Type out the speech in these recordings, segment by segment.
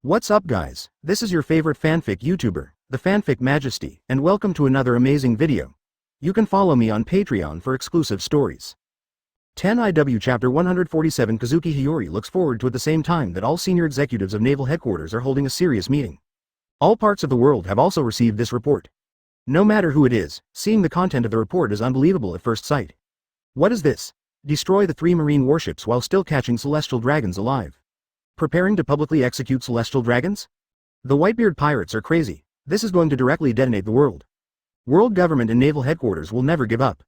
What's up guys, this is your favorite fanfic YouTuber, the Fanfic Majesty, and welcome to another amazing video. You can follow me on Patreon for exclusive stories. 10IW Chapter 147 Kazuki Hiyori looks forward to at the same time that all senior executives of Naval Headquarters are holding a serious meeting. All parts of the world have also received this report. No matter who it is, seeing the content of the report is unbelievable at first sight. What is this? Destroy the 3 marine warships while still catching celestial dragons alive. Preparing to publicly execute celestial dragons? The Whitebeard pirates are crazy. This is going to directly detonate the world. World government and naval headquarters will never give up.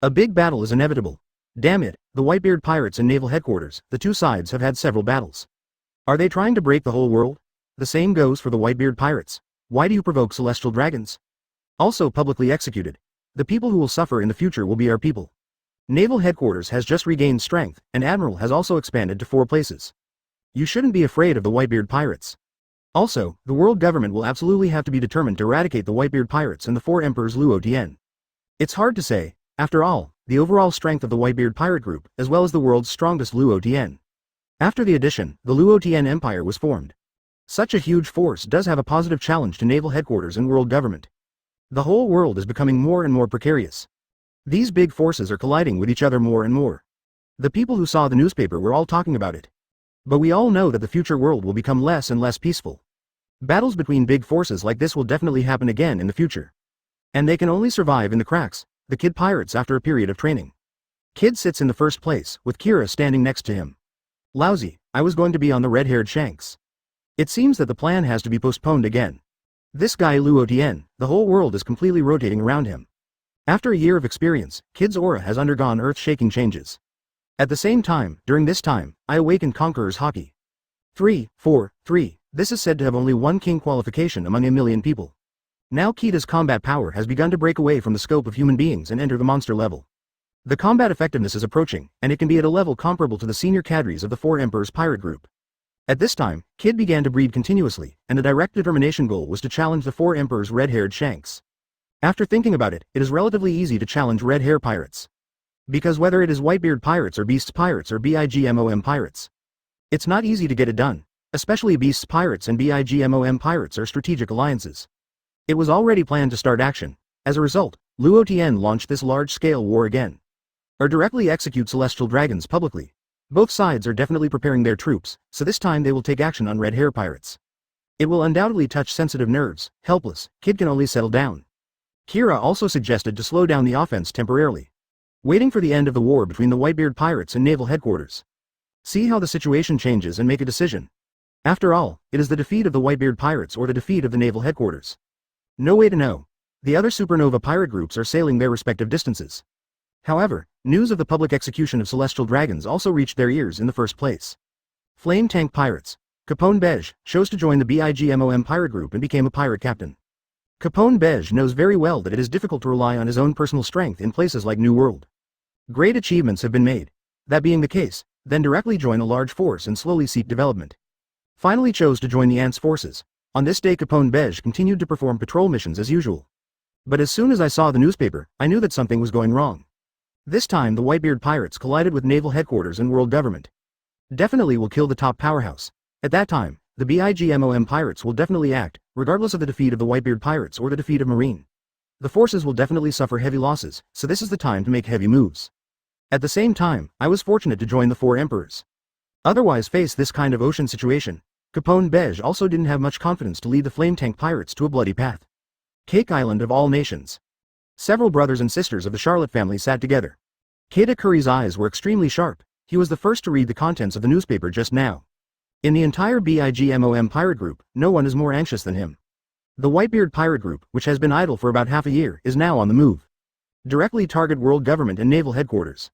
A big battle is inevitable. Damn it, the Whitebeard pirates and naval headquarters, the two sides have had several battles. Are they trying to break the whole world? The same goes for the Whitebeard pirates. Why do you provoke celestial dragons? Also publicly executed. The people who will suffer in the future will be our people. Naval headquarters has just regained strength, and Admiral has also expanded to 4 places. You shouldn't be afraid of the Whitebeard pirates. Also, the world government will absolutely have to be determined to eradicate the Whitebeard pirates and the 4 emperors Luo Tian. It's hard to say, after all, the overall strength of the Whitebeard pirate group, as well as the world's strongest Luo Tian. After the addition, the Luo Tian Empire was formed. Such a huge force does have a positive challenge to naval headquarters and world government. The whole world is becoming more and more precarious. These big forces are colliding with each other more and more. The people who saw the newspaper were all talking about it. But we all know that the future world will become less and less peaceful. Battles between big forces like this will definitely happen again in the future. And they can only survive in the cracks, the Kid pirates after a period of training. Kid sits in the first place, with Kira standing next to him. Lousy, I was going to be on the red-haired Shanks. It seems that the plan has to be postponed again. This guy Luo Tian, the whole world is completely rotating around him. After a year of experience, Kid's aura has undergone earth-shaking changes. At the same time, during this time, I awakened Conqueror's Haki. 3, 4, 3, this is said to have only 1 king qualification among a million people. Now Kita's combat power has begun to break away from the scope of human beings and enter the monster level. The combat effectiveness is approaching, and it can be at a level comparable to the senior cadres of the 4 Emperors pirate group. At this time, Kid began to breed continuously, and a direct determination goal was to challenge the 4 Emperors red-haired Shanks. After thinking about it, it is relatively easy to challenge red-hair pirates. Because whether it is Whitebeard pirates or Beasts pirates or BIGMOM pirates, it's not easy to get it done, especially Beasts pirates and BIGMOM pirates are strategic alliances. It was already planned to start action. As a result, Luo Tian launched this large-scale war again. Or directly execute celestial dragons publicly. Both sides are definitely preparing their troops, so this time they will take action on red-hair pirates. It will undoubtedly touch sensitive nerves. Helpless, Kid can only settle down. Kira also suggested to slow down the offense temporarily, waiting for the end of the war between the Whitebeard pirates and naval headquarters. See how the situation changes and make a decision. After all, it is the defeat of the Whitebeard pirates or the defeat of the naval headquarters. No way to know. The other supernova pirate groups are sailing their respective distances. However, news of the public execution of celestial dragons also reached their ears in the first place. Flame Tank Pirates. Capone Beige chose to join the BIGMOM pirate group and became a pirate captain. Capone Beige knows very well that it is difficult to rely on his own personal strength in places like New World. Great achievements have been made. That being the case, then directly join a large force and slowly seek development. Finally chose to join the Ants forces. On this day Capone Beige continued to perform patrol missions as usual. But as soon as I saw the newspaper, I knew that something was going wrong. This time the Whitebeard pirates collided with naval headquarters and world government. Definitely will kill the top powerhouse. At that time, the BIGMOM pirates will definitely act, regardless of the defeat of the Whitebeard pirates or the defeat of Marine. The forces will definitely suffer heavy losses, so this is the time to make heavy moves. At the same time, I was fortunate to join the 4 emperors. Otherwise face this kind of ocean situation. Capone Beige also didn't have much confidence to lead the Flame Tank pirates to a bloody path. Cake Island of all nations. Several brothers and sisters of the Charlotte family sat together. Keita Curry's eyes were extremely sharp. He was the first to read the contents of the newspaper just now. In the entire BIGMOM pirate group, no one is more anxious than him. The Whitebeard pirate group, which has been idle for about half a year, is now on the move. Directly target world government and naval headquarters.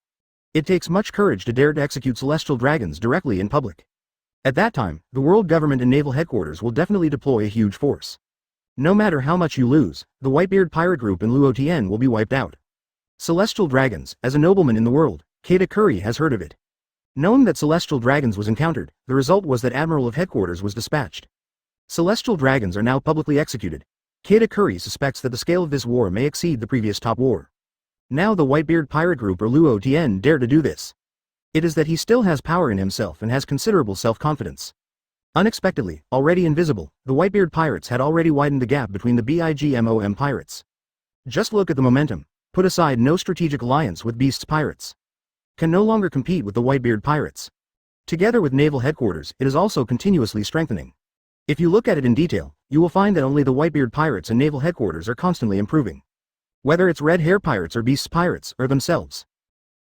It takes much courage to dare to execute celestial dragons directly in public. At that time, the world government and naval headquarters will definitely deploy a huge force. No matter how much you lose, the Whitebeard pirate group and Luo Tian will be wiped out. Celestial dragons, as a nobleman in the world, Keita Curry has heard of it. Knowing that celestial dragons was encountered, the result was that Admiral of Headquarters was dispatched. Celestial dragons are now publicly executed. Keita Curry suspects that the scale of this war may exceed the previous top war. Now the Whitebeard pirate group or Luo Tian dare to do this. It is that he still has power in himself and has considerable self-confidence. Unexpectedly, already invisible, the Whitebeard pirates had already widened the gap between the BIGMOM pirates. Just look at the momentum. Put aside no strategic alliance with Beast's pirates. Can no longer compete with the Whitebeard pirates. Together with naval headquarters, it is also continuously strengthening. If you look at it in detail, you will find that only the Whitebeard pirates and naval headquarters are constantly improving. Whether it's Red Hair pirates or Beast's pirates, or themselves.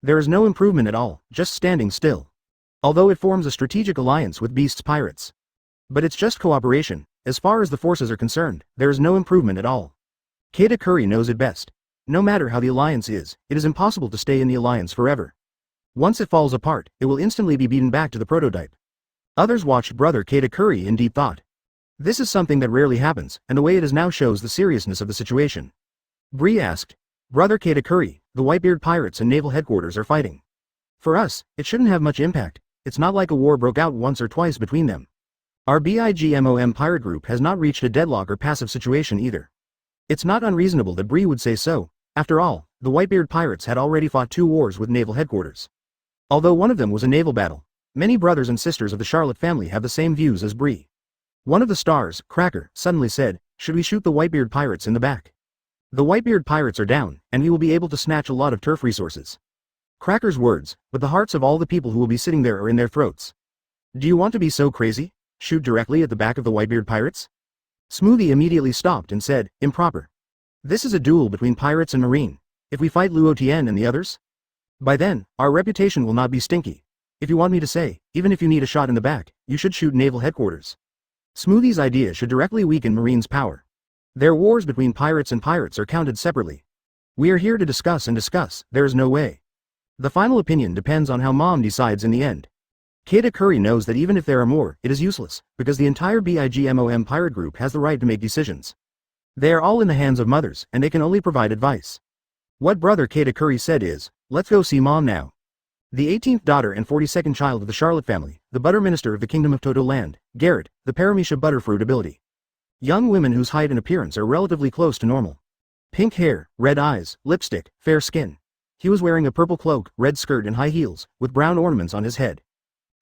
There is no improvement at all, just standing still. Although it forms a strategic alliance with Beast's pirates. But it's just cooperation. As far as the forces are concerned, there is no improvement at all. Katakuri knows it best. No matter how the alliance is, it is impossible to stay in the alliance forever. Once it falls apart, it will instantly be beaten back to the prototype. Others watched brother Katakuri in deep thought. This is something that rarely happens, and the way it is now shows the seriousness of the situation. Bree asked, "Brother Katakuri, the Whitebeard pirates and naval headquarters are fighting. For us, it shouldn't have much impact. It's not like a war broke out once or twice between them. Our BIGMOM pirate group has not reached a deadlock or passive situation either." It's not unreasonable that Bree would say so. After all, the Whitebeard pirates had already fought 2 wars with naval headquarters. Although one of them was a naval battle, many brothers and sisters of the Charlotte family have the same views as Bree. One of the stars, Cracker, suddenly said, "Should we shoot the Whitebeard pirates in the back? The Whitebeard pirates are down, and we will be able to snatch a lot of turf resources." Cracker's words, but the hearts of all the people who will be sitting there are in their throats. Do you want to be so crazy? Shoot directly at the back of the Whitebeard pirates? Smoothie immediately stopped and said, "Improper. This is a duel between pirates and marine. If we fight Luo Tian and the others? By then, our reputation will not be stinky. If you want me to say, even if you need a shot in the back, you should shoot naval headquarters." Smoothie's idea should directly weaken Marine's power. Their wars between pirates and pirates are counted separately. We are here to discuss and discuss, there is no way. The final opinion depends on how Mom decides in the end. Katakuri knows that even if there are more, it is useless, because the entire BIGMOM pirate group has the right to make decisions. They are all in the hands of mothers, and they can only provide advice. What brother Katakuri said is, "Let's go see Mom now." The 18th daughter and 42nd child of the Charlotte family, the butter minister of the Kingdom of Toto Land, Garrett, the Paramecia butterfruit ability. Young women whose height and appearance are relatively close to normal. Pink hair, red eyes, lipstick, fair skin. He was wearing a purple cloak, red skirt and high heels, with brown ornaments on his head.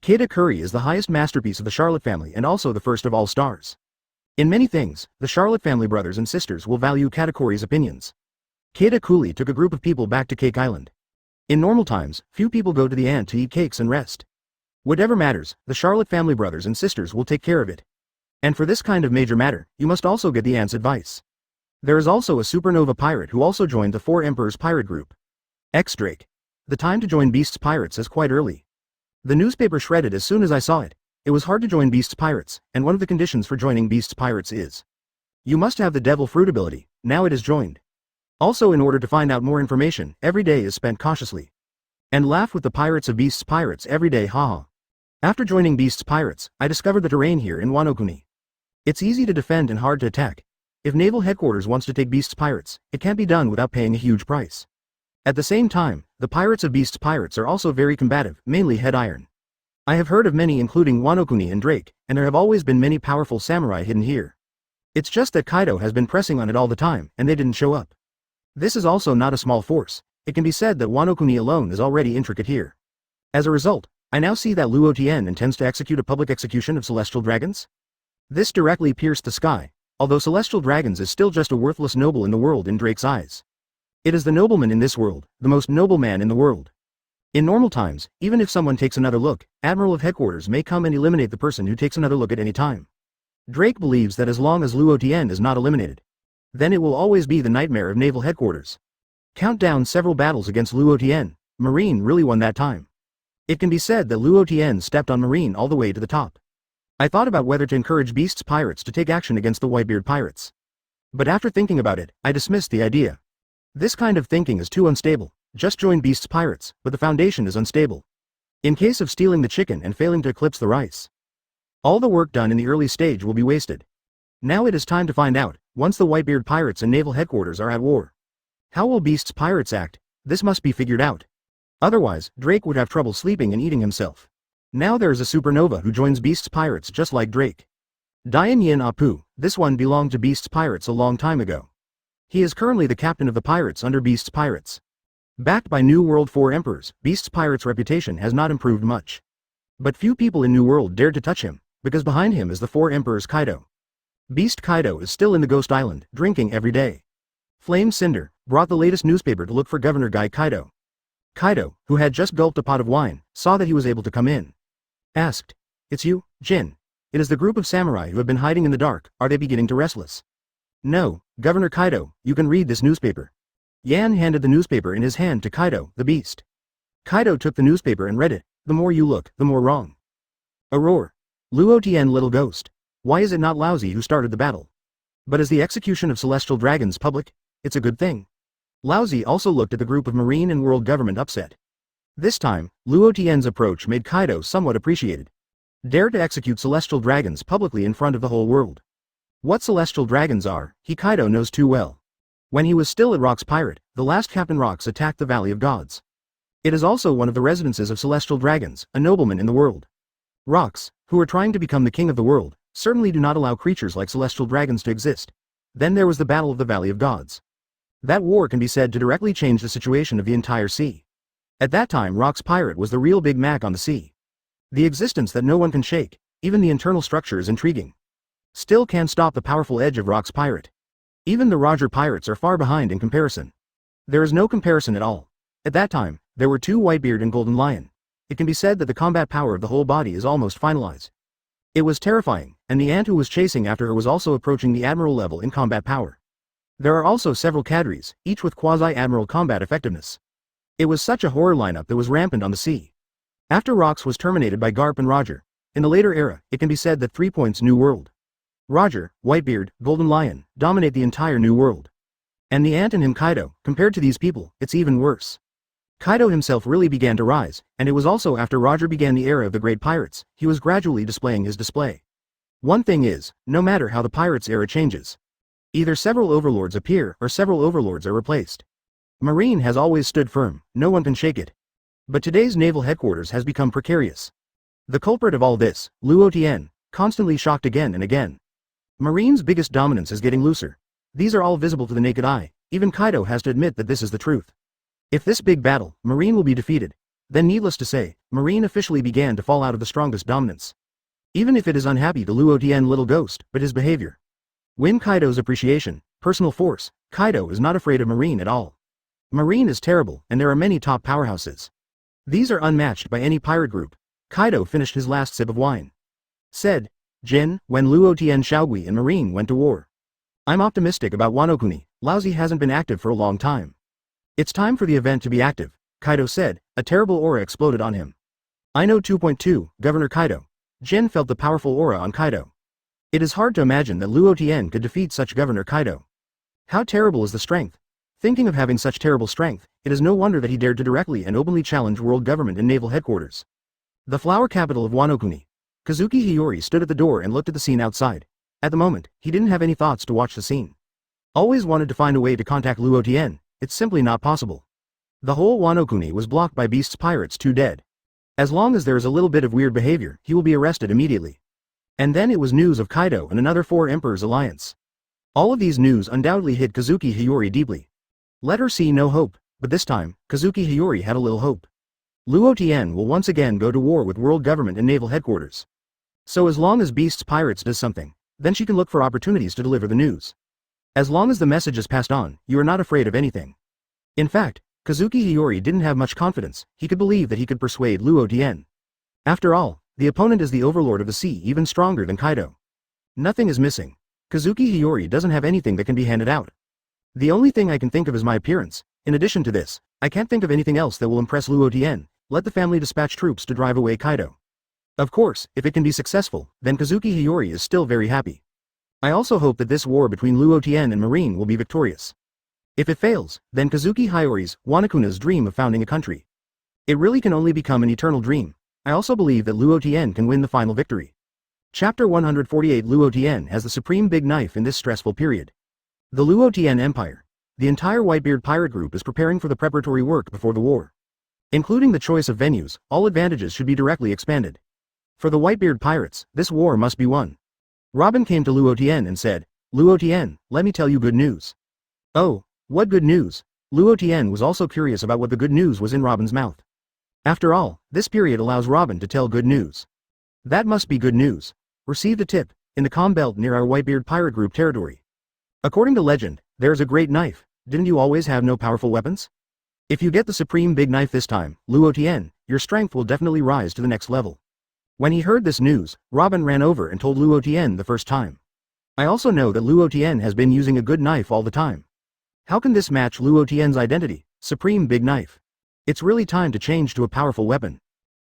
Katakuri is the highest masterpiece of the Charlotte family and also the first of all stars. In many things, the Charlotte family brothers and sisters will value Katakuri's opinions. Katakuri took a group of people back to Cake Island. In normal times, few people go to the ant to eat cakes and rest. Whatever matters, the Charlotte family brothers and sisters will take care of it. And for this kind of major matter, you must also get the ant's advice. There is also a supernova pirate who also joined the 4 Emperors pirate group. Drake. The time to join Beast's pirates is quite early. The newspaper shredded as soon as I saw it. It was hard to join Beast's pirates, and one of the conditions for joining Beast's pirates is you must have the devil fruit ability. Now it is joined. Also, in order to find out more information, every day is spent cautiously. And laugh with the pirates of Beast's pirates every day, haha. After joining Beast's pirates, I discovered the terrain here in Wano-kuni. It's easy to defend and hard to attack. If naval headquarters wants to take Beast's pirates, it can't be done without paying a huge price. At the same time, the pirates of Beast's pirates are also very combative, mainly Head Iron. I have heard of many including Wano-kuni and Drake, and there have always been many powerful samurai hidden here. It's just that Kaido has been pressing on it all the time, and they didn't show up. This is also not a small force. It can be said that Wano-kuni alone is already intricate here. As a result, I now see that Luo Tian intends to execute a public execution of celestial dragons. This directly pierced the sky, although celestial dragons is still just a worthless noble in the world in Drake's eyes. It is the nobleman in this world, the most noble man in the world. In normal times, even if someone takes another look, Admiral of Headquarters may come and eliminate the person who takes another look at any time. Drake believes that as long as Luo Tian is not eliminated, then it will always be the nightmare of Naval Headquarters. Count down several battles against Luo Tian. Marine really won that time. It can be said that Luo Tian stepped on Marine all the way to the top. I thought about whether to encourage Beast's pirates to take action against the Whitebeard pirates. But after thinking about it, I dismissed the idea. This kind of thinking is too unstable. Just join Beast's pirates, but the foundation is unstable. In case of stealing the chicken and failing to eclipse the rice, all the work done in the early stage will be wasted. Now it is time to find out, once the Whitebeard pirates and Naval Headquarters are at war. How will Beast's pirates act? This must be figured out. Otherwise, Drake would have trouble sleeping and eating himself. Now there is a supernova who joins Beast's pirates just like Drake. Dian Yin Apu, this one belonged to Beast's pirates a long time ago. He is currently the captain of the pirates under Beast's pirates. Backed by New World 4 Emperors, Beast's pirates' reputation has not improved much. But few people in New World dared to touch him. because behind him is the four emperors Kaido. Beast Kaido is still in the Ghost Island, drinking every day. Flame Cinder brought the latest newspaper to look for Governor Guy Kaido. Kaido, who had just gulped a pot of wine, saw that he was able to come in. Asked, "It's you, Jin. It is the group of samurai who have been hiding in the dark, are they beginning to restless?" "No, Governor Kaido, you can read this newspaper." Yan handed the newspaper in his hand to Kaido, the beast. Kaido took the newspaper and read it. "The more you look, the more wrong." A roar. Luo Tian, little ghost. Why is it not Laozi who started the battle? But is the execution of celestial dragons public? It's a good thing. Laozi also looked at the group of marine and world government upset. This time, Luo Tian's approach made Kaido somewhat appreciated. Dare to execute celestial dragons publicly in front of the whole world. What celestial dragons are, Kaido knows too well. When he was still at Rock's Pirate, the last Captain Rocks attacked the Valley of Gods. It is also one of the residences of celestial dragons, a nobleman in the world. Rocks, who are trying to become the king of the world, certainly do not allow creatures like celestial dragons to exist. Then there was the Battle of the Valley of Gods. That war can be said to directly change the situation of the entire sea. At that time Rock's Pirate was the real Big Mac on the sea. The existence that no one can shake, even the internal structure is intriguing. Still can't stop the powerful edge of Rock's Pirate. Even the Roger Pirates are far behind in comparison. There is no comparison at all. At that time, there were two Whitebeard and Golden Lion. It can be said that the combat power of the whole body is almost finalized. It was terrifying, and the ant who was chasing after her was also approaching the admiral level in combat power. There are also several cadres, each with quasi-admiral combat effectiveness. It was such a horror lineup that was rampant on the sea. After Rocks was terminated by Garp and Roger, in the later era, it can be said that 3 points New World. Roger, Whitebeard, Golden Lion, dominate the entire New World. And the ant and him Kaido, compared to these people, it's even worse. Kaido himself really began to rise, and it was also after Roger began the era of the great pirates, he was gradually displaying his display. One thing is, no matter how the pirates era changes, either several overlords appear or several overlords are replaced. Marine has always stood firm, no one can shake it. But today's naval headquarters has become precarious. The culprit of all this, Luo Tian, constantly shocked again and again. Marine's biggest dominance is getting looser. These are all visible to the naked eye, even Kaido has to admit that this is the truth. If this big battle, Marine will be defeated, then needless to say, Marine officially began to fall out of the strongest dominance. Even if it is unhappy to Luo Tian little ghost, but his behavior. Win Kaido's appreciation, personal force, Kaido is not afraid of Marine at all. Marine is terrible, and there are many top powerhouses. These are unmatched by any pirate group. Kaido finished his last sip of wine. Said, Jin, when Luo Tian Shaogui and Marine went to war. I'm optimistic about Wano Kuni, Laozi hasn't been active for a long time. It's time for the event to be active, Kaido said, a terrible aura exploded on him. I know 2.2, Governor Kaido. Jin felt the powerful aura on Kaido. It is hard to imagine that Luo Tian could defeat such Governor Kaido. How terrible is the strength? Thinking of having such terrible strength, it is no wonder that he dared to directly and openly challenge world government and naval headquarters. The flower capital of Wano Kuni. Kazuki Hiyori stood at the door and looked at the scene outside. At the moment, he didn't have any thoughts to watch the scene. Always wanted to find a way to contact Luo Tian, it's simply not possible. The whole Wano Kuni was blocked by Beast's pirates too dead. As long as there is a little bit of weird behavior, he will be arrested immediately. And then it was news of Kaido and another 4 Emperors alliance. All of these news undoubtedly hit Kazuki Hiyori deeply. Let her see no hope, but this time, Kazuki Hiyori had a little hope. Luo Tian will once again go to war with world government and naval headquarters. So as long as Beast's pirates does something, then she can look for opportunities to deliver the news. As long as the message is passed on, you are not afraid of anything. In fact, Kazuki Hiyori didn't have much confidence, he could believe that he could persuade Luo Tian. After all, the opponent is the overlord of the sea, even stronger than Kaido. Nothing is missing. Kazuki Hiyori doesn't have anything that can be handed out. The only thing I can think of is my appearance. In addition to this, I can't think of anything else that will impress Luo Tian. Let the family dispatch troops to drive away Kaido. Of course, if it can be successful, then Kazuki Hiyori is still very happy. I also hope that this war between Luo Tian and Marine will be victorious. If it fails, then Kazuki Hiyori's, Wanakuna's dream of founding a country. It really can only become an eternal dream. I also believe that Luo Tian can win the final victory. Chapter 148 Luo Tian has the supreme big knife in this stressful period. The Luo Tian Empire. The entire Whitebeard pirate group is preparing for the preparatory work before the war. Including the choice of venues, all advantages should be directly expanded. For the Whitebeard pirates, this war must be won. Robin came to Luo Tian and said, Luo Tian, let me tell you good news. Oh, what good news? Luo Tian was also curious about what the good news was in Robin's mouth. After all, this period allows Robin to tell good news. That must be good news. Received a tip, in the calm belt near our Whitebeard pirate group territory. According to legend, there's a great knife. Didn't you always have no powerful weapons? If you get the supreme big knife this time, Luo Tian, your strength will definitely rise to the next level. When he heard this news, Robin ran over and told Luo Tian the first time. I also know that Luo Tian has been using a good knife all the time. How can this match Luo Tian's identity, supreme big knife? It's really time to change to a powerful weapon.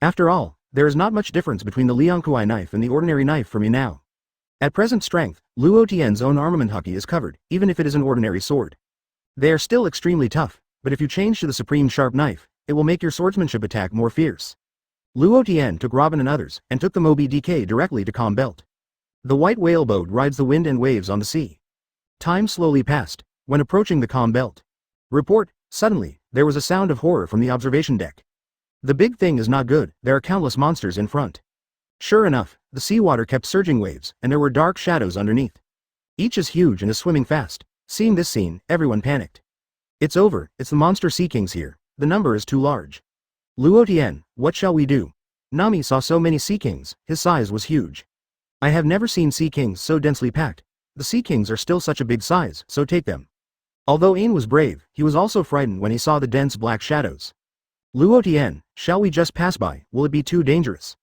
After all, there is not much difference between the Liangkuai knife and the ordinary knife for me now. At present strength, Luo Tian's own armament Haki is covered, even if it is an ordinary sword. They are still extremely tough, but if you change to the supreme sharp knife, it will make your swordsmanship attack more fierce. Luo Tian took Robin and others, and took the Moby DK directly to Calm Belt. The white whale boat rides the wind and waves on the sea. Time slowly passed, when approaching the Calm Belt. Report, suddenly, there was a sound of horror from the observation deck. The big thing is not good, there are countless monsters in front. Sure enough, the seawater kept surging waves, and there were dark shadows underneath. Each is huge and is swimming fast. Seeing this scene, everyone panicked. It's over, it's the monster sea kings here, the number is too large. Luo Tian, what shall we do? Nami saw so many sea kings, his size was huge. I have never seen sea kings so densely packed. The sea kings are still such a big size, so take them. Although Ain was brave, he was also frightened when he saw the dense black shadows. Luo Tian, shall we just pass by, will it be too dangerous?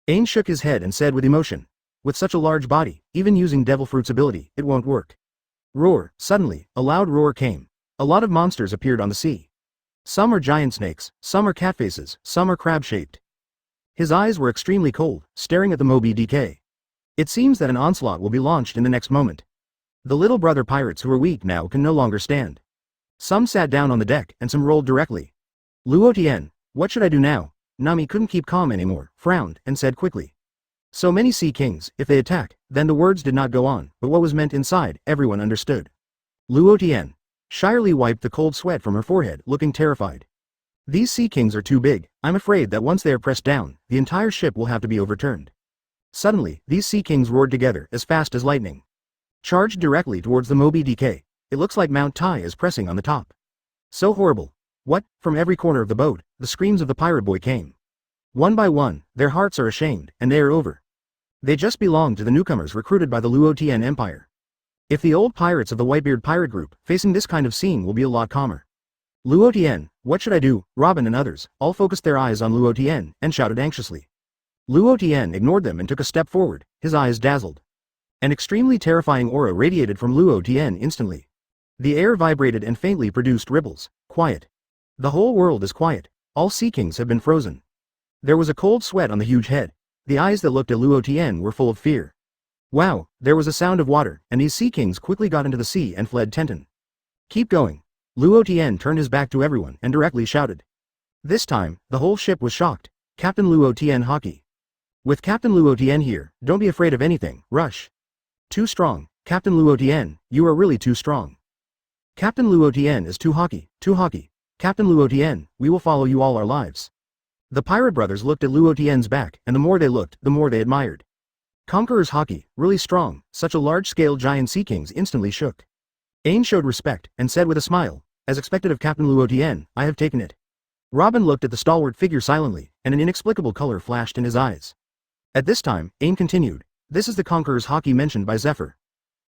Ain shook his head and said with emotion. With such a large body, even using Devil Fruit's ability, it won't work. Roar, suddenly, a loud roar came. A lot of monsters appeared on the sea. Some are giant snakes, some are cat faces, some are crab-shaped. His eyes were extremely cold, staring at the Moby DK. It seems that an onslaught will be launched in the next moment. The little brother pirates who are weak now can no longer stand. Some sat down on the deck, and some rolled directly. Luo Tian, what should I do now? Nami couldn't keep calm anymore, frowned, and said quickly. So many sea kings, if they attack, then the words did not go on, but what was meant inside, everyone understood. Luo Tian shyly wiped the cold sweat from her forehead, looking terrified. These sea kings are too big, I'm afraid that once they are pressed down, the entire ship will have to be overturned. Suddenly, these sea kings roared together, as fast as lightning. Charged directly towards the Moby DK. It looks like Mount Tai is pressing on the top. So horrible. What? From every corner of the boat, the screams of the pirate boy came. One by one, their hearts are ashamed, and they are over. They just belong to the newcomers recruited by the Luo Tian Empire. If the old pirates of the Whitebeard pirate group, facing this kind of scene will be a lot calmer. Luo Tian, what should I do? Robin and others, all focused their eyes on Luo Tian, and shouted anxiously. Luo Tian ignored them and took a step forward, his eyes dazzled. An extremely terrifying aura radiated from Luo Tian instantly. The air vibrated and faintly produced ripples. Quiet. The whole world is quiet. All sea kings have been frozen. There was a cold sweat on the huge head. The eyes that looked at Luo Tian were full of fear. Wow, there was a sound of water, and these sea kings quickly got into the sea and fled Tenten. Keep going. Luo Tian turned his back to everyone and directly shouted. This time, the whole ship was shocked. Captain Luo Tian Haki. With Captain Luo Tian here, don't be afraid of anything, rush. Too strong, Captain Luo Tian, you are really too strong. Captain Luo Tian is too Haki, too Haki. Captain Luo Tian, we will follow you all our lives. The pirate brothers looked at Luo Tian's back, and the more they looked, the more they admired. Conqueror's Haki, really strong, such a large-scale giant sea kings instantly shook. Ain showed respect, and said with a smile, as expected of Captain Luo Tian, I have taken it. Robin looked at the stalwart figure silently, and an inexplicable color flashed in his eyes. At this time, Ain continued, this is the Conqueror's Haki mentioned by Zephyr.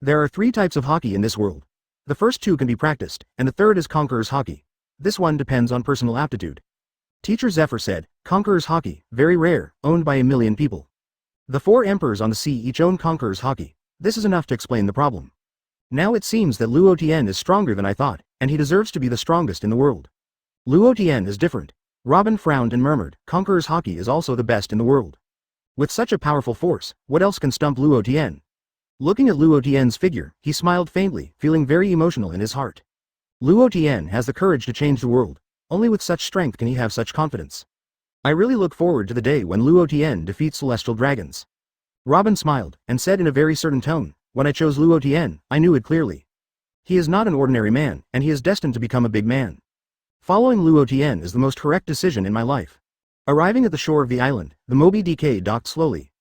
There are 3 types of Haki in this world. The first 2 can be practiced, and the third is Conqueror's Haki. This one depends on personal aptitude. Teacher Zephyr said, Conqueror's Haki, very rare, owned by 1 million people. The 4 emperors on the sea each own Conqueror's Haki. This is enough to explain the problem. Now it seems that Luo Tian is stronger than I thought, and he deserves to be the strongest in the world. Luo Tian is different. Robin frowned and murmured, Conqueror's Haki is also the best in the world. With such a powerful force, what else can stump Luo Tian? Looking at Luo Tian's figure, he smiled faintly, feeling very emotional in his heart. Luo Tian has the courage to change the world. Only with such strength can he have such confidence. I really look forward to the day when Luo Tian defeats celestial dragons. Robin smiled, and said in a very certain tone, when I chose Luo Tian, I knew it clearly. He is not an ordinary man, and he is destined to become a big man. Following Luo Tian is the most correct decision in my life. Arriving at the shore of the island, the Moby DK docked slowly.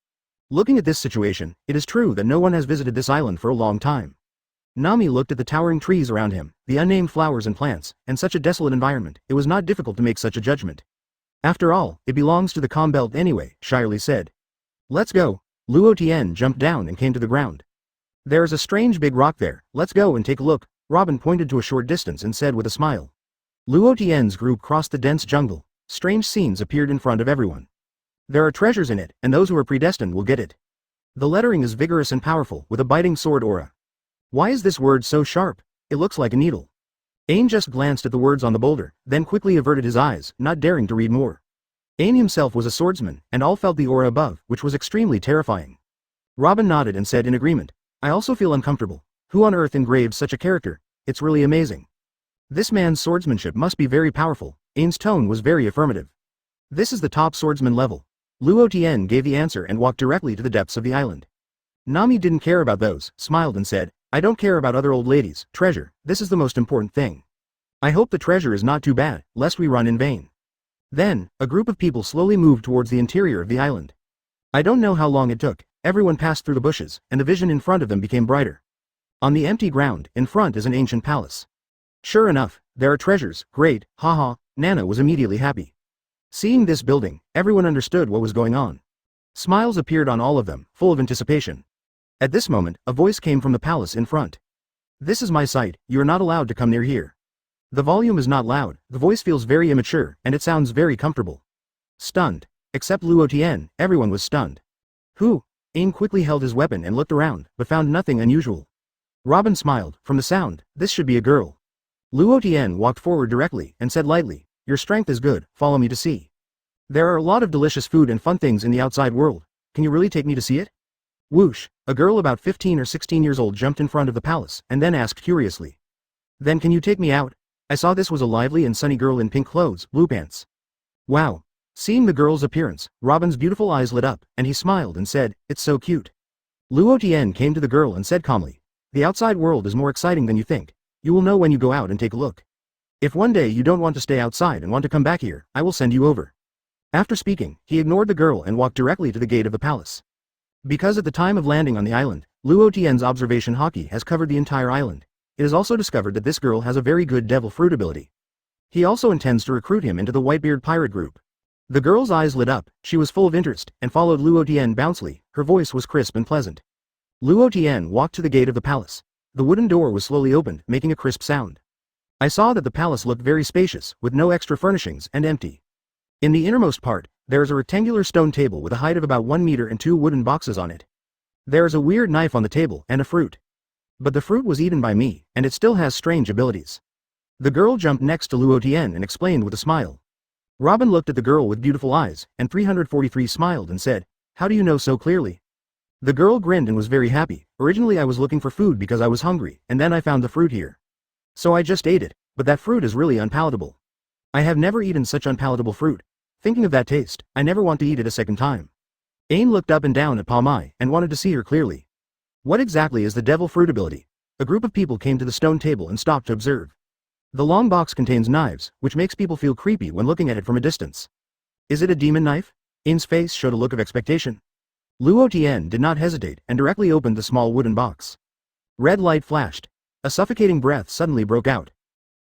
Looking at this situation, it is true that no one has visited this island for a long time. Nami looked at the towering trees around him, the unnamed flowers and plants, and such a desolate environment, it was not difficult to make such a judgment. After all, it belongs to the Calm Belt anyway, shyly said. Let's go. Luo Tian jumped down and came to the ground. There is a strange big rock there, let's go and take a look. Robin pointed to a short distance and said with a smile. Luo Tian's group crossed the dense jungle. Strange scenes appeared in front of everyone. There are treasures in it, and those who are predestined will get it. The lettering is vigorous and powerful, with a biting sword aura. Why is this word so sharp? It looks like a needle. Ain just glanced at the words on the boulder, then quickly averted his eyes, not daring to read more. Ain himself was a swordsman, and all felt the aura above, which was extremely terrifying. Robin nodded and said in agreement, I also feel uncomfortable. Who on earth engraved such a character? It's really amazing. This man's swordsmanship must be very powerful. Ain's tone was very affirmative. This is the top swordsman level. Luo Tian gave the answer and walked directly to the depths of the island. Nami didn't care about those, smiled and said, I don't care about other old ladies, treasure, this is the most important thing. I hope the treasure is not too bad, lest we run in vain. Then, a group of people slowly moved towards the interior of the island. I don't know how long it took, everyone passed through the bushes, and the vision in front of them became brighter. On the empty ground, in front is an ancient palace. Sure enough, there are treasures, great, haha, Nana was immediately happy. Seeing this building, everyone understood what was going on. Smiles appeared on all of them, full of anticipation. At this moment, a voice came from the palace in front. This is my site, you are not allowed to come near here. The volume is not loud, the voice feels very immature, and it sounds very comfortable. Stunned. Except Luo Tian, everyone was stunned. Who? Ain quickly held his weapon and looked around, but found nothing unusual. Robin smiled, from the sound, this should be a girl. Luo Tian walked forward directly, and said lightly, your strength is good, follow me to see. There are a lot of delicious food and fun things in the outside world, can you really take me to see it? Whoosh, a girl about 15 or 16 years old jumped in front of the palace, and then asked curiously. Then can you take me out? I saw this was a lively and sunny girl in pink clothes, blue pants. Wow. Seeing the girl's appearance, Robin's beautiful eyes lit up, and he smiled and said, it's so cute. Luo Tian came to the girl and said calmly, the outside world is more exciting than you think. You will know when you go out and take a look. If one day you don't want to stay outside and want to come back here, I will send you over. After speaking, he ignored the girl and walked directly to the gate of the palace. Because at the time of landing on the island, Luo Tian's observation Haki has covered the entire island. It is also discovered that this girl has a very good devil fruit ability. He also intends to recruit him into the Whitebeard pirate group. The girl's eyes lit up, she was full of interest, and followed Luo Tian bouncily, her voice was crisp and pleasant. Luo Tian walked to the gate of the palace. The wooden door was slowly opened, making a crisp sound. I saw that the palace looked very spacious, with no extra furnishings, and empty. In the innermost part, there is a rectangular stone table with a height of about 1 meter and 2 wooden boxes on it. There is a weird knife on the table, and a fruit. But the fruit was eaten by me, and it still has strange abilities. The girl jumped next to Luo Tian and explained with a smile. Robin looked at the girl with beautiful eyes, and 343 smiled and said, how do you know so clearly? The girl grinned and was very happy. Originally I was looking for food because I was hungry, and then I found the fruit here. So I just ate it, but that fruit is really unpalatable. I have never eaten such unpalatable fruit. Thinking of that taste, I never want to eat it a second time. Ain looked up and down at Palmai and wanted to see her clearly. What exactly is the devil fruit ability? A group of people came to the stone table and stopped to observe. The long box contains knives, which makes people feel creepy when looking at it from a distance. Is it a demon knife? Ain's face showed a look of expectation. Luo Tian did not hesitate and directly opened the small wooden box. Red light flashed. A suffocating breath suddenly broke out.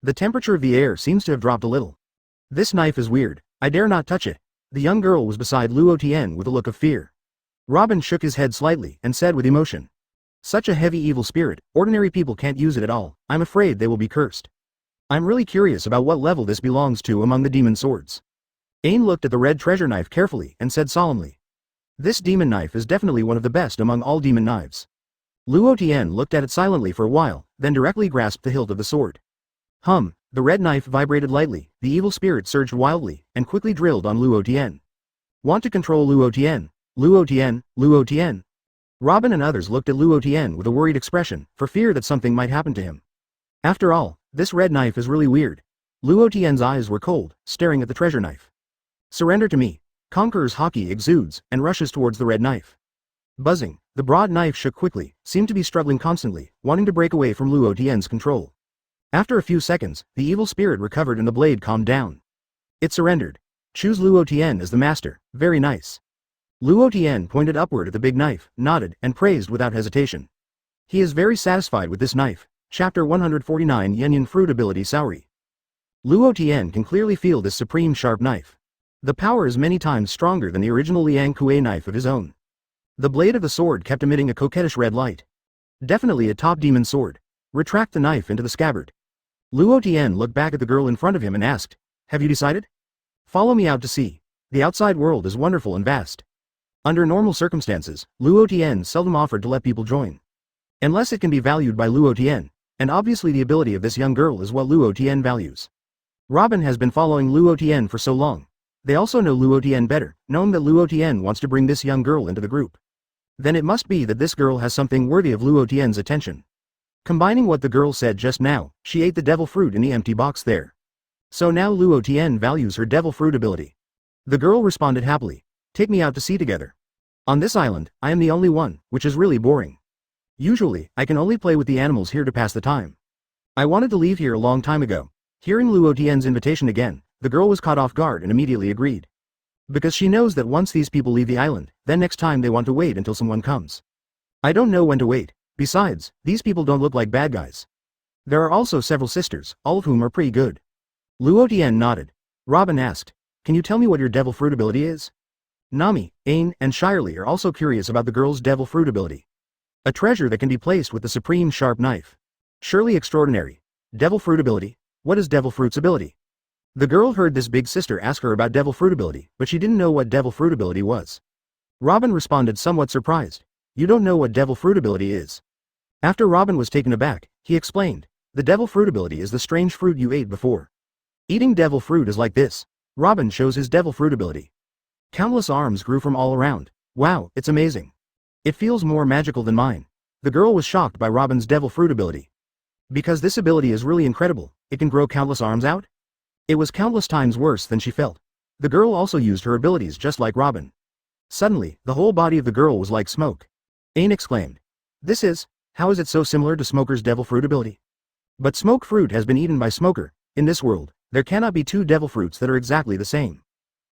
The temperature of the air seems to have dropped a little. This knife is weird, I dare not touch it. The young girl was beside Luo Tian with a look of fear. Robin shook his head slightly and said with emotion. Such a heavy evil spirit, ordinary people can't use it at all, I'm afraid they will be cursed. I'm really curious about what level this belongs to among the demon swords. Ain looked at the red treasure knife carefully and said solemnly. This demon knife is definitely one of the best among all demon knives. Luo Tian looked at it silently for a while, then directly grasped the hilt of the sword. The red knife vibrated lightly, the evil spirit surged wildly, and quickly drilled on Luo Tian. Want to control Luo Tian? Luo Tian, Luo Tian. Robin and others looked at Luo Tian with a worried expression, for fear that something might happen to him. After all, this red knife is really weird. Luo Tian's eyes were cold, staring at the treasure knife. Surrender to me. Conqueror's Haki exudes, and rushes towards the red knife. Buzzing, the broad knife shook quickly, seemed to be struggling constantly, wanting to break away from Luo Tian's control. After a few seconds, the evil spirit recovered and the blade calmed down. It surrendered. Choose Luo Tian as the master, very nice. Luo Tian pointed upward at the big knife, nodded, and praised without hesitation. He is very satisfied with this knife. Chapter 149 Yanyan Fruit Ability Saori. Luo Tian can clearly feel this supreme sharp knife. The power is many times stronger than the original Liang Kuei knife of his own. The blade of the sword kept emitting a coquettish red light. Definitely a top demon sword. Retract the knife into the scabbard. Luo Tian looked back at the girl in front of him and asked, "Have you decided? Follow me out to see. The outside world is wonderful and vast." Under normal circumstances, Luo Tian seldom offered to let people join. Unless it can be valued by Luo Tian, and obviously the ability of this young girl is what Luo Tian values. Robin has been following Luo Tian for so long. They also know Luo Tian better, knowing that Luo Tian wants to bring this young girl into the group. Then it must be that this girl has something worthy of Luo Tian's attention. Combining what the girl said just now, she ate the devil fruit in the empty box there. So now Luo Tian values her devil fruit ability. The girl responded happily, "Take me out to sea together. On this island, I am the only one, which is really boring. Usually, I can only play with the animals here to pass the time. I wanted to leave here a long time ago." Hearing Luo Tian's invitation again, the girl was caught off guard and immediately agreed. Because she knows that once these people leave the island, then next time they want to wait until someone comes. I don't know when to wait. Besides, these people don't look like bad guys. There are also several sisters, all of whom are pretty good. Luo Tian nodded. Robin asked, "Can you tell me what your devil fruit ability is?" Nami, Ain, and Shirley are also curious about the girl's devil fruit ability. A treasure that can be placed with the supreme sharp knife. Surely extraordinary. Devil fruit ability? What is devil fruit's ability? The girl heard this big sister ask her about devil fruit ability, but she didn't know what devil fruit ability was. Robin responded somewhat surprised. "You don't know what devil fruit ability is?" After Robin was taken aback, he explained, "The devil fruit ability is the strange fruit you ate before. Eating devil fruit is like this." Robin shows his devil fruit ability. Countless arms grew from all around. Wow, it's amazing. It feels more magical than mine. The girl was shocked by Robin's devil fruit ability. Because this ability is really incredible, it can grow countless arms out? It was countless times worse than she felt. The girl also used her abilities just like Robin. Suddenly, the whole body of the girl was like smoke. Ain exclaimed. How is it so similar to Smoker's devil fruit ability? But smoke fruit has been eaten by Smoker. In this world, there cannot be two devil fruits that are exactly the same.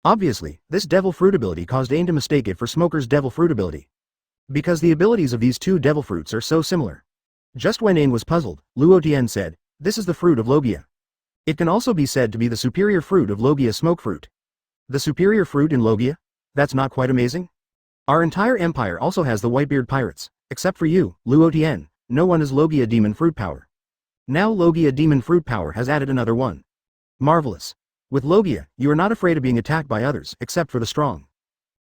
Obviously, this devil fruit ability caused Ain to mistake it for Smoker's devil fruit ability. Because the abilities of these two devil fruits are so similar. Just when Ain was puzzled, Luo Tian said, "This is the fruit of Logia. It can also be said to be the superior fruit of Logia smoke fruit." The superior fruit in Logia? That's not quite amazing? Our entire empire also has the Whitebeard pirates, except for you, Luo Tian. No one has Logia demon fruit power. Now Logia demon fruit power has added another one. Marvelous. With Logia, you are not afraid of being attacked by others, except for the strong.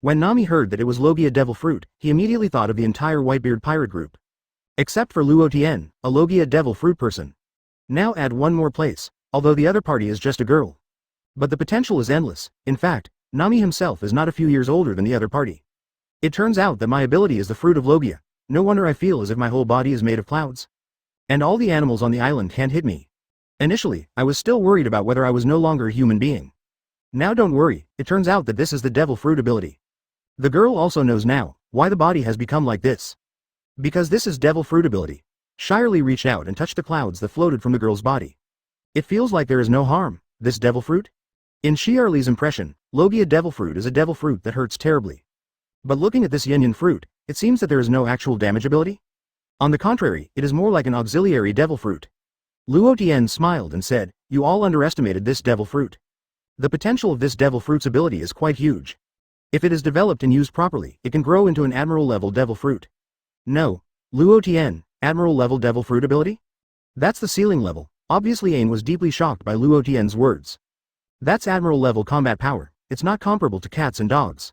When Nami heard that it was Logia devil fruit, he immediately thought of the entire Whitebeard pirate group. Except for Luo Tian, a Logia devil fruit person. Now add one more place, although the other party is just a girl. But the potential is endless. In fact, Nami himself is not a few years older than the other party. It turns out that my ability is the fruit of Logia. No wonder I feel as if my whole body is made of clouds. And all the animals on the island can't hit me. Initially, I was still worried about whether I was no longer a human being. Now don't worry, it turns out that this is the devil fruit ability. The girl also knows now why the body has become like this. Because this is devil fruit ability. Shirley reached out and touched the clouds that floated from the girl's body. It feels like there is no harm, this devil fruit? In Shirley's impression, Logia devil fruit is a devil fruit that hurts terribly. But looking at this yin fruit, it seems that there is no actual damage ability. On the contrary, it is more like an auxiliary devil fruit. Luo Tian smiled and said, "You all underestimated this devil fruit. The potential of this devil fruit's ability is quite huge. If it is developed and used properly, it can grow into an admiral-level devil fruit." No, Luo Tian, admiral-level devil fruit ability? That's the ceiling level. Obviously Ain was deeply shocked by Luo Tian's words. That's admiral-level combat power. It's not comparable to cats and dogs.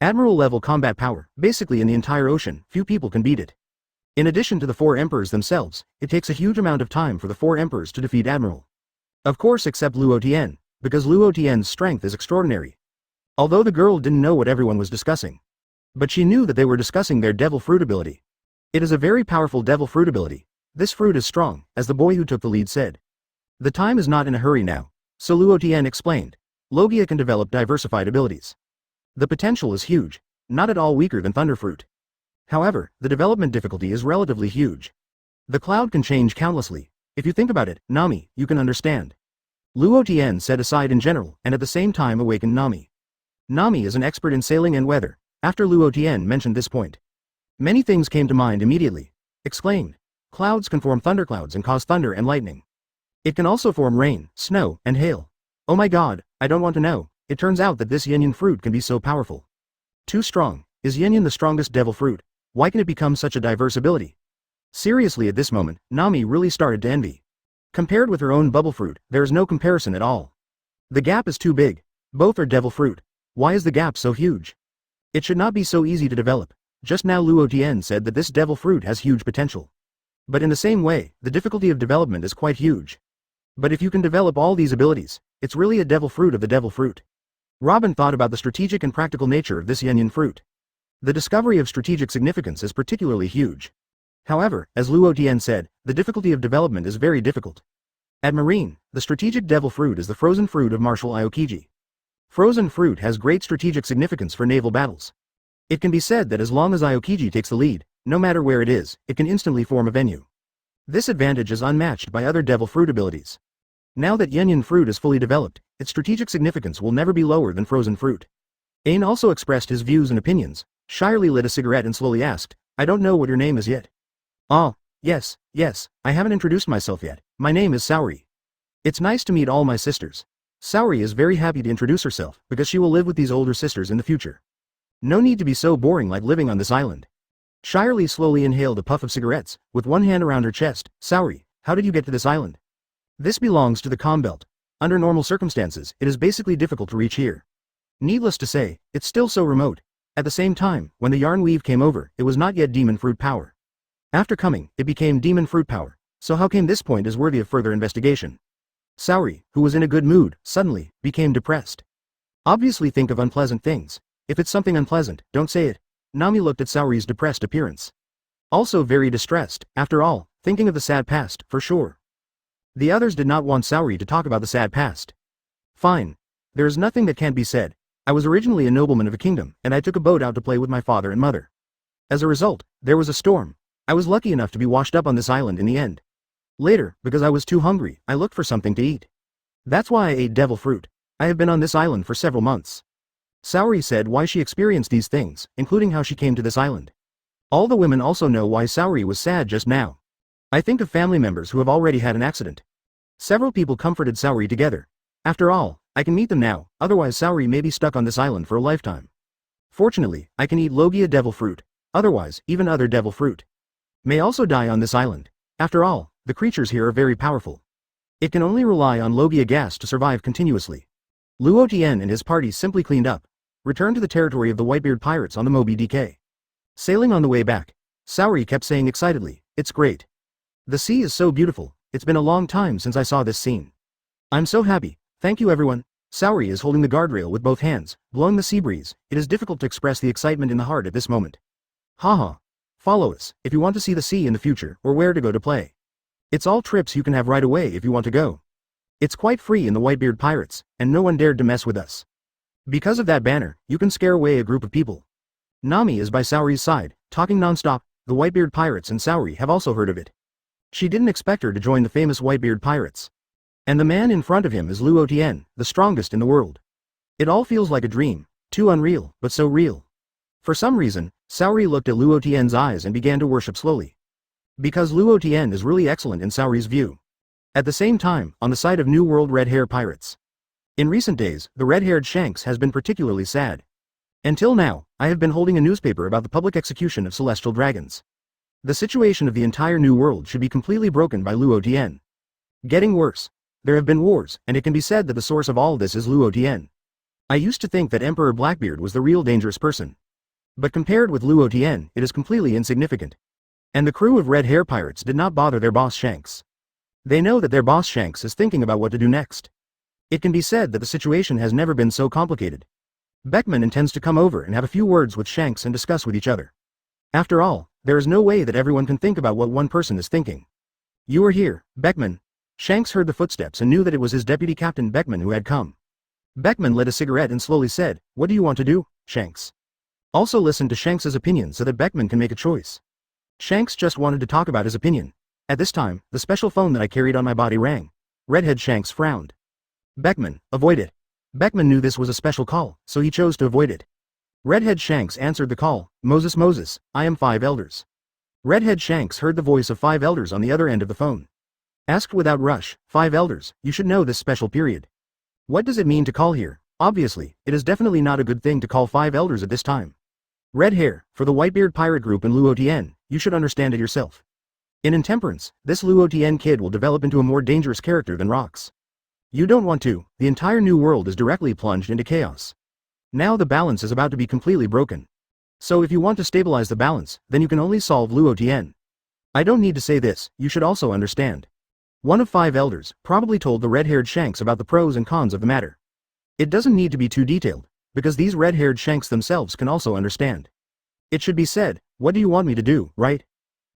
Admiral-level combat power, basically in the entire ocean, few people can beat it. In addition to the four emperors themselves, it takes a huge amount of time for the four emperors to defeat Admiral. Of course except Luo Tian, because Luo Tian's strength is extraordinary. Although the girl didn't know what everyone was discussing. But she knew that they were discussing their devil fruit ability. It is a very powerful devil fruit ability. This fruit is strong, as the boy who took the lead said. The time is not in a hurry now, so Luo Tian explained. Logia can develop diversified abilities. The potential is huge, not at all weaker than Thunderfruit. However, the development difficulty is relatively huge. The cloud can change countlessly. If you think about it, Nami, you can understand. Luo Tian said aside in general and at the same time awakened Nami. Nami is an expert in sailing and weather. After Luo Tian mentioned this point, many things came to mind immediately. Exclaimed. Clouds can form thunderclouds and cause thunder and lightning. It can also form rain, snow, and hail. Oh my god, I don't want to know. It turns out that this yin fruit can be so powerful. Too strong. Is Yin the strongest devil fruit? Why can it become such a diverse ability? Seriously, at this moment, Nami really started to envy. Compared with her own bubble fruit, there is no comparison at all. The gap is too big. Both are devil fruit. Why is the gap so huge? It should not be so easy to develop. Just now Luo Tian said that this devil fruit has huge potential. But in the same way, the difficulty of development is quite huge. But if you can develop all these abilities, it's really a devil fruit of the devil fruit. Robin thought about the strategic and practical nature of this Yin fruit. The discovery of strategic significance is particularly huge. However, as Luo Tian said, the difficulty of development is very difficult. At Marine, the strategic devil fruit is the frozen fruit of martial Aokiji. Frozen fruit has great strategic significance for naval battles. It can be said that as long as Aokiji takes the lead, no matter where it is, it can instantly form a venue. This advantage is unmatched by other devil fruit abilities. Now that Yin fruit is fully developed, its strategic significance will never be lower than frozen fruit. Ain also expressed his views and opinions, shyly lit a cigarette and slowly asked, I don't know what your name is yet. Oh, yes, I haven't introduced myself yet. My name is Saori. It's nice to meet all my sisters. Saori is very happy to introduce herself, because she will live with these older sisters in the future. No need to be so boring like living on this island. Shirley slowly inhaled a puff of cigarettes, with one hand around her chest. Saori, how did you get to this island? This belongs to the calm belt. Under normal circumstances, it is basically difficult to reach here. Needless to say, it's still so remote. At the same time, when the yarn weave came over, it was not yet demon fruit power. After coming, it became demon fruit power. So how came this point is worthy of further investigation. Saori, who was in a good mood, suddenly became depressed. Obviously think of unpleasant things. If it's something unpleasant, don't say it. Nami looked at Saori's depressed appearance. Also very distressed, after all, thinking of the sad past, for sure. The others did not want Saori to talk about the sad past. Fine. There is nothing that can't be said. I was originally a nobleman of a kingdom, and I took a boat out to play with my father and mother. As a result, there was a storm. I was lucky enough to be washed up on this island in the end. Later, because I was too hungry, I looked for something to eat. That's why I ate devil fruit. I have been on this island for several months. Saori said why she experienced these things, including how she came to this island. All the women also know why Saori was sad just now. I think of family members who have already had an accident. Several people comforted Saori together. After all, I can meet them now, otherwise Saori may be stuck on this island for a lifetime. Fortunately, I can eat Logia devil fruit. Otherwise, even other devil fruit may also die on this island. After all, the creatures here are very powerful. It can only rely on Logia gas to survive continuously. Luo Tian and his party simply cleaned up, returned to the territory of the Whitebeard pirates on the Moby DK. Sailing on the way back, Saori kept saying excitedly, it's great. The sea is so beautiful, it's been a long time since I saw this scene. I'm so happy, thank you everyone. Saori is holding the guardrail with both hands, blowing the sea breeze. It is difficult to express the excitement in the heart at this moment. Haha. Follow us, if you want to see the sea in the future, or where to go to play. It's all trips you can have right away if you want to go. It's quite free in the Whitebeard pirates, and no one dared to mess with us. Because of that banner, you can scare away a group of people. Nami is by Saori's side, talking non-stop. The Whitebeard pirates and Saori have also heard of it. She didn't expect her to join the famous Whitebeard pirates. And the man in front of him is Luo Tian, the strongest in the world. It all feels like a dream, too unreal, but so real. For some reason, Saori looked at Luo Tian's eyes and began to worship slowly. Because Luo Tian is really excellent in Saori's view. At the same time, on the side of New World Red Hair Pirates. In recent days, the red-haired Shanks has been particularly sad. Until now, I have been holding a newspaper about the public execution of celestial dragons. The situation of the entire New World should be completely broken by Luo Tian. Getting worse. There have been wars, and it can be said that the source of all this is Luo Tian. I used to think that Emperor Blackbeard was the real dangerous person. But compared with Luo Tian, it is completely insignificant. And the crew of red hair pirates did not bother their boss Shanks. They know that their boss Shanks is thinking about what to do next. It can be said that the situation has never been so complicated. Beckman intends to come over and have a few words with Shanks and discuss with each other. After all, there is no way that everyone can think about what one person is thinking. You are here, Beckman. Shanks heard the footsteps and knew that it was his deputy captain Beckman who had come. Beckman lit a cigarette and slowly said, what do you want to do, Shanks? Also listen to Shanks's opinion so that Beckman can make a choice. Shanks just wanted to talk about his opinion. At this time, the special phone that I carried on my body rang. Redhead Shanks frowned. Beckman, avoid it. Beckman knew this was a special call, so he chose to avoid it. Redhead Shanks answered the call. Moses, I am 5 elders. Redhead Shanks heard the voice of 5 elders on the other end of the phone. Asked without rush, 5 elders, you should know this special period. What does it mean to call here? Obviously, it is definitely not a good thing to call 5 elders at this time. Red hair, for the Whitebeard pirate group and Luo Tian, you should understand it yourself. In Intemperance, this Luo Tian kid will develop into a more dangerous character than Rocks. You don't want to, the entire new world is directly plunged into chaos. Now the balance is about to be completely broken. So if you want to stabilize the balance, then you can only solve Luo Tian. I don't need to say this, you should also understand. One of 5 elders probably told the red-haired Shanks about the pros and cons of the matter. It doesn't need to be too detailed, because these red-haired Shanks themselves can also understand. It should be said, what do you want me to do, right?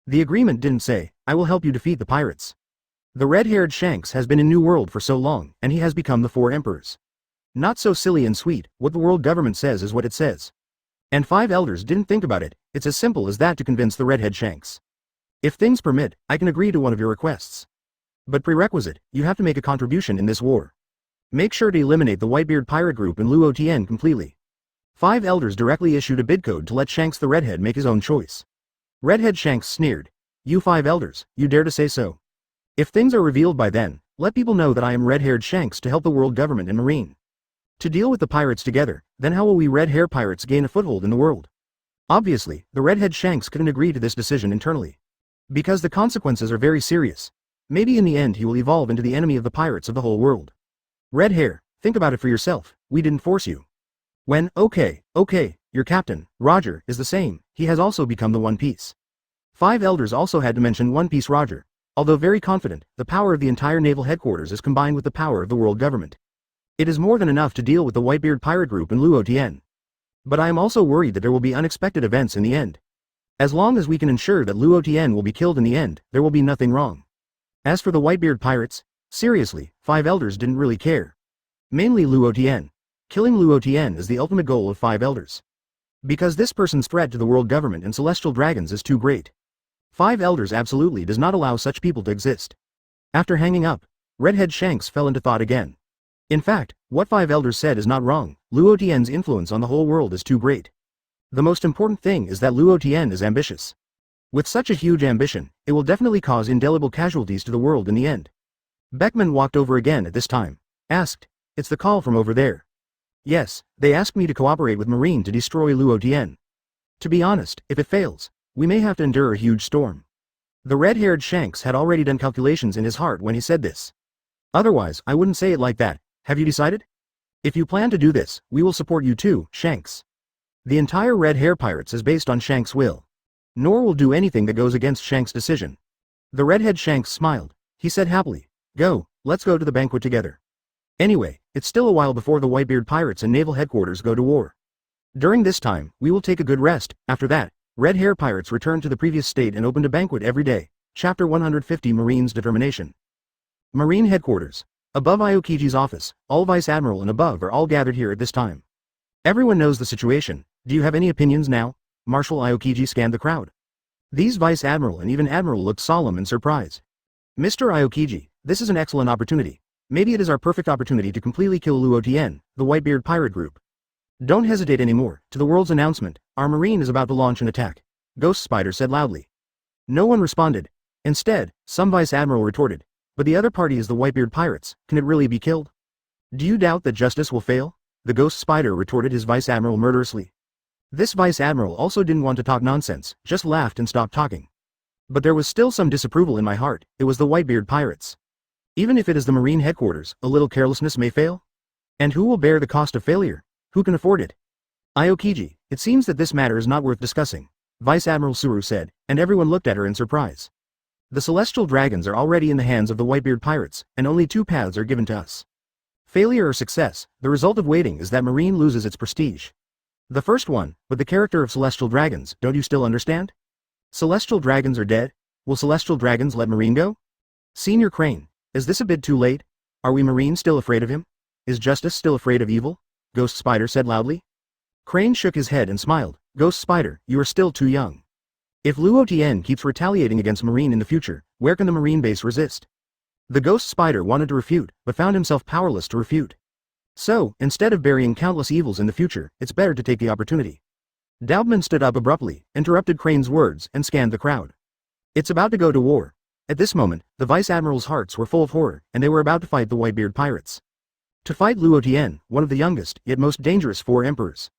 The agreement didn't say, I will help you defeat the pirates. The red-haired Shanks has been in New World for so long, and he has become the 4 emperors. Not so silly and sweet, what the world government says is what it says. And 5 elders didn't think about it, it's as simple as that to convince the redhead Shanks. If things permit, I can agree to one of your requests. But prerequisite, you have to make a contribution in this war. Make sure to eliminate the Whitebeard pirate group and Luo Tian completely. 5 elders directly issued a bid code to let Shanks the redhead make his own choice. Redhead Shanks sneered. You 5 elders, you dare to say so? If things are revealed by then, let people know that I am red-haired Shanks to help the world government and marine. To deal with the pirates together, then how will we red-hair pirates gain a foothold in the world? Obviously, the redhead Shanks couldn't agree to this decision internally. Because the consequences are very serious. Maybe in the end he will evolve into the enemy of the pirates of the whole world. Red hair, think about it for yourself, we didn't force you. When, okay, your captain, Roger, is the same, he has also become the One Piece. 5 elders also had to mention One Piece Roger. Although very confident, the power of the entire naval headquarters is combined with the power of the world government. It is more than enough to deal with the Whitebeard pirate group and Luo Tian. But I am also worried that there will be unexpected events in the end. As long as we can ensure that Luo Tian will be killed in the end, there will be nothing wrong. As for the Whitebeard pirates, seriously, 5 elders didn't really care. Mainly Luo Tian. Killing Luo Tian is the ultimate goal of 5 elders. Because this person's threat to the world government and celestial dragons is too great. 5 elders absolutely does not allow such people to exist. After hanging up, Redhead Shanks fell into thought again. In fact, what 5 elders said is not wrong, Luo Tian's influence on the whole world is too great. The most important thing is that Luo Tian is ambitious. With such a huge ambition, it will definitely cause indelible casualties to the world in the end. Beckman walked over again at this time. Asked, it's the call from over there. Yes, they asked me to cooperate with Marine to destroy Luo Tian. To be honest, if it fails, we may have to endure a huge storm. The red-haired Shanks had already done calculations in his heart when he said this. Otherwise, I wouldn't say it like that. Have you decided? If you plan to do this, we will support you too, Shanks. The entire Red Hair Pirates is based on Shanks' will. Nor will do anything that goes against Shanks' decision. The redhead Shanks smiled. He said happily, go, let's go to the banquet together. Anyway, it's still a while before the Whitebeard Pirates and Naval Headquarters go to war. During this time, we will take a good rest. After that, Red Hair Pirates return to the previous state and opened a banquet every day. Chapter 150 Marine's Determination. Marine Headquarters. Above Aokiji's office, all Vice Admiral and above are all gathered here at this time. Everyone knows the situation. Do you have any opinions now? Marshal Aokiji scanned the crowd. These Vice Admiral and even Admiral looked solemn and surprised. Mr. Aokiji, this is an excellent opportunity. Maybe it is our perfect opportunity to completely kill Luo Tian, the Whitebeard pirate group. Don't hesitate anymore. To the world's announcement, our Marine is about to launch an attack. Ghost Spider said loudly. No one responded. Instead, some Vice Admiral retorted. But the other party is the Whitebeard pirates. Can it really be killed? Do you doubt that justice will fail? The Ghost Spider retorted his Vice Admiral murderously. This Vice Admiral also didn't want to talk nonsense, just laughed and stopped talking. But there was still some disapproval in my heart. It was the Whitebeard pirates. Even if it is the Marine Headquarters, a little carelessness may fail? And who will bear the cost of failure? Who can afford it? Aokiji, it seems that this matter is not worth discussing, Vice Admiral Suru said, and everyone looked at her in surprise. The celestial dragons are already in the hands of the Whitebeard pirates, and only 2 paths are given to us. Failure or success, the result of waiting is that Marine loses its prestige. The first one, but the character of celestial dragons, don't you still understand? Celestial dragons are dead? Will celestial dragons let Marine go? Senior Crane, is this a bit too late? Are we Marine still afraid of him? Is justice still afraid of evil? Ghost Spider said loudly. Crane shook his head and smiled. Ghost Spider, you are still too young. If Luo Tian keeps retaliating against Marine in the future, where can the Marine base resist? The Ghost Spider wanted to refute, but found himself powerless to refute. So, instead of burying countless evils in the future, it's better to take the opportunity. Daubman stood up abruptly, interrupted Crane's words, and scanned the crowd. It's about to go to war. At this moment, the Vice Admiral's hearts were full of horror, and they were about to fight the Whitebeard pirates. To fight Luo Tian, one of the youngest, yet most dangerous 4 emperors.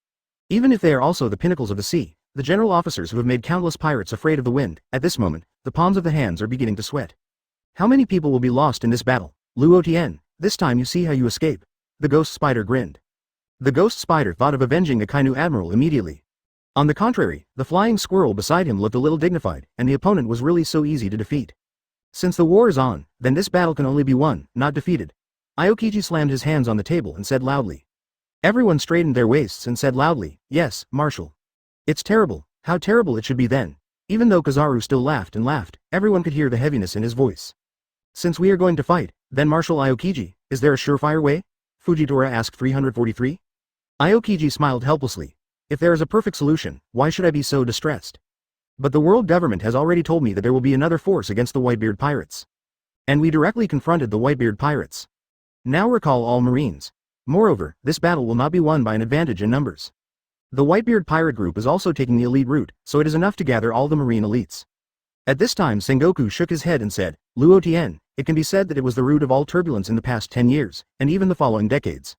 Even if they are also the pinnacles of the sea, the general officers who have made countless pirates afraid of the wind, at this moment, the palms of the hands are beginning to sweat. How many people will be lost in this battle? Luo Tian, this time you see how you escape. The ghost spider grinned. The ghost spider thought of avenging the Kainu admiral immediately. On the contrary, the flying squirrel beside him looked a little dignified, and the opponent was really so easy to defeat. Since the war is on, then this battle can only be won, not defeated. Aokiji slammed his hands on the table and said loudly. Everyone straightened their waists and said loudly, yes, Marshal. It's terrible, how terrible it should be then. Even though Kizaru still laughed and laughed, everyone could hear the heaviness in his voice. Since we are going to fight, then Marshal Aokiji, is there a surefire way? Fujitora asked 343. Aokiji smiled helplessly. If there is a perfect solution, why should I be so distressed? But the world government has already told me that there will be another force against the Whitebeard pirates. And we directly confronted the Whitebeard pirates. Now recall all Marines. Moreover, this battle will not be won by an advantage in numbers. The Whitebeard pirate group is also taking the elite route, so it is enough to gather all the Marine elites. At this time Sengoku shook his head and said, Luo Tian, it can be said that it was the root of all turbulence in the past 10 years, and even the following decades.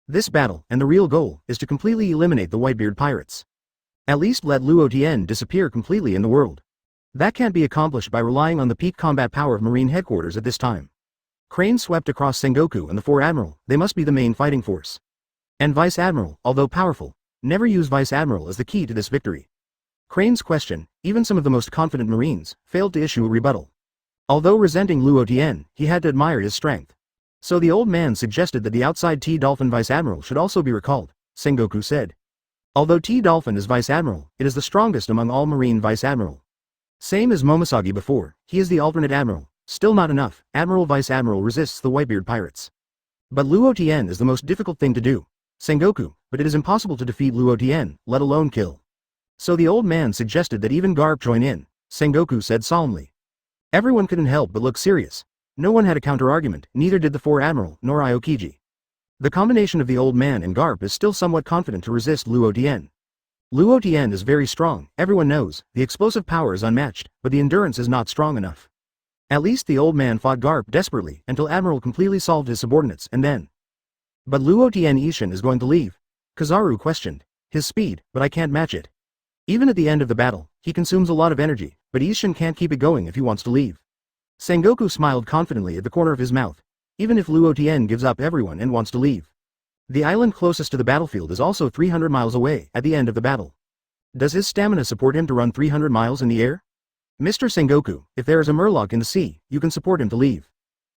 This battle, and the real goal, is to completely eliminate the Whitebeard pirates. At least let Luo Tian disappear completely in the world. That can't be accomplished by relying on the peak combat power of Marine headquarters at this time. Crane swept across Sengoku and the 4 Admiral, they must be the main fighting force. And Vice Admiral, although powerful, never use Vice Admiral as the key to this victory. Crane's question, even some of the most confident Marines, failed to issue a rebuttal. Although resenting Luo Tian, he had to admire his strength. So the old man suggested that the outside T-Dolphin Vice Admiral should also be recalled, Sengoku said. Although T-Dolphin is Vice Admiral, it is the strongest among all Marine Vice Admiral. Same as Momosagi before, he is the alternate Admiral. Still not enough, Admiral Vice Admiral resists the Whitebeard pirates. But Luo Tian is the most difficult thing to do. Sengoku, but it is impossible to defeat Luo Tian, let alone kill. So the old man suggested that even Garp join in, Sengoku said solemnly. Everyone couldn't help but look serious. No one had a counter-argument, neither did the 4 Admiral, nor Aokiji. The combination of the old man and Garp is still somewhat confident to resist Luo Tian. Luo Tian is very strong, everyone knows, the explosive power is unmatched, but the endurance is not strong enough. At least the old man fought Garp desperately until Admiral completely solved his subordinates and then. But Luo Tian Ishin is going to leave. Kizaru questioned. His speed, but I can't match it. Even at the end of the battle, he consumes a lot of energy, but Ishin can't keep it going if he wants to leave. Sengoku smiled confidently at the corner of his mouth. Even if Luo Tian gives up everyone and wants to leave. The island closest to the battlefield is also 300 miles away at the end of the battle. Does his stamina support him to run 300 miles in the air? Mr. Sengoku, if there is a Murloc in the sea, you can support him to leave.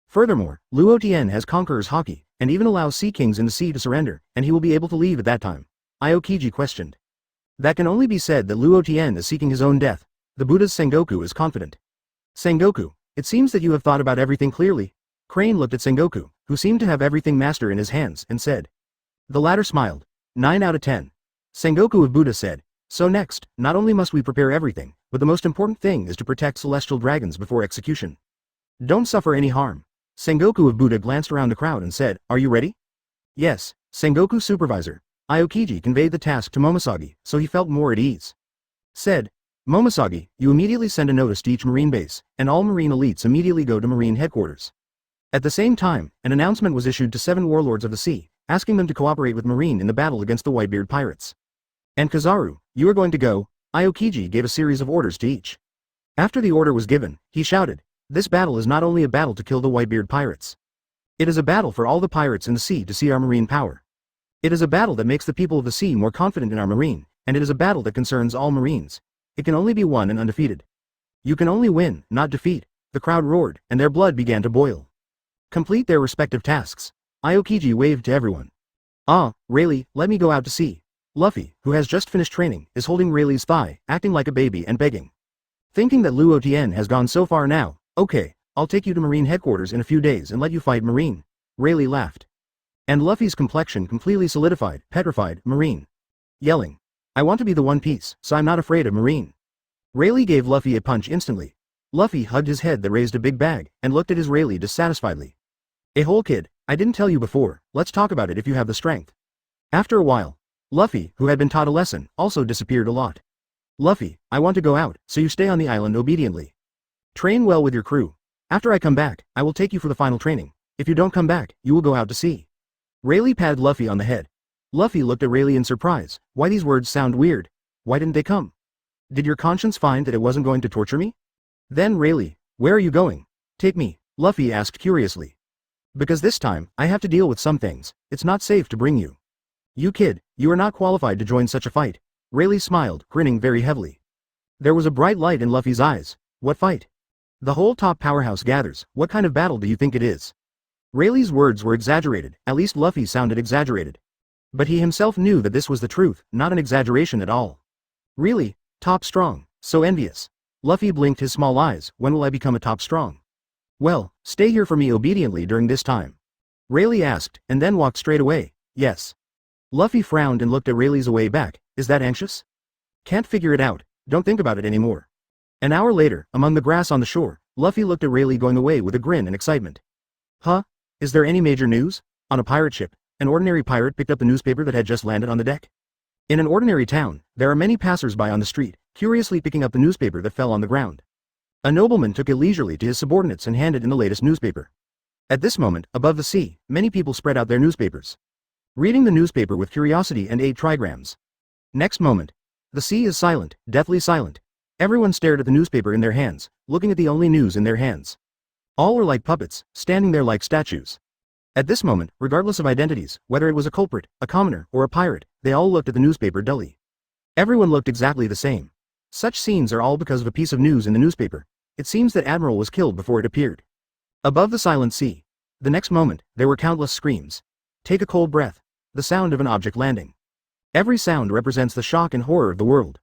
Furthermore, Luo Tian has Conqueror's Haki, and even allows Sea Kings in the sea to surrender, and he will be able to leave at that time. Aokiji questioned. That can only be said that Luo Tian is seeking his own death. The Buddha's Sengoku is confident. Sengoku, it seems that you have thought about everything clearly. Crane looked at Sengoku, who seemed to have everything master in his hands, and said. The latter smiled. 9 out of 10. Sengoku of Buddha said. So next, not only must we prepare everything, but the most important thing is to protect celestial dragons before execution. Don't suffer any harm. Sengoku of Buddha glanced around the crowd and said, Are you ready? Yes, Sengoku supervisor. Aokiji conveyed the task to Momosagi, so he felt more at ease. Said, Momosagi, you immediately send a notice to each Marine base, and all Marine elites immediately go to Marine headquarters. At the same time, an announcement was issued to 7 warlords of the sea, asking them to cooperate with Marine in the battle against the Whitebeard pirates. And Kizaru, you are going to go. Aokiji gave a series of orders to each. After the order was given, he shouted, This battle is not only a battle to kill the Whitebeard pirates. It is a battle for all the pirates in the sea to see our marine power. It is a battle that makes the people of the sea more confident in our marine, and it is a battle that concerns all Marines. It can only be won and undefeated. You can only win, not defeat. The crowd roared, and their blood began to boil. Complete their respective tasks. Aokiji waved to everyone. Ah, Rayleigh, let me go out to sea. Luffy, who has just finished training, is holding Rayleigh's thigh, acting like a baby and begging. Thinking that Luo Tian has gone so far now, okay, I'll take you to Marine headquarters in a few days and let you fight Marine. Rayleigh laughed. And Luffy's complexion completely solidified, petrified, Marine. Yelling. I want to be the One Piece, so I'm not afraid of Marine. Rayleigh gave Luffy a punch instantly. Luffy hugged his head that raised a big bag, and looked at his Rayleigh dissatisfiedly. A whole kid, I didn't tell you before, let's talk about it if you have the strength. After a while, Luffy, who had been taught a lesson, also disappeared a lot. Luffy, I want to go out, so you stay on the island obediently. Train well with your crew. After I come back, I will take you for the final training. If you don't come back, you will go out to sea. Rayleigh patted Luffy on the head. Luffy looked at Rayleigh in surprise. Why these words sound weird? Why didn't they come? Did your conscience find that it wasn't going to torture me? Then Rayleigh, where are you going? Take me, Luffy asked curiously. Because this time, I have to deal with some things. It's not safe to bring you. You kid, you are not qualified to join such a fight. Rayleigh smiled, grinning very heavily. There was a bright light in Luffy's eyes. What fight? The whole top powerhouse gathers. What kind of battle do you think it is? Rayleigh's words were exaggerated, at least Luffy sounded exaggerated. But he himself knew that this was the truth, not an exaggeration at all. Really? Top strong, so envious. Luffy blinked his small eyes. When will I become a top strong? Well, stay here for me obediently during this time. Rayleigh asked, and then walked straight away. Yes. Luffy frowned and looked at Rayleigh's way back. Is that anxious? Can't figure it out, don't think about it anymore. An hour later, among the grass on the shore, Luffy looked at Rayleigh going away with a grin and excitement. Huh? Is there any major news? On a pirate ship, an ordinary pirate picked up the newspaper that had just landed on the deck. In an ordinary town, there are many passers-by on the street, curiously picking up the newspaper that fell on the ground. A nobleman took it leisurely to his subordinates and handed in the latest newspaper. At this moment, above the sea, many people spread out their newspapers. Reading the newspaper with curiosity and ate trigrams. Next moment. The sea is silent, deathly silent. Everyone stared at the newspaper in their hands, looking at the only news in their hands. All were like puppets, standing there like statues. At this moment, regardless of identities, whether it was a culprit, a commoner, or a pirate, they all looked at the newspaper dully. Everyone looked exactly the same. Such scenes are all because of a piece of news in the newspaper. It seems that Admiral was killed before it appeared. Above the silent sea. The next moment, there were countless screams. Take a cold breath. The sound of an object landing. Every sound represents the shock and horror of the world.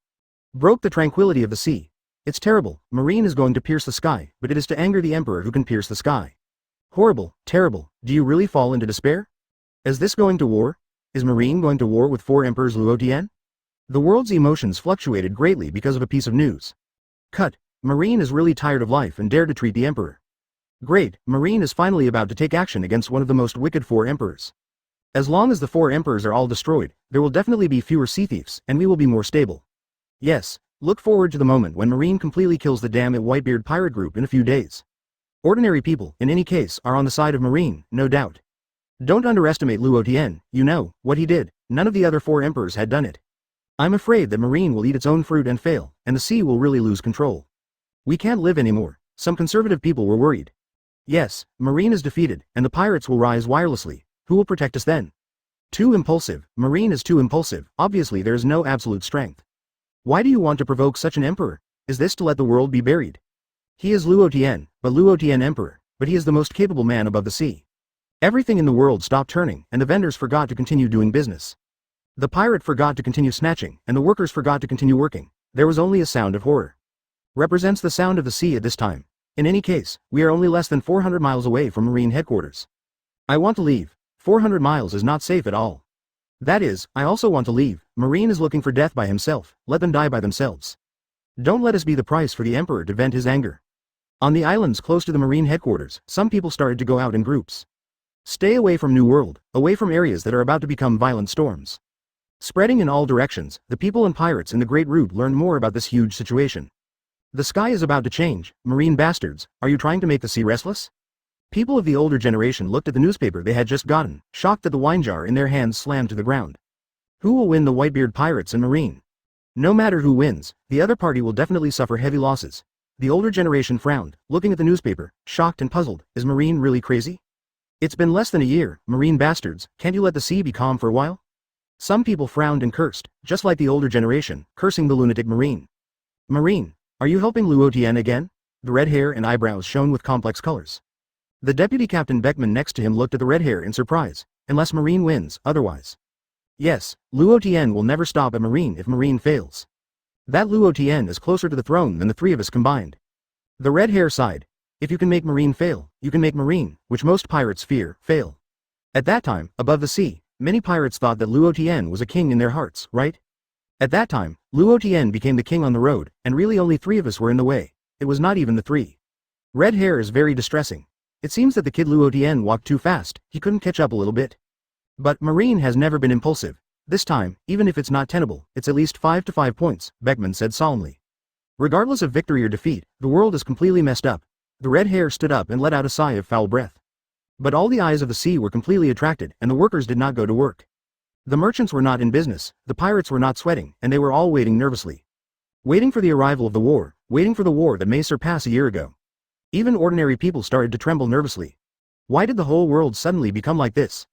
Broke the tranquility of the sea. It's terrible, Marine is going to pierce the sky, but it is to anger the Emperor who can pierce the sky. Horrible, terrible, do you really fall into despair? Is this going to war? Is Marine going to war with 4 emperors Luo Tian? The world's emotions fluctuated greatly because of a piece of news. Cut, Marine is really tired of life and dared to treat the Emperor. Great, Marine is finally about to take action against one of the most wicked 4 emperors. As long as the 4 emperors are all destroyed, there will definitely be fewer sea thieves, and we will be more stable. Yes. Look forward to the moment when Marine completely kills the damn Whitebeard pirate group in a few days. Ordinary people, in any case, are on the side of Marine, no doubt. Don't underestimate Luo Tian, you know, what he did, none of the other 4 emperors had done it. I'm afraid that Marine will eat its own fruit and fail, and the sea will really lose control. We can't live anymore, some conservative people were worried. Yes, Marine is defeated, and the pirates will rise wirelessly, who will protect us then? Too impulsive, Marine is too impulsive, obviously there is no absolute strength. Why do you want to provoke such an emperor? Is this to let the world be buried? He is Luo Tian, but Luo Tian emperor, but he is the most capable man above the sea. Everything in the world stopped turning, and the vendors forgot to continue doing business. The pirate forgot to continue snatching, and the workers forgot to continue working. There was only a sound of horror. Represents the sound of the sea at this time. In any case, we are only less than 400 miles away from Marine headquarters. I want to leave. 400 miles is not safe at all. That is, I also want to leave. Marine is looking for death by himself, let them die by themselves. Don't let us be the price for the Emperor to vent his anger. On the islands close to the Marine headquarters, some people started to go out in groups. Stay away from New World, away from areas that are about to become violent storms. Spreading in all directions, the people and pirates in the Great Route learned more about this huge situation. The sky is about to change, Marine bastards, are you trying to make the sea restless? People of the older generation looked at the newspaper they had just gotten, shocked that the wine jar in their hands slammed to the ground. Who will win the Whitebeard pirates and Marine? No matter who wins, the other party will definitely suffer heavy losses. The older generation frowned, looking at the newspaper, shocked and puzzled. Is Marine really crazy? It's been less than a year, Marine bastards, can't you let the sea be calm for a while? Some people frowned and cursed, just like the older generation, cursing the lunatic Marine. Marine, are you helping Luo Tian again? The red hair and eyebrows shone with complex colors. The deputy captain Beckman next to him looked at the red hair in surprise. Unless Marine wins, otherwise. Yes, Luo Tian will never stop at Marine if Marine fails. That Luo Tian is closer to the throne than the 3 of us combined. The red hair sighed. If you can make Marine fail, you can make Marine, which most pirates fear, fail. At that time, above the sea, many pirates thought that Luo Tian was a king in their hearts, right? At that time, Luo Tian became the king on the road, and really only 3 of us were in the way. It was not even the 3. Red hair is very distressing. It seems that the kid Luo Tian walked too fast, he couldn't catch up a little bit. But Marine has never been impulsive. This time, even if it's not tenable, it's at least 5 to 5 points, Beckman said solemnly. Regardless of victory or defeat, the world is completely messed up. The red hair stood up and let out a sigh of foul breath. But all the eyes of the sea were completely attracted, and the workers did not go to work. The merchants were not in business, the pirates were not sweating, and they were all waiting nervously. Waiting for the arrival of the war, waiting for the war that may surpass a year ago. Even ordinary people started to tremble nervously. Why did the whole world suddenly become like this?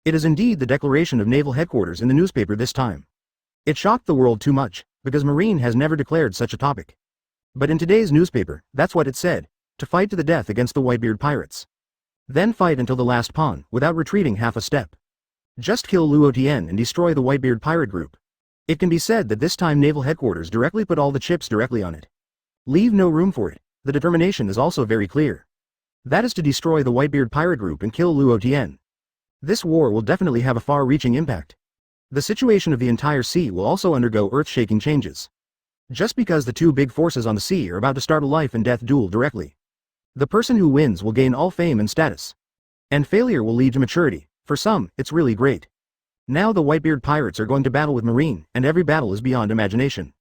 It is indeed the declaration of naval headquarters in the newspaper this time. It shocked the world too much, because Marine has never declared such a topic. But in today's newspaper, that's what it said, to fight to the death against the Whitebeard pirates. Then fight until the last pawn, without retreating half a step. Just kill Luo Tian and destroy the Whitebeard pirate group. It can be said that this time naval headquarters directly put all the chips directly on it. Leave no room for it. The determination is also very clear. That is to destroy the Whitebeard pirate group and kill Luo Tian. This war will definitely have a far-reaching impact. The situation of the entire sea will also undergo earth-shaking changes. Just because the two big forces on the sea are about to start a life-and-death duel directly. The person who wins will gain all fame and status. And failure will lead to maturity. For some, it's really great. Now the Whitebeard pirates are going to battle with Marine, and every battle is beyond imagination.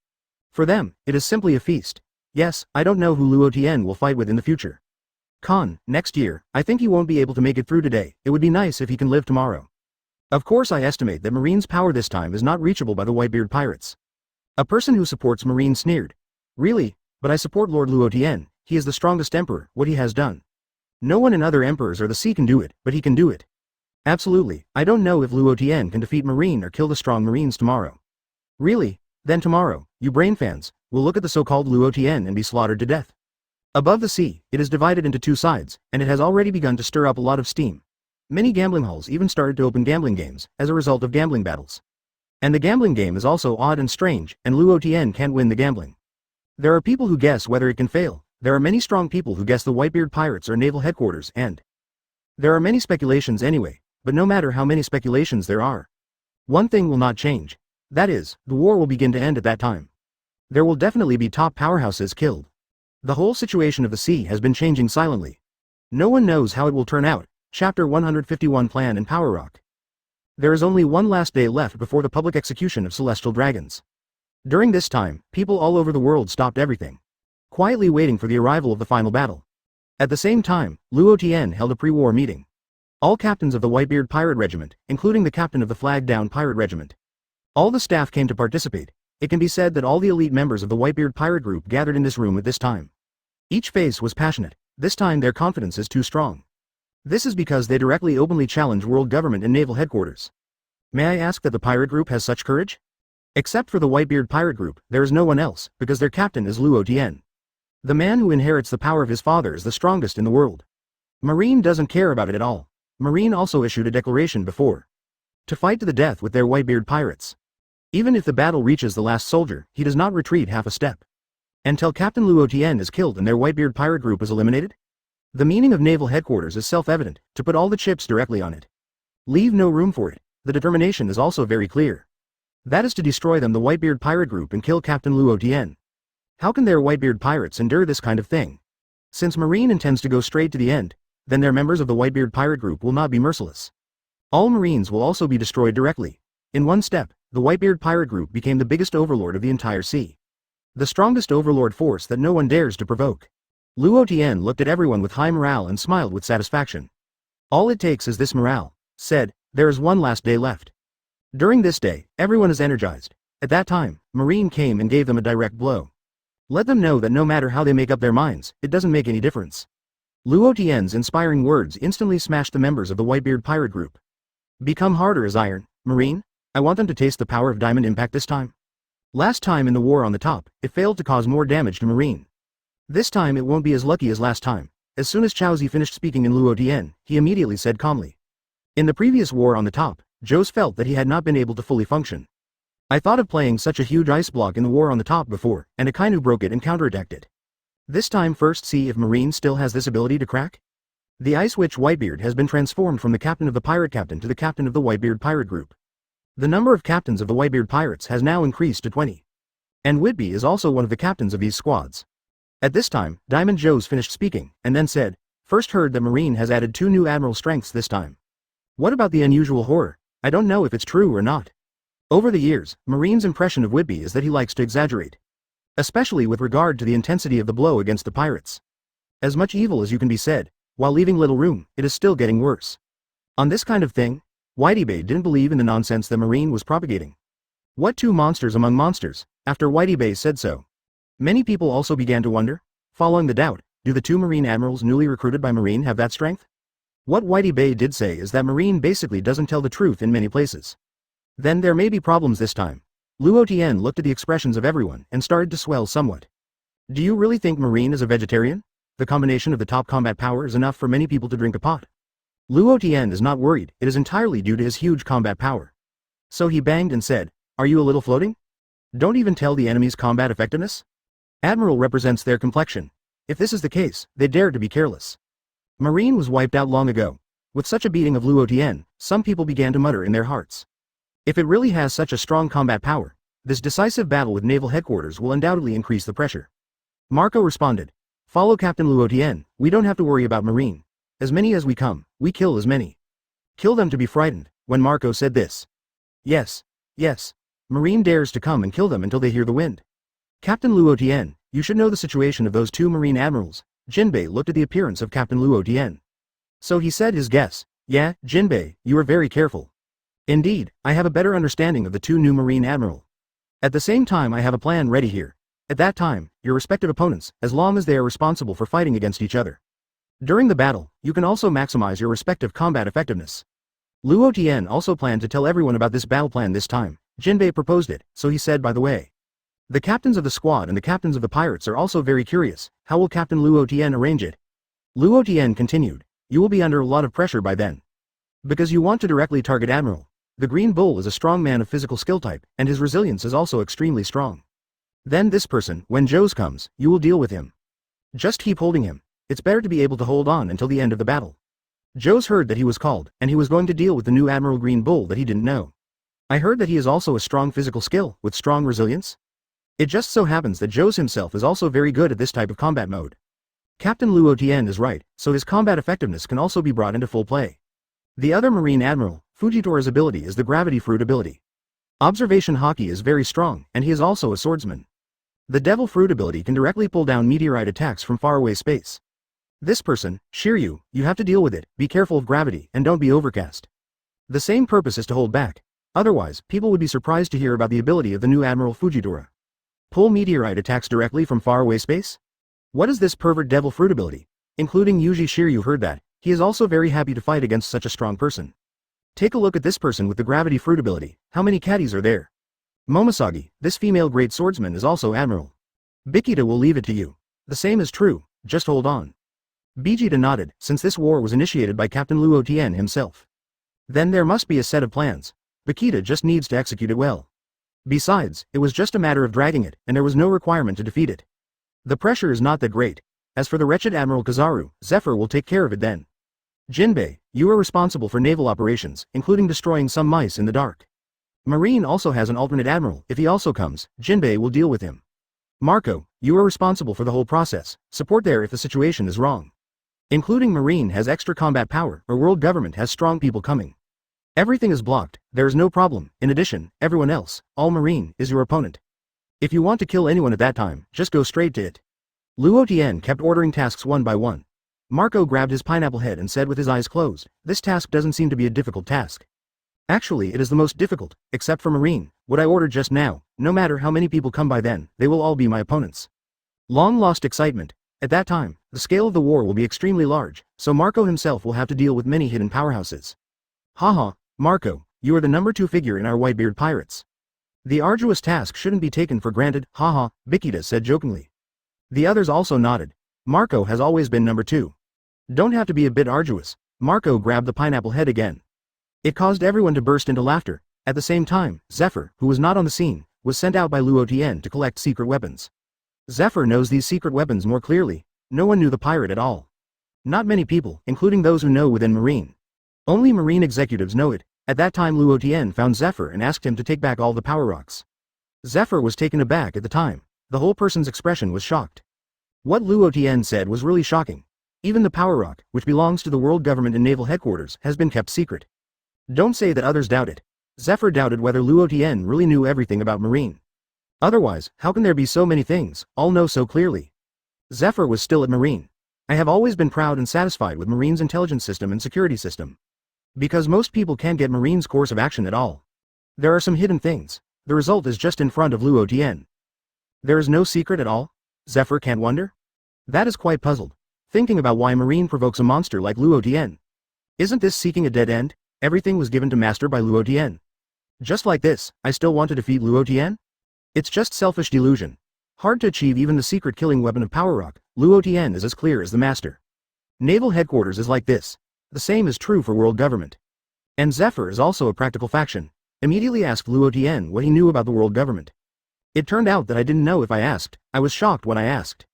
For them, it is simply a feast. Yes, I don't know who Luo Tian will fight with in the future. Next year, I think he won't be able to make it through today. It would be nice if he can live tomorrow. Of course I estimate that Marine's power this time is not reachable by the Whitebeard pirates. A person who supports Marine sneered. Really? But I support Lord Luo Tian, he is the strongest emperor, what he has done. No one in other emperors or the sea can do it, but he can do it. Absolutely, I don't know if Luo Tian can defeat Marine or kill the strong Marines tomorrow. Really? Then tomorrow, you brain fans, will look at the so-called Luo Tian and be slaughtered to death. Above the sea, it is divided into two sides, and it has already begun to stir up a lot of steam. Many gambling halls even started to open gambling games, as a result of gambling battles. And the gambling game is also odd and strange, and Luo Tian can't win the gambling. There are people who guess whether it can fail, there are many strong people who guess the Whitebeard pirates are naval headquarters and... There are many speculations anyway, but no matter how many speculations there are. One thing will not change. That is, the war will begin to end at that time. There will definitely be top powerhouses killed. The whole situation of the sea has been changing silently. No one knows how it will turn out. Chapter 151 Plan and Power Rock. There is only one last day left before the public execution of celestial dragons. During this time, people all over the world stopped everything, quietly waiting for the arrival of the final battle. At the same time, Luo Tian held a pre-war meeting. All captains of the Whitebeard Pirate Regiment, including the captain of the Flag-Down Pirate Regiment. All the staff came to participate. It can be said that all the elite members of the Whitebeard Pirate Group gathered in this room at this time. Each face was passionate. This time their confidence is too strong. This is because they directly openly challenge world government and naval headquarters. May I ask that the pirate group has such courage? Except for the Whitebeard Pirate Group, there is no one else, because their captain is Luo Tian. The man who inherits the power of his father is the strongest in the world. Marine doesn't care about it at all. Marine also issued a declaration before. To fight to the death with their Whitebeard pirates. Even if the battle reaches the last soldier, he does not retreat half a step. Until Captain Luo Tian is killed and their Whitebeard pirate group is eliminated? The meaning of naval headquarters is self-evident, to put all the chips directly on it. Leave no room for it. The determination is also very clear. That is to destroy them the Whitebeard pirate group and kill Captain Luo Tian. How can their Whitebeard pirates endure this kind of thing? Since Marine intends to go straight to the end, then their members of the Whitebeard pirate group will not be merciless. All Marines will also be destroyed directly. In one step, the Whitebeard pirate group became the biggest overlord of the entire sea. The strongest overlord force that no one dares to provoke. Luo Tian looked at everyone with high morale and smiled with satisfaction. All it takes is this morale, said, there is one last day left. During this day, everyone is energized. At that time, Marine came and gave them a direct blow. Let them know that no matter how they make up their minds, it doesn't make any difference. Luo Tian's inspiring words instantly smashed the members of the Whitebeard pirate group. Become harder as iron, Marine. I want them to taste the power of diamond impact this time. Last time in the war on the top, it failed to cause more damage to Marine. This time it won't be as lucky as last time. As soon as Chaozi finished speaking in Luo Tian, he immediately said calmly. In the previous war on the top, Zhou felt that he had not been able to fully function. I thought of playing such a huge ice block in the war on the top before, and Akainu broke it and counterattacked it. This time first see if Marine still has this ability to crack. The Ice Witch Whitebeard has been transformed from the captain of the pirate captain to the captain of the Whitebeard pirate group. The number of captains of the Whitebeard pirates has now increased to 20. And Whitby is also one of the captains of these squads. At this time, Diamond Joe's finished speaking, and then said, first heard that Marine has added 2 new admiral strengths this time. What about the unusual horror? I don't know if it's true or not. Over the years, Marine's impression of Whitby is that he likes to exaggerate. Especially with regard to the intensity of the blow against the pirates. As much evil as you can be said, while leaving little room, it is still getting worse. On this kind of thing, Whitebeard didn't believe in the nonsense that Marine was propagating. What two monsters among monsters, after Whitebeard said so. Many people also began to wonder, following the doubt, do the two Marine admirals newly recruited by Marine have that strength? What Whitebeard did say is that Marine basically doesn't tell the truth in many places. Then there may be problems this time. Luo Tian looked at the expressions of everyone and started to swell somewhat. Do you really think Marine is a vegetarian? The combination of the top combat power is enough for many people to drink a pot. Luo Tian is not worried, it is entirely due to his huge combat power. So he banged and said, are you a little floating? Don't even tell the enemy's combat effectiveness? Admiral represents their complexion. If this is the case, they dare to be careless. Marine was wiped out long ago. With such a beating of Luo Tian, some people began to mutter in their hearts. If it really has such a strong combat power, this decisive battle with naval headquarters will undoubtedly increase the pressure. Marco responded, follow Captain Luo Tian, we don't have to worry about Marine. As many as we come, we kill as many. Kill them to be frightened. When Marco said this. Yes. Marine dares to come and kill them until they hear the wind. Captain Luo Tian, you should know the situation of those two Marine admirals. Jinbei looked at the appearance of Captain Luo Tian. So he said his guess, yeah, Jinbei, you are very careful. Indeed, I have a better understanding of the two new Marine admiral. At the same time I have a plan ready here. At that time, your respective opponents, as long as they are responsible for fighting against each other. During the battle, you can also maximize your respective combat effectiveness. Luo Tian also planned to tell everyone about this battle plan this time. Jinbei proposed it, so he said by the way. The captains of the squad and the captains of the pirates are also very curious, how will Captain Luo Tian arrange it? Luo Tian continued, you will be under a lot of pressure by then. Because you want to directly target Admiral. The Green Bull is a strong man of physical skill type, and his resilience is also extremely strong. Then this person, when Joe's comes, you will deal with him. Just keep holding him. It's better to be able to hold on until the end of the battle. Joe's heard that he was called, and he was going to deal with the new Admiral Green Bull that he didn't know. I heard that he is also a strong physical skill, with strong resilience. It just so happens that Joe's himself is also very good at this type of combat mode. Captain Luo Tian is right, so his combat effectiveness can also be brought into full play. The other Marine Admiral, Fujitora's ability is the Gravity Fruit ability. Observation Haki is very strong, and he is also a swordsman. The Devil Fruit ability can directly pull down meteorite attacks from faraway space. This person, Shiryu, you have to deal with it, be careful of gravity, and don't be overcast. The same purpose is to hold back. Otherwise, people would be surprised to hear about the ability of the new Admiral Fujitora. Pull meteorite attacks directly from faraway space? What is this pervert Devil Fruit ability? Including Yuji Shiryu heard that. He is also very happy to fight against such a strong person. Take a look at this person with the Gravity Fruit ability. How many caddies are there? Momosagi, this female great swordsman is also Admiral. Bikita will leave it to you. The same is true, just hold on. Bijita nodded, since this war was initiated by Captain Luo Tian himself. Then there must be a set of plans. Bikita just needs to execute it well. Besides, it was just a matter of dragging it, and there was no requirement to defeat it. The pressure is not that great. As for the wretched Admiral Kizaru, Zephyr will take care of it then. Jinbei, you are responsible for naval operations, including destroying some mice in the dark. Marine also has an alternate admiral. If he also comes, Jinbei will deal with him. Marco, you are responsible for the whole process. Support there if the situation is wrong. Including Marine has extra combat power, or world government has strong people coming. Everything is blocked, there is no problem. In addition, everyone else, all Marine, is your opponent. If you want to kill anyone at that time, just go straight to it. Luo Tian kept ordering tasks one by one. Marco grabbed his pineapple head and said with his eyes closed, this task doesn't seem to be a difficult task. Actually it is the most difficult, except for Marine, what I ordered just now, no matter how many people come by then, they will all be my opponents. Long lost excitement. At that time, the scale of the war will be extremely large, so Marco himself will have to deal with many hidden powerhouses. Haha, Marco, you are the number 2 figure in our Whitebeard pirates. The arduous task shouldn't be taken for granted, haha, Bikita said jokingly. The others also nodded. Marco has always been number 2. Don't have to be a bit arduous. Marco grabbed the pineapple head again. It caused everyone to burst into laughter. At the same time, Zephyr, who was not on the scene, was sent out by Luo Tian to collect secret weapons. Zephyr knows these secret weapons more clearly. No one knew the pirate at all. Not many people, including those who know within Marine. Only Marine executives know it. At that time Luo Tian found Zephyr and asked him to take back all the power rocks. Zephyr was taken aback at the time. The whole person's expression was shocked. What Luo Tian said was really shocking. Even the power rock, which belongs to the world government and naval headquarters, has been kept secret. Don't say that others doubt it. Zephyr doubted whether Luo Tian really knew everything about Marine. Otherwise, how can there be so many things, all know so clearly? Zephyr was still at Marine. I have always been proud and satisfied with Marine's intelligence system and security system. Because most people can't get Marine's course of action at all. There are some hidden things. The result is just in front of Luo Tian. There is no secret at all? Zephyr can't wonder? That is quite puzzled, thinking about why Marine provokes a monster like Luo Tian. Isn't this seeking a dead end? Everything was given to master by Luo Tian. Just like this, I still want to defeat Luo Tian? It's just selfish delusion. Hard to achieve even the secret killing weapon of Power Rock. Luo Tian is as clear as the master. Naval headquarters is like this. The same is true for world government. And Zephyr is also a practical faction. Immediately asked Luo Tian what he knew about the world government. It turned out that I didn't know if I asked. I was shocked when I asked.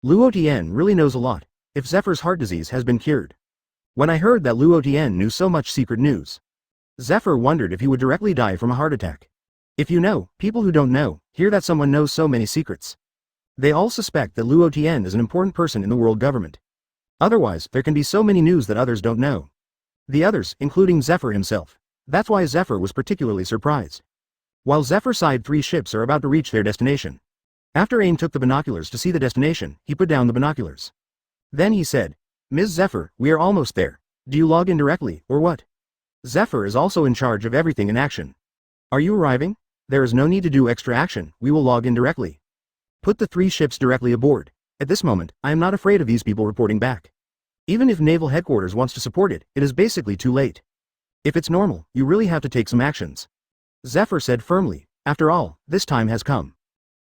Luo Tian really knows a lot, if Zephyr's heart disease has been cured. When I heard that Luo Tian knew so much secret news, Zephyr wondered if he would directly die from a heart attack. If you know, people who don't know, hear that someone knows so many secrets. They all suspect that Luo Tian is an important person in the world government. Otherwise, there can be so many news that others don't know. The others, including Zephyr himself. That's why Zephyr was particularly surprised. While Zephyr's side 3 ships are about to reach their destination. After Ain took the binoculars to see the destination, he put down the binoculars. Then he said, Ms. Zephyr, we are almost there. Do you log in directly, or what? Zephyr is also in charge of everything in action. Are you arriving? There is no need to do extra action, we will log in directly. Put the 3 ships directly aboard. At this moment, I am not afraid of these people reporting back. Even if Naval Headquarters wants to support it, it is basically too late. If it's normal, you really have to take some actions. Zephyr said firmly, after all, this time has come.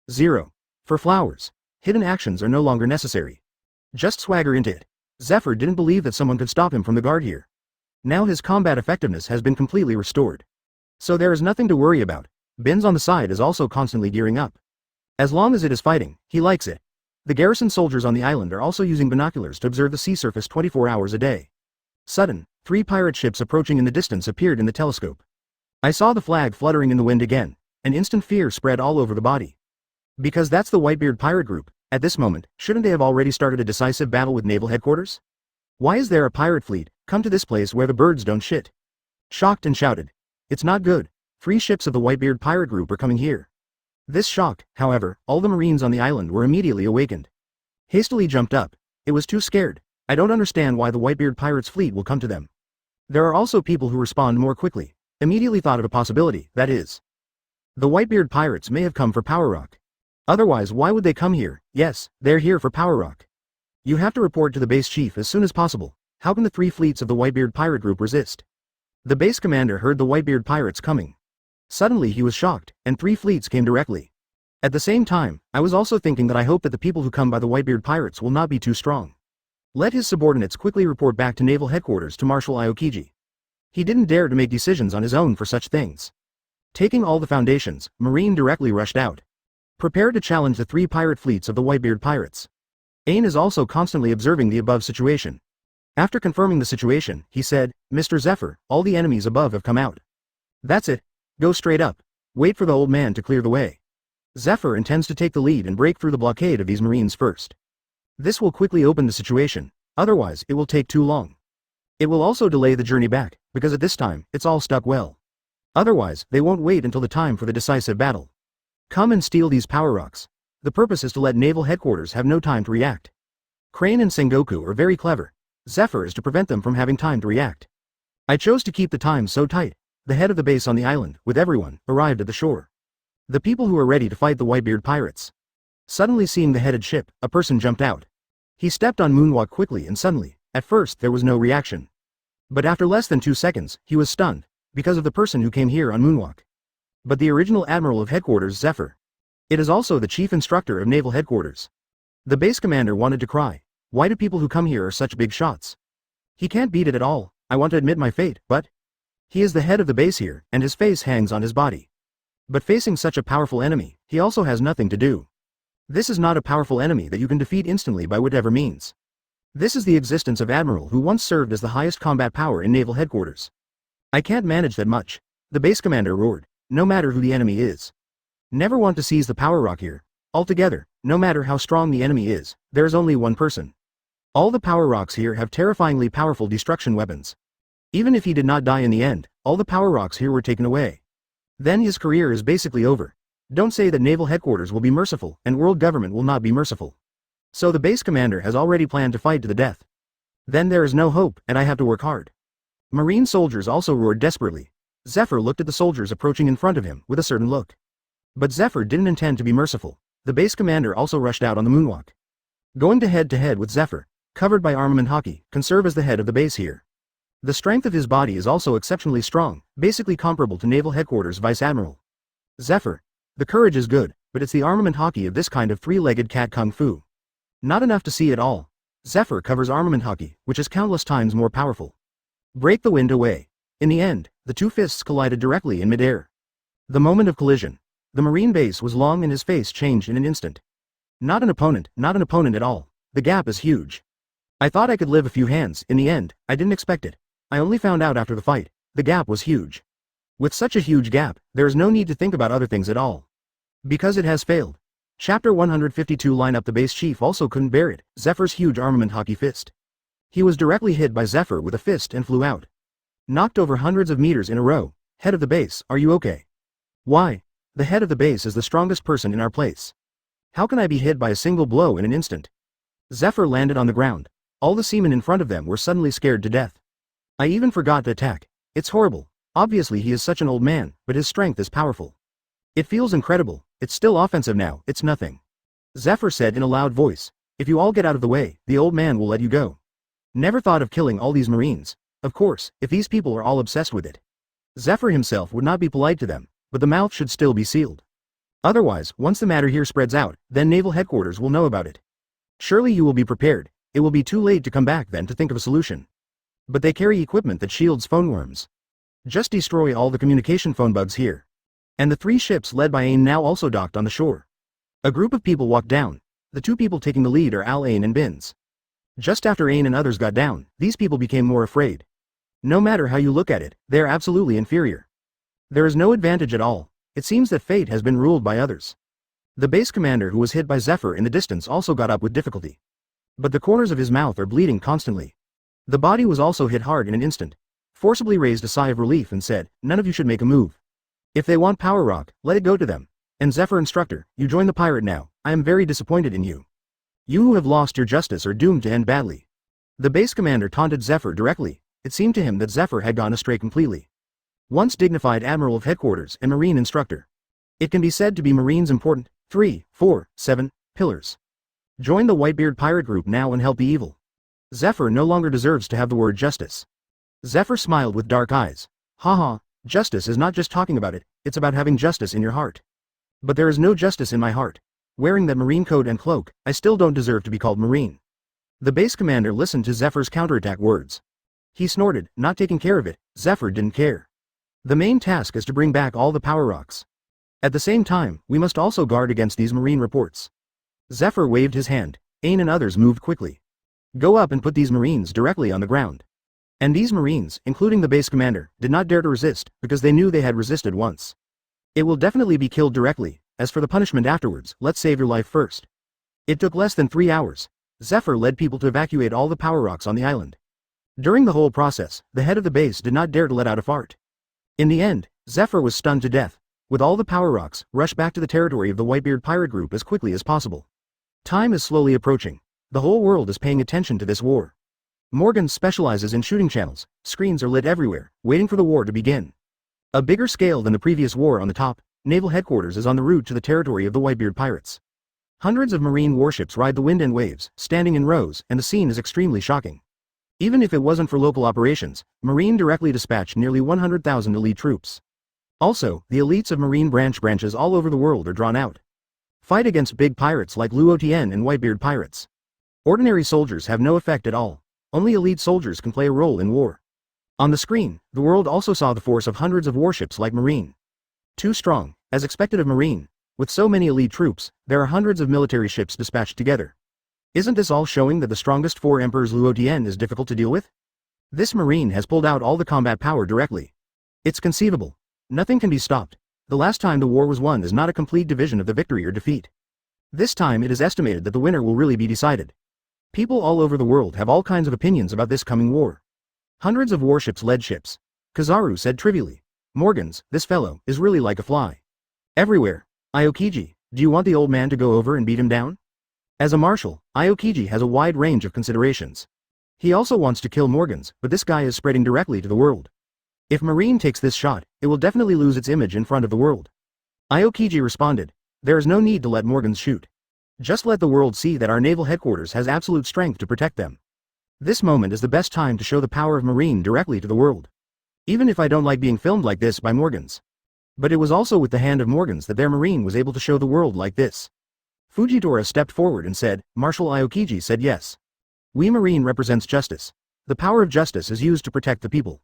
0. For flowers. Hidden actions are no longer necessary. Just swagger into it. Zephyr didn't believe that someone could stop him from the guard here. Now his combat effectiveness has been completely restored. So there is nothing to worry about. Bin's on the side is also constantly gearing up. As long as it is fighting, he likes it. The garrison soldiers on the island are also using binoculars to observe the sea surface 24 hours a day. Sudden, 3 pirate ships approaching in the distance appeared in the telescope. I saw the flag fluttering in the wind again, and instant fear spread all over the body. Because that's the Whitebeard pirate group. At this moment, shouldn't they have already started a decisive battle with naval headquarters? Why is there a pirate fleet, come to this place where the birds don't shit? Shocked and shouted. It's not good. 3 ships of the Whitebeard pirate group are coming here. This shocked, however, all the marines on the island were immediately awakened. Hastily jumped up. It was too scared. I don't understand why the Whitebeard pirates fleet will come to them. There are also people who respond more quickly. Immediately thought of a possibility, that is. The Whitebeard pirates may have come for Power Rock. Otherwise why would they come here? Yes, they're here for Power Rock. You have to report to the base chief as soon as possible. How can the 3 fleets of the Whitebeard pirate group resist? The base commander heard the Whitebeard pirates coming. Suddenly he was shocked, and 3 fleets came directly. At the same time, I was also thinking that I hope that the people who come by the Whitebeard pirates will not be too strong. Let his subordinates quickly report back to naval headquarters to Marshal Aokiji. He didn't dare to make decisions on his own for such things. Taking all the foundations, Marine directly rushed out. Prepared to challenge the 3 pirate fleets of the Whitebeard pirates. Ain is also constantly observing the above situation. After confirming the situation, he said, Mr. Zephyr, all the enemies above have come out. That's it. Go straight up. Wait for the old man to clear the way. Zephyr intends to take the lead and break through the blockade of these marines first. This will quickly open the situation, otherwise it will take too long. It will also delay the journey back, because at this time, it's all stuck well. Otherwise, they won't wait until the time for the decisive battle. Come and steal these power rocks. The purpose is to let naval headquarters have no time to react. Crane and Sengoku are very clever. Zephyr is to prevent them from having time to react. I chose to keep the time so tight. The head of the base on the island, with everyone, arrived at the shore. The people who are ready to fight the Whitebeard pirates. Suddenly seeing the headed ship, a person jumped out. He stepped on Moonwalk quickly and suddenly, at first there was no reaction. But after less than 2 seconds, he was stunned, because of the person who came here on Moonwalk. But the original admiral of headquarters Zephyr. It is also the chief instructor of naval headquarters. The base commander wanted to cry. Why do people who come here are such big shots? He can't beat it at all. I want to admit my fate, but he is the head of the base here, and his face hangs on his body. But facing such a powerful enemy, he also has nothing to do. This is not a powerful enemy that you can defeat instantly by whatever means. This is the existence of Admiral who once served as the highest combat power in naval headquarters. I can't manage that much. The base commander roared, no matter who the enemy is. Never want to seize the power rock here. Altogether, no matter how strong the enemy is, there is only one person. All the power rocks here have terrifyingly powerful destruction weapons. Even if he did not die in the end, all the power rocks here were taken away. Then his career is basically over. Don't say that naval headquarters will be merciful and world government will not be merciful. So the base commander has already planned to fight to the death. Then there is no hope and I have to work hard. Marine soldiers also roared desperately. Zephyr looked at the soldiers approaching in front of him with a certain look. But Zephyr didn't intend to be merciful. The base commander also rushed out on the moonwalk. Going to head with Zephyr, covered by armament Haki, can serve as the head of the base here. The strength of his body is also exceptionally strong, basically comparable to Naval Headquarters Vice Admiral. Zephyr. The courage is good, but it's the armament Haki of this kind of three-legged cat kung fu. Not enough to see it all. Zephyr covers armament Haki, which is countless times more powerful. Break the wind away. In the end, the two fists collided directly in midair. The moment of collision. The marine base was long and his face changed in an instant. Not an opponent at all. The gap is huge. I thought I could live a few hands. In the end, I didn't expect it. I only found out after the fight. The gap was huge. With such a huge gap, there is no need to think about other things at all. Because it has failed. Chapter 152 line up. The base chief also couldn't bear it, Zephyr's huge armament Haki fist. He was directly hit by Zephyr with a fist and flew out. Knocked over hundreds of meters in a row. Head of the base, are you okay? Why? The head of the base is the strongest person in our place. How can I be hit by a single blow in an instant? Zephyr landed on the ground. All the seamen in front of them were suddenly scared to death. I even forgot to attack. It's horrible. Obviously he is such an old man, but his strength is powerful. It feels incredible. It's still offensive now, it's nothing. Zephyr said in a loud voice. If you all get out of the way, the old man will let you go. Never thought of killing all these marines. Of course, if these people are all obsessed with it. Zephyr himself would not be polite to them, but the mouth should still be sealed. Otherwise, once the matter here spreads out, then Naval Headquarters will know about it. Surely you will be prepared. It will be too late to come back then to think of a solution. But they carry equipment that shields phone worms. Just destroy all the communication phone bugs here. And the 3 ships led by Ain now also docked on the shore. A group of people walked down. The 2 people taking the lead are Al Ain and Bins. Just after Ain and others got down, these people became more afraid. No matter how you look at it, they are absolutely inferior. There is no advantage at all. It seems that fate has been ruled by others. The base commander who was hit by Zephyr in the distance also got up with difficulty. But the corners of his mouth are bleeding constantly. The body was also hit hard in an instant. Forcibly raised a sigh of relief and said, none of you should make a move. If they want power rock, let it go to them. And Zephyr instructor, you join the pirate now. I am very disappointed in you. You who have lost your justice are doomed to end badly. The base commander taunted Zephyr directly. It seemed to him that Zephyr had gone astray completely. Once dignified admiral of headquarters and marine instructor. It can be said to be Marine's important 3, 4, 7 pillars. Join the Whitebeard pirate group now and help the evil. Zephyr no longer deserves to have the word justice. Zephyr smiled with dark eyes. Haha, justice is not just talking about it, it's about having justice in your heart. But there is no justice in my heart. Wearing that marine coat and cloak, I still don't deserve to be called marine. The base commander listened to Zephyr's counterattack words. He snorted, not taking care of it. Zephyr didn't care. The main task is to bring back all the power rocks. At the same time, we must also guard against these marine reports. Zephyr waved his hand. Ain and others moved quickly. Go up and put these marines directly on the ground. And these marines, including the base commander, did not dare to resist, because they knew they had resisted once. It will definitely be killed directly. As for the punishment afterwards, let's save your life first. It took less than 3 hours. Zephyr led people to evacuate all the power rocks on the island. During the whole process, the head of the base did not dare to let out a fart. In the end, Zephyr was stunned to death. With all the power rocks, rush back to the territory of the Whitebeard pirate group as quickly as possible. Time is slowly approaching. The whole world is paying attention to this war. Morgan specializes in shooting channels. Screens are lit everywhere, waiting for the war to begin. A bigger scale than the previous war on the top, Naval Headquarters is on the route to the territory of the Whitebeard pirates. Hundreds of marine warships ride the wind and waves, standing in rows, and the scene is extremely shocking. Even if it wasn't for local operations, Marine directly dispatched nearly 100,000 elite troops. Also, the elites of Marine branches all over the world are drawn out. Fight against big pirates like Luo Tian and Whitebeard pirates. Ordinary soldiers have no effect at all. Only elite soldiers can play a role in war. On the screen, the world also saw the force of hundreds of warships like Marine. Too strong, as expected of Marine. With so many elite troops, there are hundreds of military ships dispatched together. Isn't this all showing that the strongest 4 emperors Luo Tian is difficult to deal with? This Marine has pulled out all the combat power directly. It's conceivable. Nothing can be stopped. The last time the war was won is not a complete division of the victory or defeat. This time it is estimated that the winner will really be decided. People all over the world have all kinds of opinions about this coming war. Hundreds of warships led ships. Kizaru said trivially. Morgans, this fellow, is really like a fly. Everywhere. Aokiji, do you want the old man to go over and beat him down? As a marshal, Aokiji has a wide range of considerations. He also wants to kill Morgans, but this guy is spreading directly to the world. If Marine takes this shot, it will definitely lose its image in front of the world. Aokiji responded, there is no need to let Morgans shoot. Just let the world see that our naval headquarters has absolute strength to protect them. This moment is the best time to show the power of Marine directly to the world. Even if I don't like being filmed like this by Morgans. But it was also with the hand of Morgans that their Marine was able to show the world like this. Fujitora stepped forward and said, Marshal Aokiji said yes. We Marine represents justice. The power of justice is used to protect the people.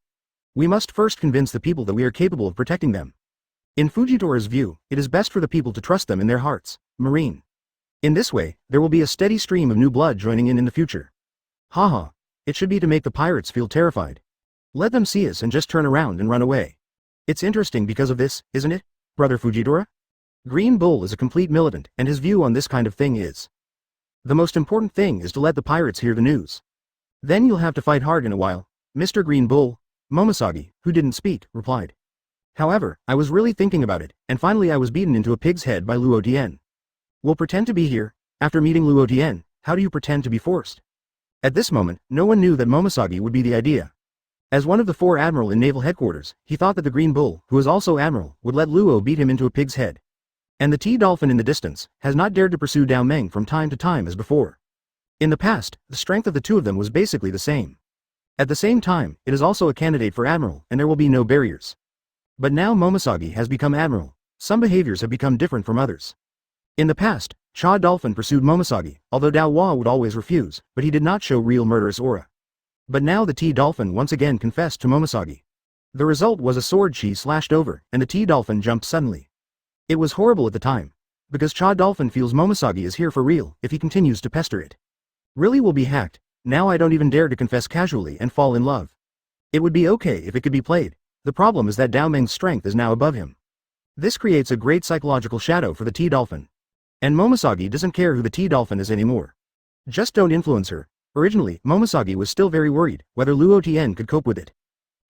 We must first convince the people that we are capable of protecting them. In Fujitora's view, it is best for the people to trust them in their hearts, Marine. In this way, there will be a steady stream of new blood joining in the future. Haha, it should be to make the pirates feel terrified. Let them see us and just turn around and run away. It's interesting because of this, isn't it, Brother Fujitora? Green Bull is a complete militant, and his view on this kind of thing is, the most important thing is to let the pirates hear the news. Then you'll have to fight hard in a while, Mr. Green Bull. Momosagi, who didn't speak, replied. However, I was really thinking about it, and finally I was beaten into a pig's head by Luo Tian. We'll pretend to be here. After meeting Luo Tian, how do you pretend to be forced? At this moment, no one knew that Momosagi would be the idea. As one of the 4 admiral in naval headquarters, he thought that the Green Bull, who is also admiral, would let Luo beat him into a pig's head. And the T-Dolphin in the distance, has not dared to pursue Dao Meng from time to time as before. In the past, the strength of the two of them was basically the same. At the same time, it is also a candidate for admiral, and there will be no barriers. But now Momosagi has become admiral. Some behaviors have become different from others. In the past, Cha Dolphin pursued Momosagi, although Dao Hua would always refuse, but he did not show real murderous aura. But now the T-Dolphin once again confessed to Momosagi. The result was a sword chi slashed over, and the T-Dolphin jumped suddenly. It was horrible at the time, because Cha Dolphin feels Momosagi is here for real if he continues to pester it. Really will be hacked. Now I don't even dare to confess casually and fall in love. It would be okay if it could be played. The problem is that Dao Meng's strength is now above him. This creates a great psychological shadow for the T-Dolphin. And Momosagi doesn't care who the T-Dolphin is anymore. Just don't influence her. Originally, Momosagi was still very worried whether Luo Tian could cope with it.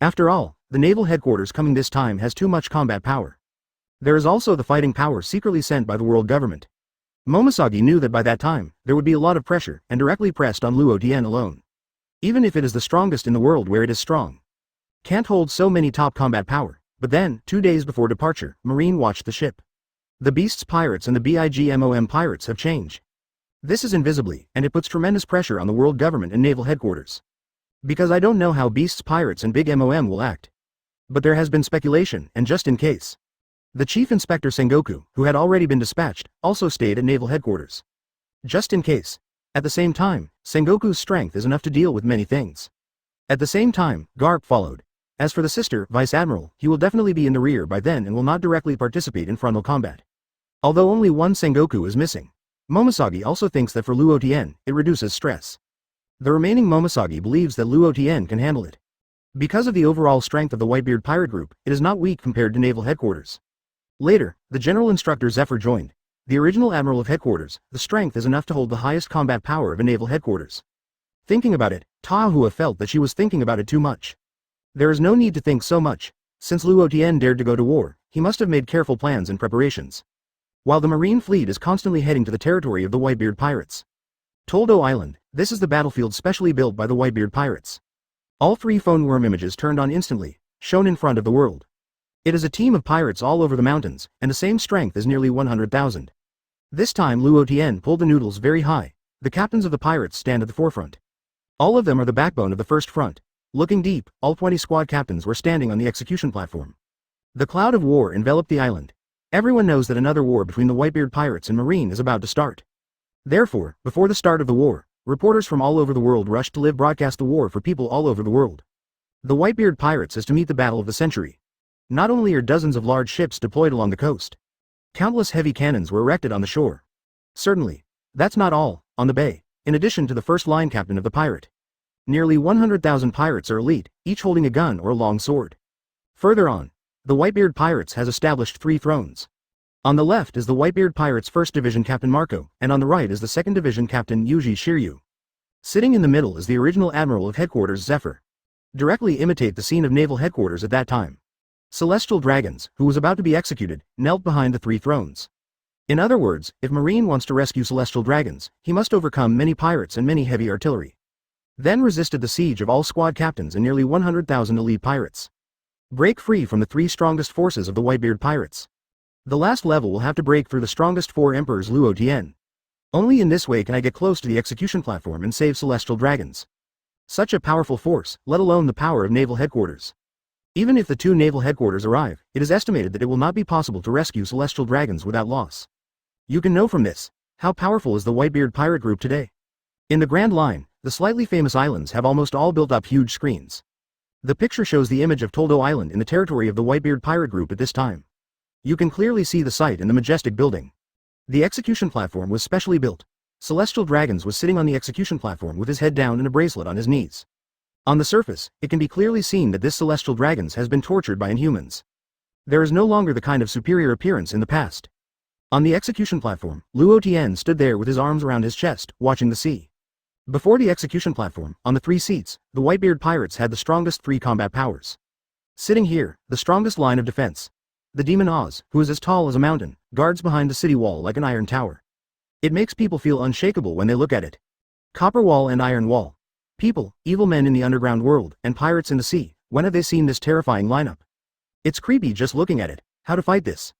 After all, the naval headquarters coming this time has too much combat power. There is also the fighting power secretly sent by the world government. Momosagi knew that by that time, there would be a lot of pressure and directly pressed on Luo Tian alone. Even if it is the strongest in the world where it is strong. Can't hold so many top combat power, but then, 2 days before departure, Marine watched the ship. The Beast's pirates and the BIGMOM pirates have changed. This is invisibly, and it puts tremendous pressure on the world government and naval headquarters. Because I don't know how Beast's pirates and Big MOM will act. But there has been speculation, and just in case. The Chief Inspector Sengoku, who had already been dispatched, also stayed at naval headquarters. Just in case. At the same time, Sengoku's strength is enough to deal with many things. At the same time, Garp followed. As for the sister, Vice Admiral, he will definitely be in the rear by then and will not directly participate in frontal combat. Although only one Sengoku is missing. Momosagi also thinks that for Luo Tian, it reduces stress. The remaining Momosagi believes that Luo Tian can handle it. Because of the overall strength of the Whitebeard pirate group, it is not weak compared to naval headquarters. Later, the General Instructor Zephyr joined. The original Admiral of Headquarters, the strength is enough to hold the highest combat power of a naval headquarters. Thinking about it, Tahua felt that she was thinking about it too much. There is no need to think so much. Since Luo Tian dared to go to war, he must have made careful plans and preparations. While the Marine fleet is constantly heading to the territory of the Whitebeard pirates. Toldo Island, this is the battlefield specially built by the Whitebeard pirates. All 3 phone worm images turned on instantly, shown in front of the world. It is a team of pirates all over the mountains, and the same strength is nearly 100,000. This time Luo Tian pulled the noodles very high. The captains of the pirates stand at the forefront. All of them are the backbone of the first front. Looking deep, all 20 squad captains were standing on the execution platform. The cloud of war enveloped the island. Everyone knows that another war between the Whitebeard pirates and Marine is about to start. Therefore, before the start of the war, reporters from all over the world rushed to live broadcast the war for people all over the world. The Whitebeard pirates is to meet the battle of the century. Not only are dozens of large ships deployed along the coast. Countless heavy cannons were erected on the shore. Certainly. That's not all, on the bay, in addition to the first line captain of the pirate. Nearly 100,000 pirates are elite, each holding a gun or a long sword. Further on, the Whitebeard pirates has established 3 thrones. On the left is the Whitebeard pirates 1st Division Captain Marco, and on the right is the 2nd Division Captain Yuji Shiryu. Sitting in the middle is the original Admiral of Headquarters Zephyr. Directly imitate the scene of naval headquarters at that time. Celestial Dragons, who was about to be executed, knelt behind the 3 thrones. In other words, if Marine wants to rescue Celestial Dragons, he must overcome many pirates and many heavy artillery. Then resisted the siege of all squad captains and nearly 100,000 elite pirates. Break free from the 3 strongest forces of the Whitebeard pirates. The last level will have to break through the strongest 4 emperors Luo Tian. Only in this way can I get close to the execution platform and save celestial dragons. Such a powerful force, let alone the power of naval headquarters. Even if the 2 naval headquarters arrive, it is estimated that it will not be possible to rescue celestial dragons without loss. You can know from this, how powerful is the Whitebeard pirate group today. In the Grand Line, the slightly famous islands have almost all built up huge screens. The picture shows the image of Toldo Island in the territory of the Whitebeard pirate group at this time. You can clearly see the site in the majestic building. The execution platform was specially built. Celestial Dragons was sitting on the execution platform with his head down and a bracelet on his knees. On the surface, it can be clearly seen that this Celestial Dragons has been tortured by Inhumans. There is no longer the kind of superior appearance in the past. On the execution platform, Luo Tian stood there with his arms around his chest, watching the sea. Before the execution platform, on the 3 seats, the Whitebeard pirates had the strongest 3 combat powers. Sitting here, the strongest line of defense. The demon Oz, who is as tall as a mountain, guards behind the city wall like an iron tower. It makes people feel unshakable when they look at it. Copper wall and iron wall. People, evil men in the underground world, and pirates in the sea, when have they seen this terrifying lineup? It's creepy just looking at it. How to fight this?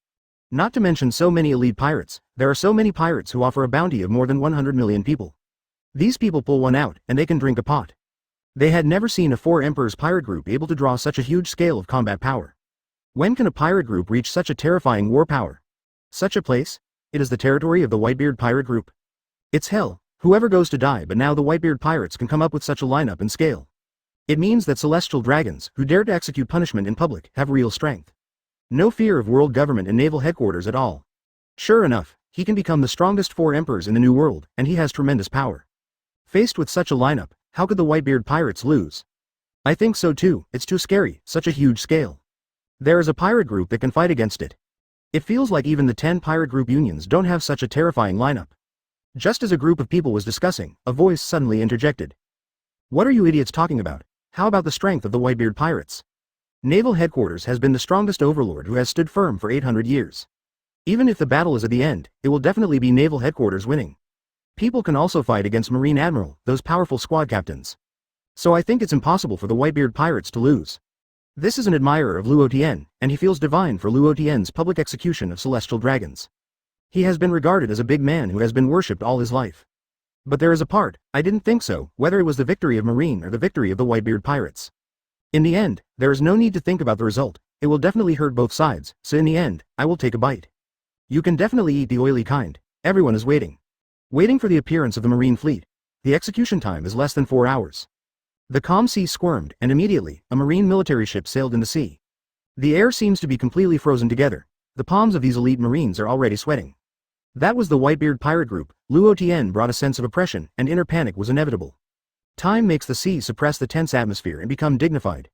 Not to mention so many elite pirates, there are so many pirates who offer a bounty of more than 100 million people. These people pull one out, and they can drink a pot. They had never seen a 4 emperors pirate group able to draw such a huge scale of combat power. When can a pirate group reach such a terrifying war power? Such a place? It is the territory of the Whitebeard pirate group. It's hell, whoever goes to die, but now the Whitebeard pirates can come up with such a lineup and scale. It means that celestial dragons, who dare to execute punishment in public, have real strength. No fear of world government and naval headquarters at all. Sure enough, he can become the strongest 4 emperors in the new world, and he has tremendous power. Faced with such a lineup, how could the Whitebeard pirates lose? I think so too. It's too scary, such a huge scale. There is a pirate group that can fight against it. It feels like even the 10 pirate group unions don't have such a terrifying lineup. Just as a group of people was discussing, a voice suddenly interjected. What are you idiots talking about? How about the strength of the Whitebeard pirates? Naval headquarters has been the strongest overlord who has stood firm for 800 years. Even if the battle is at the end, it will definitely be naval headquarters winning. People can also fight against Marine Admiral, those powerful squad captains. So I think it's impossible for the Whitebeard pirates to lose. This is an admirer of Luo Tian, and he feels divine for Luo Tian's public execution of celestial dragons. He has been regarded as a big man who has been worshipped all his life. But there is a part, I didn't think so, whether it was the victory of Marine or the victory of the Whitebeard pirates. In the end, there is no need to think about the result, it will definitely hurt both sides, so in the end, I will take a bite. You can definitely eat the oily kind. Everyone is waiting. Waiting for the appearance of the Marine fleet. The execution time is less than 4 hours. The calm sea squirmed, and immediately, a Marine military ship sailed in the sea. The air seems to be completely frozen together. The palms of these elite Marines are already sweating. That was the Whitebeard pirate group. Luo Tian brought a sense of oppression, and inner panic was inevitable. Time makes the sea suppress the tense atmosphere and become dignified.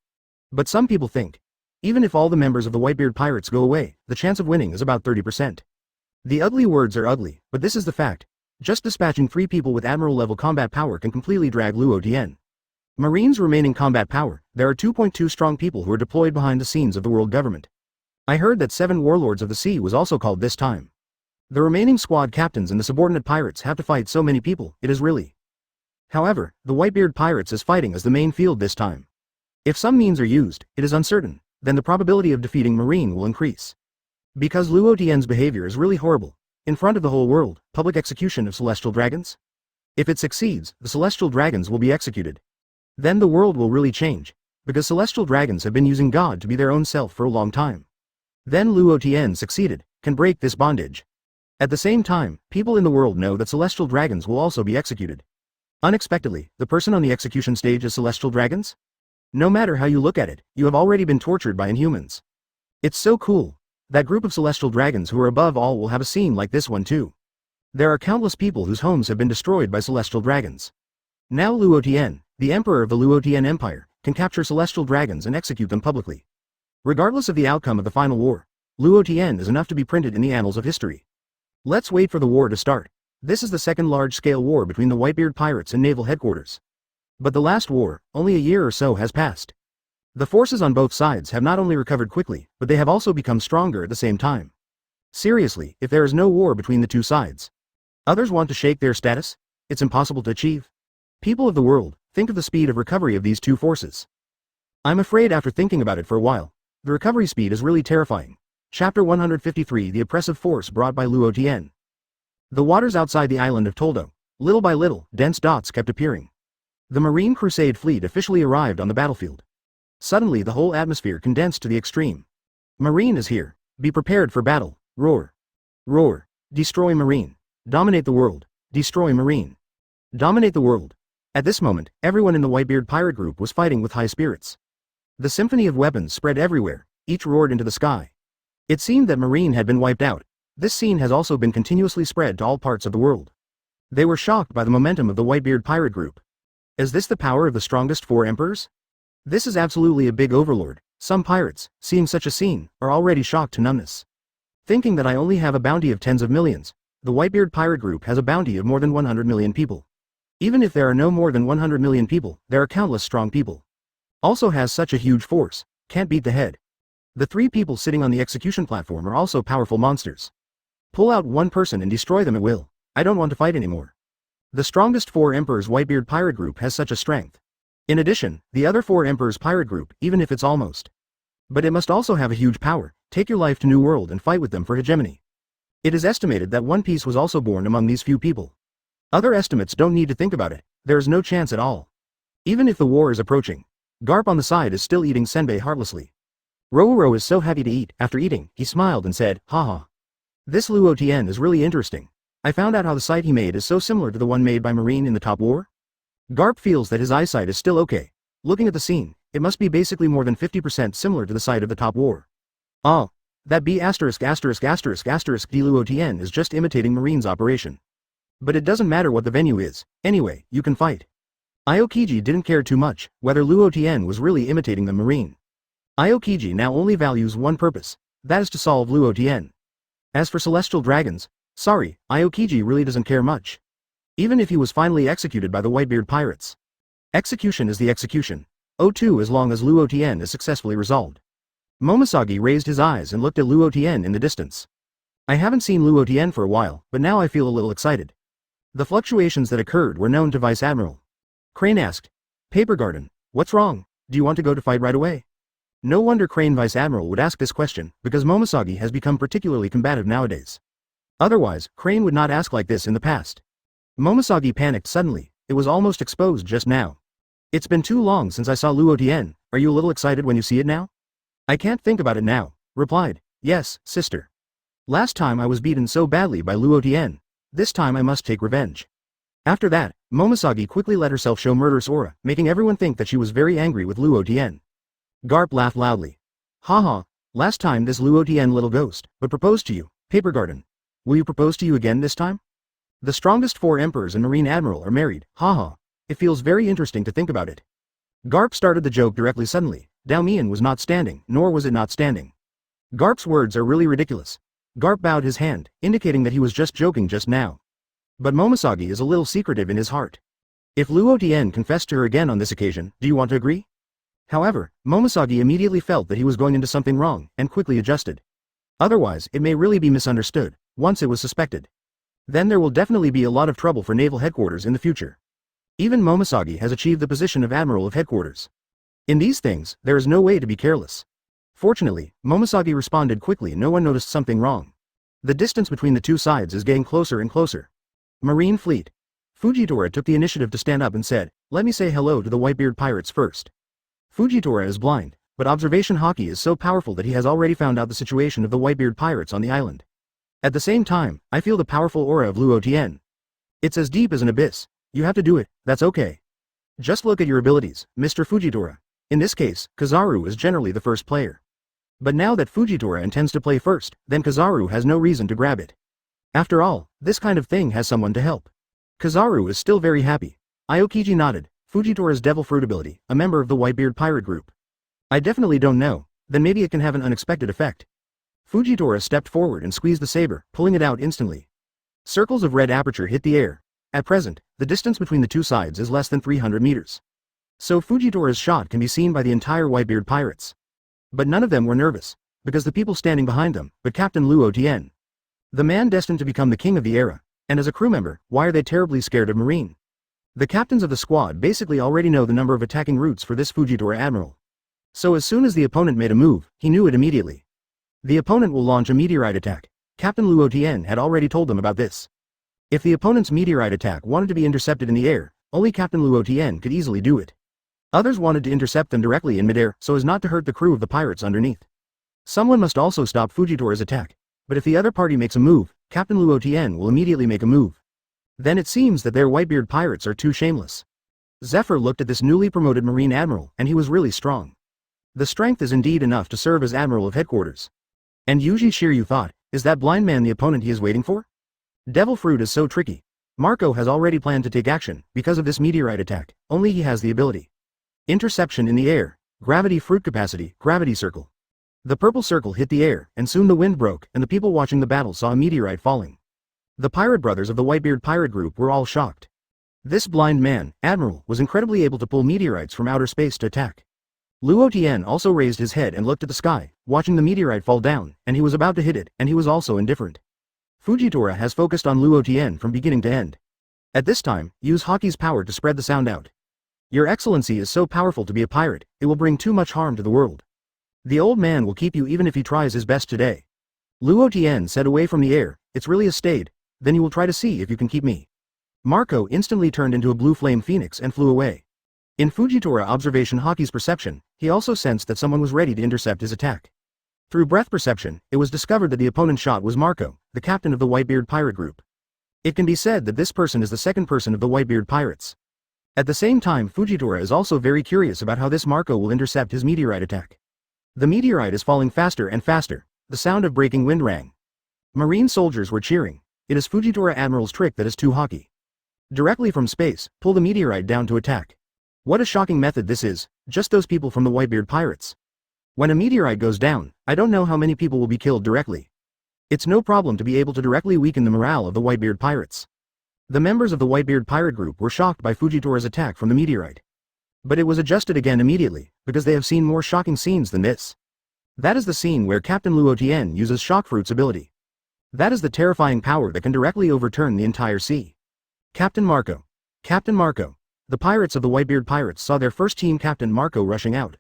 But some people think, even if all the members of the Whitebeard pirates go away, the chance of winning is about 30%. The ugly words are ugly, but this is the fact. Just dispatching 3 people with admiral-level combat power can completely drag Luo Tian. Marines' remaining combat power, there are 2.2 strong people who are deployed behind the scenes of the world government. I heard that 7 warlords of the sea was also called this time. The remaining squad captains and the subordinate pirates have to fight so many people, it is really. However, the Whitebeard pirates is fighting as the main field this time. If some means are used, it is uncertain, then the probability of defeating Marine will increase. Because Luo Tian's behavior is really horrible. In front of the whole world, public execution of celestial dragons? If it succeeds, the celestial dragons will be executed. Then the world will really change, because celestial dragons have been using God to be their own self for a long time. Then Luo Tian succeeded, can break this bondage. At the same time, people in the world know that celestial dragons will also be executed. Unexpectedly, the person on the execution stage is celestial dragons? No matter how you look at it, you have already been tortured by Inhumans. It's so cool. That group of celestial dragons who are above all will have a scene like this one too. There are countless people whose homes have been destroyed by celestial dragons. Now Luo Tian, the emperor of the Luo Tian Empire, can capture celestial dragons and execute them publicly. Regardless of the outcome of the final war, Luo Tian is enough to be printed in the annals of history. Let's wait for the war to start. This is the second large-scale war between the Whitebeard pirates and naval headquarters. But the last war, only a year or so has passed. The forces on both sides have not only recovered quickly, but they have also become stronger at the same time. Seriously, if there is no war between the two sides, others want to shake their status? It's impossible to achieve. People of the world, Think of the speed of recovery of these two forces. I'm afraid after thinking about it for a while, the recovery speed is really terrifying. Chapter 153 The Oppressive Force Brought by Luo Tian. The waters outside the island of Toldo. Little by little, dense dots kept appearing. The Marine Crusade fleet officially arrived on the battlefield. Suddenly the whole atmosphere condensed to the extreme. Marine is here. Be prepared for battle. Roar. Roar. Destroy Marine. Dominate the world. Destroy Marine. Dominate the world. At this moment, everyone in the Whitebeard pirate group was fighting with high spirits. The symphony of weapons spread everywhere, each roared into the sky. It seemed that Marine had been wiped out. This scene has also been continuously spread to all parts of the world. They were shocked by the momentum of the Whitebeard pirate group. Is this the power of the strongest four emperors? This is absolutely a big overlord. Some pirates, seeing such a scene, are already shocked to numbness. Thinking that I only have a bounty of tens of millions, the Whitebeard pirate group has a bounty of more than 100 million people. Even if there are no more than 100 million people, there are countless strong people. Also has such a huge force, can't beat the head. The three people sitting on the execution platform are also powerful monsters. Pull out one person and destroy them at will. I don't want to fight anymore. The strongest four emperors Whitebeard pirate group has such a strength. In addition, the other four emperors pirate group, even if it's almost. But it must also have a huge power. Take your life to New World and fight with them for hegemony. It is estimated that One Piece was also born among these few people. Other estimates don't need to think about it. There is no chance at all. Even if the war is approaching, Garp on the side is still eating senbei heartlessly. Roro is so happy to eat. After eating, he smiled and said, haha. This Luo Tian is really interesting. I found out how the sight he made is so similar to the one made by Marine in the top war. Garp feels that his eyesight is still okay. Looking at the scene, it must be basically more than 50% similar to the sight of the top war. Oh, that B*** D Luo Tian is just imitating Marine's operation. But it doesn't matter what the venue is, anyway, you can fight. Aokiji didn't care too much, whether Luo Tian was really imitating the Marine. Aokiji now only values one purpose, that is to solve Luo Tian. As for celestial dragons, sorry, Aokiji really doesn't care much. Even if he was finally executed by the Whitebeard pirates. Execution is the execution. O2 as long as Luo Tian is successfully resolved. Momoshage raised his eyes and looked at Luo Tian in the distance. I haven't seen Luo Tian for a while, but now I feel a little excited. The fluctuations that occurred were known to Vice Admiral. Crane asked, Paper Garden, what's wrong? Do you want to go to fight right away? No wonder Crane Vice Admiral would ask this question, because Momoshage has become particularly combative nowadays. Otherwise, Crane would not ask like this in the past. Momoshage panicked suddenly, it was almost exposed just now. It's been too long since I saw Luo Tian, are you a little excited when you see it now? I can't think about it now, replied, yes, sister. Last time I was beaten so badly by Luo Tian, this time I must take revenge. After that, Momoshage quickly let herself show murderous aura, making everyone think that she was very angry with Luo Tian. Garp laughed loudly. Haha, last time this Luo Tian little ghost, but proposed to you, Paper Garden. Will you propose to you again this time? The strongest four emperors and Marine Admiral are married, haha. It feels very interesting to think about it. Garp started the joke directly suddenly. Dao Mian was not standing, nor was it not standing. Garp's words are really ridiculous. Garp bowed his hand, indicating that he was just joking just now. But Momoshage is a little secretive in his heart. If Luo Tian confessed to her again on this occasion, do you want to agree? However, Momoshage immediately felt that he was going into something wrong, and quickly adjusted. Otherwise, it may really be misunderstood, once it was suspected. Then there will definitely be a lot of trouble for naval headquarters in the future. Even Momoshage has achieved the position of Admiral of Headquarters. In these things, there is no way to be careless. Fortunately, Momoshage responded quickly and no one noticed something wrong. The distance between the two sides is getting closer and closer. Marine Fleet. Fujitora took the initiative to stand up and said, let me say hello to the Whitebeard pirates first. Fujitora is blind, but observation Haki is so powerful that he has already found out the situation of the Whitebeard pirates on the island. At the same time, I feel the powerful aura of Luo Tian. It's as deep as an abyss. You have to do it, that's okay. Just look at your abilities, Mr. Fujitora. In this case, Kizaru is generally the first player. But now that Fujitora intends to play first, then Kizaru has no reason to grab it. After all, this kind of thing has someone to help. Kizaru is still very happy. Aokiji nodded. Fujitora's Devil Fruit ability, a member of the Whitebeard pirate group. I definitely don't know, then maybe it can have an unexpected effect. Fujitora stepped forward and squeezed the saber, pulling it out instantly. Circles of red aperture hit the air. At present, the distance between the two sides is less than 300 meters. So Fujitora's shot can be seen by the entire Whitebeard pirates. But none of them were nervous, because the people standing behind them, but Captain Luo Tian. The man destined to become the king of the era, and as a crew member, why are they terribly scared of Marine? The captains of the squad basically already know the number of attacking routes for this Fujitora admiral. So as soon as the opponent made a move, he knew it immediately. The opponent will launch a meteorite attack. Captain Luo Tian had already told them about this. If the opponent's meteorite attack wanted to be intercepted in the air, only Captain Luo Tian could easily do it. Others wanted to intercept them directly in midair so as not to hurt the crew of the pirates underneath. Someone must also stop Fujitora's attack, but if the other party makes a move, Captain Luo Tian will immediately make a move. Then it seems that their Whitebeard pirates are too shameless. Zephyr looked at this newly promoted Marine Admiral, and he was really strong. The strength is indeed enough to serve as Admiral of Headquarters. And Yuji Shiryu thought, is that blind man the opponent he is waiting for? Devil Fruit is so tricky. Marco has already planned to take action, because of this meteorite attack, only he has the ability. Interception in the air, gravity fruit capacity, gravity circle. The purple circle hit the air, and soon the wind broke, and the people watching the battle saw a meteorite falling. The pirate brothers of the Whitebeard pirate group were all shocked. This blind man, Admiral, was incredibly able to pull meteorites from outer space to attack. Luo Tian also raised his head and looked at the sky, watching the meteorite fall down, and he was about to hit it, and he was also indifferent. Fujitora has focused on Luo Tian from beginning to end. At this time, use Haki's power to spread the sound out. Your excellency is so powerful to be a pirate, it will bring too much harm to the world. The old man will keep you even if he tries his best today. Luo Tian said away from the air, it's really a stayed, then you will try to see if you can keep me. Marco instantly turned into a blue flame phoenix and flew away. In Fujitora observation Haki's perception, he also sensed that someone was ready to intercept his attack. Through breath perception, it was discovered that the opponent's shot was Marco, the captain of the Whitebeard pirate group. It can be said that this person is the second person of the Whitebeard pirates. At the same time Fujitora is also very curious about how this Marco will intercept his meteorite attack. The meteorite is falling faster and faster, the sound of breaking wind rang. Marine soldiers were cheering. It is Fujitora Admiral's trick that is too Haki. Directly from space, pull the meteorite down to attack. What a shocking method this is, just those people from the Whitebeard pirates. When a meteorite goes down, I don't know how many people will be killed directly. It's no problem to be able to directly weaken the morale of the Whitebeard pirates. The members of the Whitebeard pirate group were shocked by Fujitora's attack from the meteorite. But it was adjusted again immediately, because they have seen more shocking scenes than this. That is the scene where Captain Luo Tian uses Shock Fruit's ability. That is the terrifying power that can directly overturn the entire sea. Captain Marco. Captain Marco. The pirates of the Whitebeard pirates saw their first team captain Marco rushing out.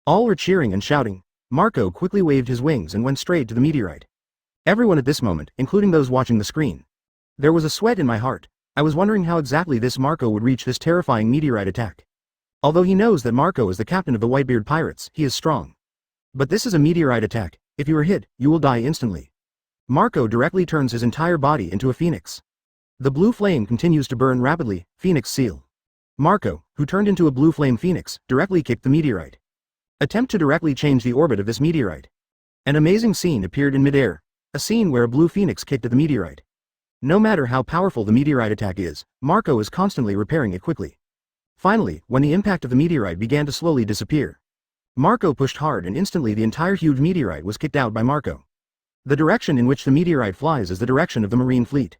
All were cheering and shouting. Marco quickly waved his wings and went straight to the meteorite. Everyone at this moment, including those watching the screen. There was a sweat in my heart. I was wondering how exactly this Marco would reach this terrifying meteorite attack. Although he knows that Marco is the captain of the Whitebeard pirates, he is strong. But this is a meteorite attack. If you are hit, you will die instantly. Marco directly turns his entire body into a phoenix. The blue flame continues to burn rapidly, Phoenix Seal. Marco, who turned into a blue flame phoenix, directly kicked the meteorite. Attempt to directly change the orbit of this meteorite. An amazing scene appeared in midair, a scene where a blue phoenix kicked at the meteorite. No matter how powerful the meteorite attack is, Marco is constantly repairing it quickly. Finally, when the impact of the meteorite began to slowly disappear, Marco pushed hard and instantly the entire huge meteorite was kicked out by Marco. The direction in which the meteorite flies is the direction of the marine fleet.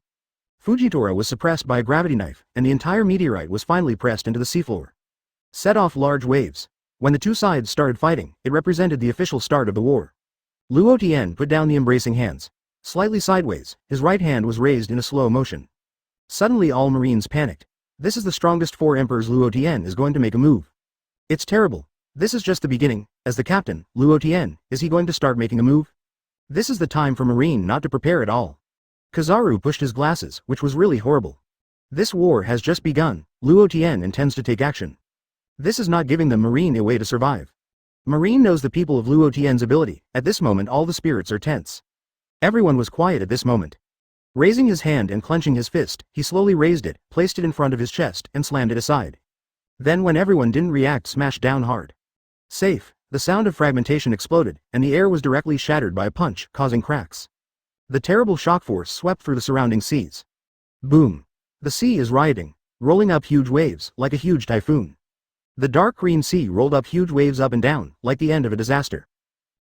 Fujitora was suppressed by a gravity knife, and the entire meteorite was finally pressed into the seafloor. Set off large waves. When the two sides started fighting, it represented the official start of the war. Luo Tian put down the embracing hands. Slightly sideways, his right hand was raised in a slow motion. Suddenly all marines panicked. This is the strongest four emperors. Luo Tian is going to make a move. It's terrible. This is just the beginning. As the captain, Luo Tian, is he going to start making a move? This is the time for Marine not to prepare at all. Kizaru pushed his glasses, which was really horrible. This war has just begun. Luo Tian intends to take action. This is not giving them Marine a way to survive. Marine knows the people of Luo Tian's ability. At this moment all the spirits are tense. Everyone was quiet at this moment. Raising his hand and clenching his fist, he slowly raised it, placed it in front of his chest, and slammed it aside. Then when everyone didn't react, smashed down hard. Safe. The sound of fragmentation exploded, and the air was directly shattered by a punch, causing cracks. The terrible shock force swept through the surrounding seas. Boom. The sea is rioting, rolling up huge waves, like a huge typhoon. The dark green sea rolled up huge waves up and down, like the end of a disaster.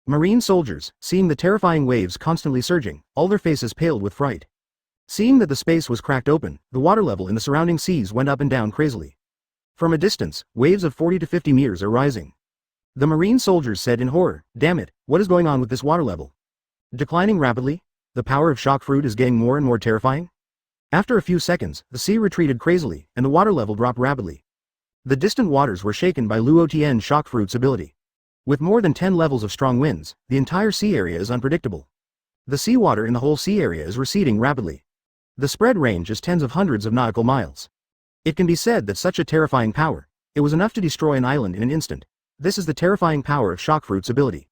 Marine soldiers, seeing the terrifying waves constantly surging, all their faces paled with fright. Seeing that the space was cracked open, the water level in the surrounding seas went up and down crazily. From a distance, waves of 40 to 50 meters are rising. The marine soldiers said in horror, "Damn it, what is going on with this water level? Declining rapidly? The power of shock fruit is getting more and more terrifying?" After a few seconds, the sea retreated crazily, and the water level dropped rapidly. The distant waters were shaken by Luo Tian's shock fruit's ability. With more than 10 levels of strong winds, the entire sea area is unpredictable. The seawater in the whole sea area is receding rapidly. The spread range is tens of hundreds of nautical miles. It can be said that such a terrifying power, it was enough to destroy an island in an instant. This is the terrifying power of shock fruit's ability.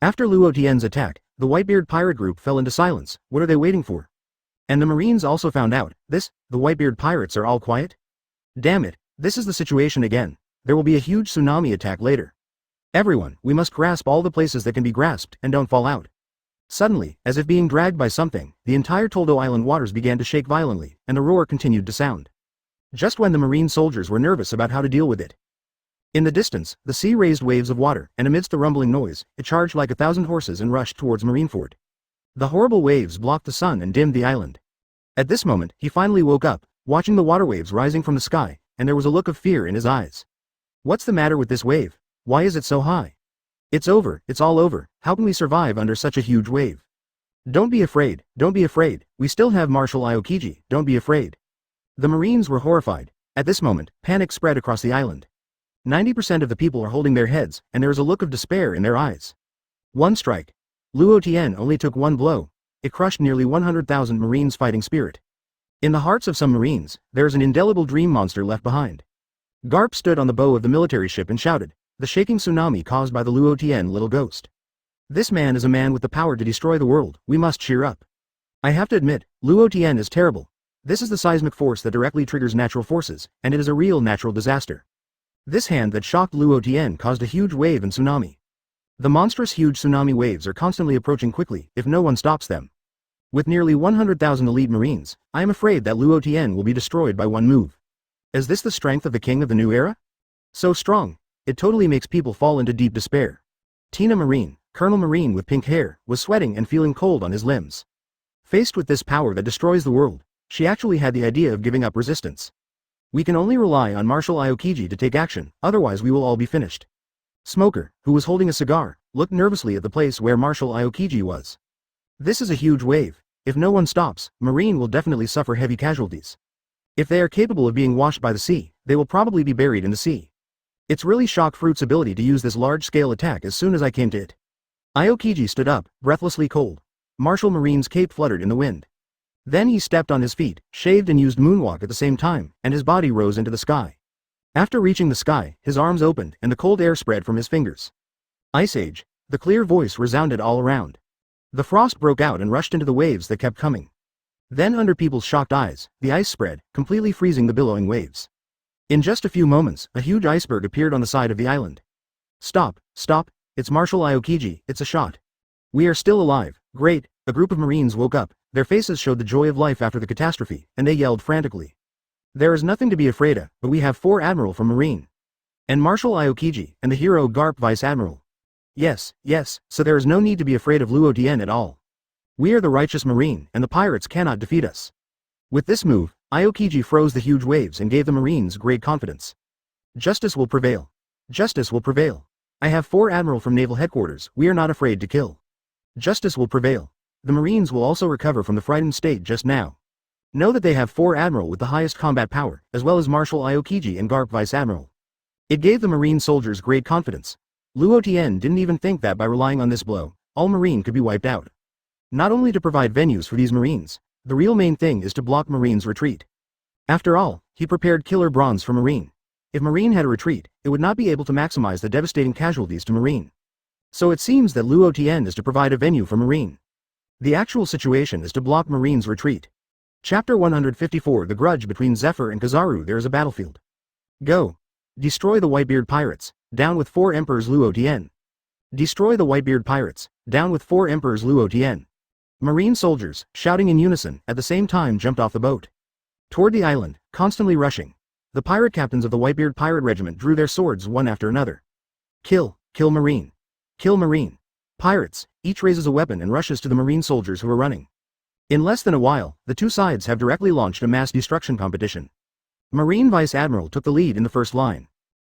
After Luo Tian's attack, the Whitebeard pirate group fell into silence. What are they waiting for? And the Marines also found out, the Whitebeard pirates are all quiet? Damn it, this is the situation again. There will be a huge tsunami attack later. Everyone, we must grasp all the places that can be grasped and don't fall out. Suddenly, as if being dragged by something, the entire Toldo Island waters began to shake violently, and the roar continued to sound. Just when the Marine soldiers were nervous about how to deal with it. In the distance, the sea raised waves of water, and amidst the rumbling noise, it charged like 1,000 horses and rushed towards Marineford. The horrible waves blocked the sun and dimmed the island. At this moment, he finally woke up, watching the water waves rising from the sky, and there was a look of fear in his eyes. What's the matter with this wave? Why is it so high? It's over, it's all over. How can we survive under such a huge wave? Don't be afraid, we still have Marshal Aokiji, don't be afraid. The Marines were horrified. At this moment, panic spread across the island. 90% of the people are holding their heads, and there is a look of despair in their eyes. One strike. Luo Tian only took one blow. It crushed nearly 100,000 Marines' fighting spirit. In the hearts of some Marines, there is an indelible dream monster left behind. Garp stood on the bow of the military ship and shouted, the shaking tsunami caused by the Luo Tian little ghost. This man is a man with the power to destroy the world, we must cheer up. I have to admit, Luo Tian is terrible. This is the seismic force that directly triggers natural forces, and it is a real natural disaster. This hand that shocked Luo Tian caused a huge wave and tsunami. The monstrous huge tsunami waves are constantly approaching quickly, if no one stops them. With nearly 100,000 elite Marines, I am afraid that Luo Tian will be destroyed by one move. Is this the strength of the king of the new era? So strong. It totally makes people fall into deep despair. Tina Marine, Colonel Marine with pink hair, was sweating and feeling cold on his limbs. Faced with this power that destroys the world, she actually had the idea of giving up resistance. We can only rely on Marshal Aokiji to take action, otherwise we will all be finished. Smoker, who was holding a cigar, looked nervously at the place where Marshal Aokiji was. This is a huge wave. If no one stops, Marine will definitely suffer heavy casualties. If they are capable of being washed by the sea, they will probably be buried in the sea. It's really shock fruit's ability to use this large-scale attack as soon as I came to it. Aokiji stood up, breathlessly cold. Marshal Marine's cape fluttered in the wind. Then he stepped on his feet, shaved and used moonwalk at the same time, and his body rose into the sky. After reaching the sky, his arms opened and the cold air spread from his fingers. Ice Age. The clear voice resounded all around. The frost broke out and rushed into the waves that kept coming. Then under people's shocked eyes, the ice spread, completely freezing the billowing waves. In just a few moments, a huge iceberg appeared on the side of the island. Stop, it's Marshal Aokiji, it's a shot. We are still alive, great. A group of Marines woke up, their faces showed the joy of life after the catastrophe, and they yelled frantically. There is nothing to be afraid of, but we have 4 Admiral from Marine. And Marshal Aokiji, and the hero Garp Vice Admiral. Yes, so there is no need to be afraid of Luo Tian at all. We are the righteous Marine, and the pirates cannot defeat us. With this move, Aokiji froze the huge waves and gave the Marines great confidence. Justice will prevail. Justice will prevail. I have 4 Admiral from Naval Headquarters, we are not afraid to kill. Justice will prevail. The Marines will also recover from the frightened state just now. Know that they have 4 Admiral with the highest combat power, as well as Marshal Aokiji and Garp Vice Admiral. It gave the Marine soldiers great confidence. Luo Tian didn't even think that by relying on this blow, all Marine could be wiped out. Not only to provide venues for these Marines, the real main thing is to block Marine's retreat. After all, he prepared killer bronze for Marine. If Marine had a retreat, it would not be able to maximize the devastating casualties to Marine. So it seems that Luo Tian is to provide a venue for Marine. The actual situation is to block Marine's retreat. Chapter 154 The Grudge Between Zephyr and Kizaru. There is a battlefield. Go. Destroy the Whitebeard pirates, down with 4 Emperors Luo Tian. Destroy the Whitebeard pirates, down with 4 Emperors Luo Tian. Marine soldiers, shouting in unison, at the same time jumped off the boat. Toward the island, constantly rushing. The pirate captains of the Whitebeard pirate regiment drew their swords one after another. Kill Marine. Kill Marine. Pirates, each raises a weapon and rushes to the Marine soldiers who are running. In less than a while, the two sides have directly launched a mass destruction competition. Marine Vice Admiral took the lead in the first line.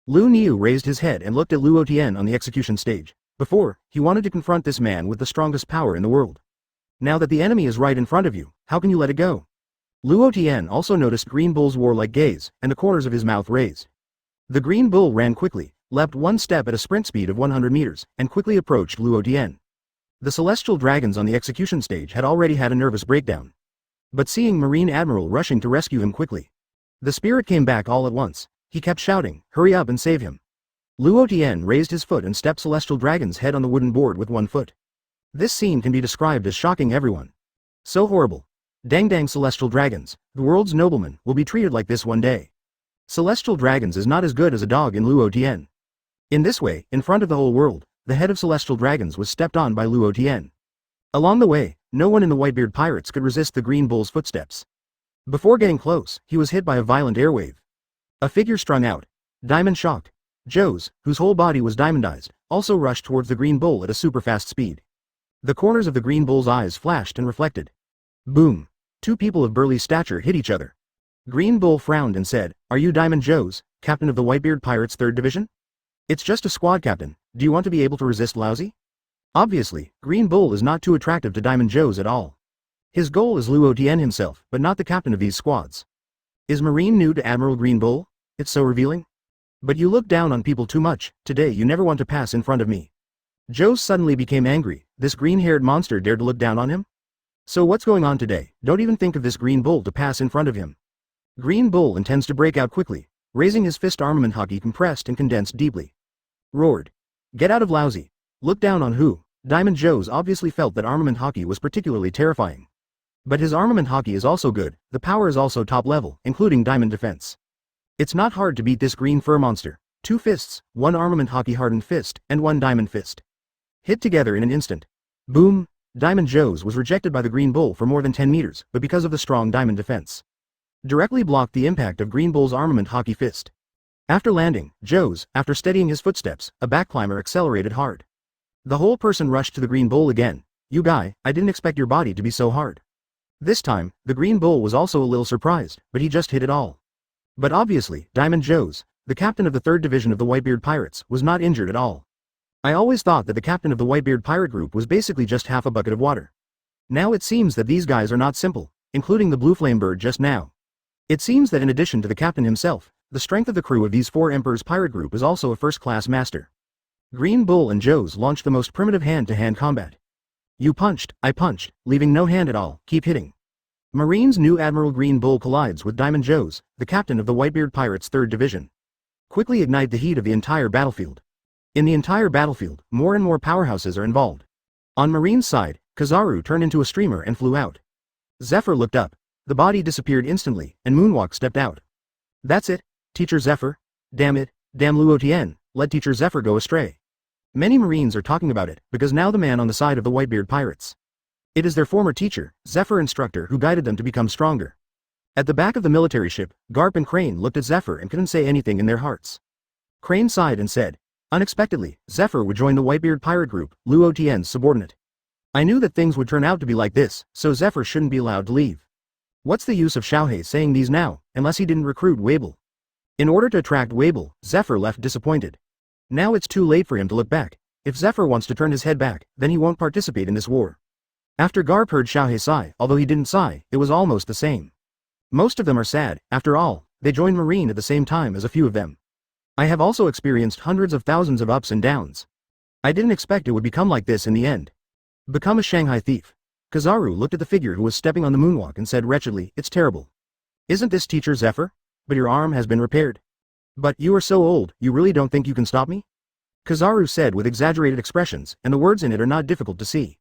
Lu Niu raised his head and looked at Luo Tian on the execution stage. Before, he wanted to confront this man with the strongest power in the world. Now that the enemy is right in front of you, how can you let it go? Luo Tian also noticed Green Bull's warlike gaze, and the corners of his mouth raised. The Green Bull ran quickly, leapt one step at a sprint speed of 100 meters, and quickly approached Luo Tian. The celestial dragons on the execution stage had already had a nervous breakdown. But seeing Marine Admiral rushing to rescue him quickly, the spirit came back all at once. He kept shouting, "Hurry up and save him." Luo Tian raised his foot and stepped Celestial Dragon's head on the wooden board with one foot. This scene can be described as shocking everyone. So horrible. Dang Celestial Dragons, the world's noblemen, will be treated like this one day. Celestial Dragons is not as good as a dog in Luo Tian. In this way, in front of the whole world, the head of Celestial Dragons was stepped on by Luo Tian. Along the way, no one in the Whitebeard pirates could resist the Green Bull's footsteps. Before getting close, he was hit by a violent airwave. A figure strung out, diamond shocked. Joe's, whose whole body was diamondized, also rushed towards the Green Bull at a super-fast speed. The corners of the Green Bull's eyes flashed and reflected. Boom! Two people of burly stature hit each other. Green Bull frowned and said, "Are you Diamond Joe's, captain of the Whitebeard Pirates 3rd Division? It's just a squad captain, do you want to be able to resist lousy?" Obviously, Green Bull is not too attractive to Diamond Joe's at all. His goal is Luo Tian himself, but not the captain of these squads. Is Marine new to Admiral Green Bull? It's so revealing. But you look down on people too much, today you never want to pass in front of me. Joe suddenly became angry, this green-haired monster dared to look down on him? So what's going on today? Don't even think of this Green Bull to pass in front of him. Green Bull intends to break out quickly, raising his fist armament Haki compressed and condensed deeply. Roared. Get out of lousy. Look down on who? Diamond Joe's obviously felt that armament Haki was particularly terrifying. But his armament Haki is also good, the power is also top level, including diamond defense. It's not hard to beat this green fur monster. 2 fists, 1 armament Haki hardened fist, and 1 diamond fist. Hit together in an instant. Boom! Diamond Joe's was rejected by the Green Bull for more than 10 meters, but because of the strong diamond defense, directly blocked the impact of Green Bull's armament Haki fist. After landing, Joe's, after steadying his footsteps, a backclimber accelerated hard. The whole person rushed to the Green Bull again. You guy, I didn't expect your body to be so hard. This time, the Green Bull was also a little surprised, but he just hit it all. But obviously, Diamond Joe's, the captain of the 3rd Division of the Whitebeard Pirates, was not injured at all. I always thought that the captain of the Whitebeard Pirate Group was basically just half a bucket of water. Now it seems that these guys are not simple, including the Blue Flame Bird just now. It seems that in addition to the captain himself, the strength of the crew of these 4 Emperors Pirate Group is also a first-class master. Green Bull and Joe's launched the most primitive hand-to-hand combat. You punched, I punched, leaving no hand at all, keep hitting. Marine's new Admiral Green Bull collides with Diamond Joe's, the captain of the Whitebeard Pirates 3rd Division. Quickly ignite the heat of the entire battlefield. In the entire battlefield, more and more powerhouses are involved. On Marine's side, Kizaru turned into a streamer and flew out. Zephyr looked up. The body disappeared instantly, and Moonwalk stepped out. That's it, Teacher Zephyr. Damn it, damn Luo Tian, let Teacher Zephyr go astray. Many Marines are talking about it, because now the man on the side of the Whitebeard Pirates. It is their former teacher, Zephyr instructor, who guided them to become stronger. At the back of the military ship, Garp and Crane looked at Zephyr and couldn't say anything in their hearts. Crane sighed and said, unexpectedly, Zephyr would join the Whitebeard Pirate Group, Luo Tian's subordinate. I knew that things would turn out to be like this, so Zephyr shouldn't be allowed to leave. What's the use of Xiaohei saying these now, unless he didn't recruit Weibo? In order to attract Weibo, Zephyr left disappointed. Now it's too late for him to look back. If Zephyr wants to turn his head back, then he won't participate in this war. After Garp heard Xiaohei sigh, although he didn't sigh, it was almost the same. Most of them are sad, after all, they joined Marine at the same time as a few of them. I have also experienced hundreds of thousands of ups and downs. I didn't expect it would become like this in the end. Become a Shanghai thief. Kizaru looked at the figure who was stepping on the moonwalk and said wretchedly, it's terrible. Isn't this Teacher Zephyr? But your arm has been repaired. But you are so old, you really don't think you can stop me? Kizaru said with exaggerated expressions, and the words in it are not difficult to see.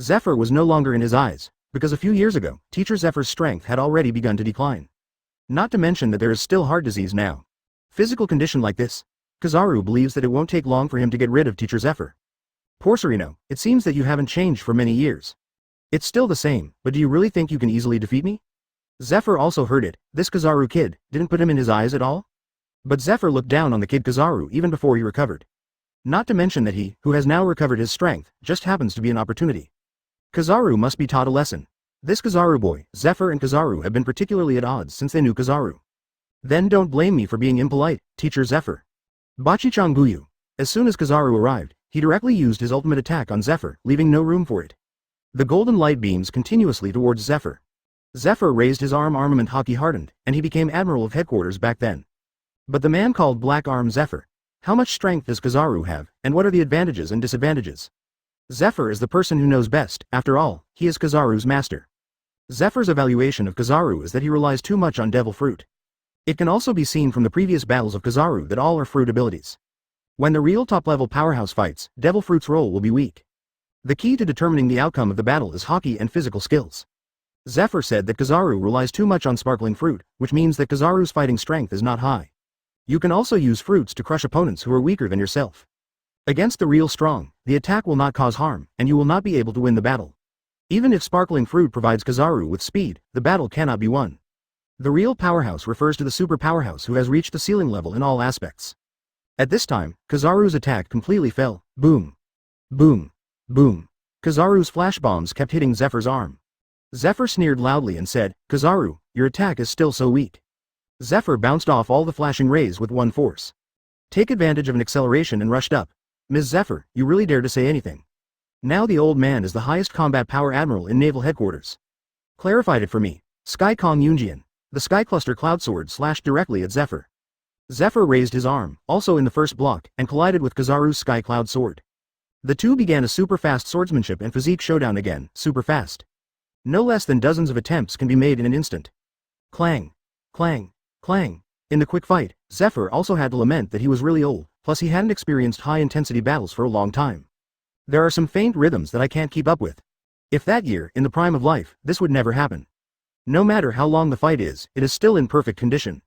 Zephyr was no longer in his eyes, because a few years ago, Teacher Zephyr's strength had already begun to decline. Not to mention that there is still heart disease now. Physical condition like this, Kizaru believes that it won't take long for him to get rid of Teacher Zephyr. Porcerino, it seems that you haven't changed for many years. It's still the same, but do you really think you can easily defeat me? Zephyr also heard it, this Kizaru kid, didn't put him in his eyes at all? But Zephyr looked down on the kid Kizaru even before he recovered. Not to mention that he, who has now recovered his strength, just happens to be an opportunity. Kizaru must be taught a lesson. This Kizaru boy, Zephyr and Kizaru have been particularly at odds since they knew Kizaru. Then don't blame me for being impolite, Teacher Zephyr. Bachichang Buyu. As soon as Kizaru arrived, he directly used his ultimate attack on Zephyr, leaving no room for it. The golden light beams continuously towards Zephyr. Zephyr raised his arm. Armament Haki hardened, and he became Admiral of Headquarters back then. But the man called Black Arm Zephyr. How much strength does Kizaru have, and what are the advantages and disadvantages? Zephyr is the person who knows best. After all, he is Kizaru's master. Zephyr's evaluation of Kizaru is that he relies too much on Devil Fruit. It can also be seen from the previous battles of Kizaru that all are fruit abilities. When the real top-level powerhouse fights, Devil Fruit's role will be weak. The key to determining the outcome of the battle is Haki and physical skills. Zephyr said that Kizaru relies too much on Sparkling Fruit, which means that Kizaru's fighting strength is not high. You can also use fruits to crush opponents who are weaker than yourself. Against the real strong, the attack will not cause harm, and you will not be able to win the battle. Even if Sparkling Fruit provides Kizaru with speed, the battle cannot be won. The real powerhouse refers to the super powerhouse who has reached the ceiling level in all aspects. At this time, Kizaru's attack completely fell. Boom. Boom. Boom. Kizaru's flash bombs kept hitting Zephyr's arm. Zephyr sneered loudly and said, "Kizaru, your attack is still so weak." Zephyr bounced off all the flashing rays with one force. Take advantage of an acceleration and rushed up. "Ms. Zephyr, you really dare to say anything?" Now the old man is the highest combat power admiral in naval headquarters. Clarified it for me. Sky Kong Yunjian. The Sky Cluster Cloud Sword slashed directly at Zephyr. Zephyr raised his arm, also in the first block, and collided with Kizaru's Sky Cloud Sword. The two began a super fast swordsmanship and physique showdown again, super fast. No less than dozens of attempts can be made in an instant. Clang. Clang. Clang. In the quick fight, Zephyr also had to lament that he was really old, plus he hadn't experienced high-intensity battles for a long time. There are some faint rhythms that I can't keep up with. If that year, in the prime of life, this would never happen. No matter how long the fight is, it is still in perfect condition.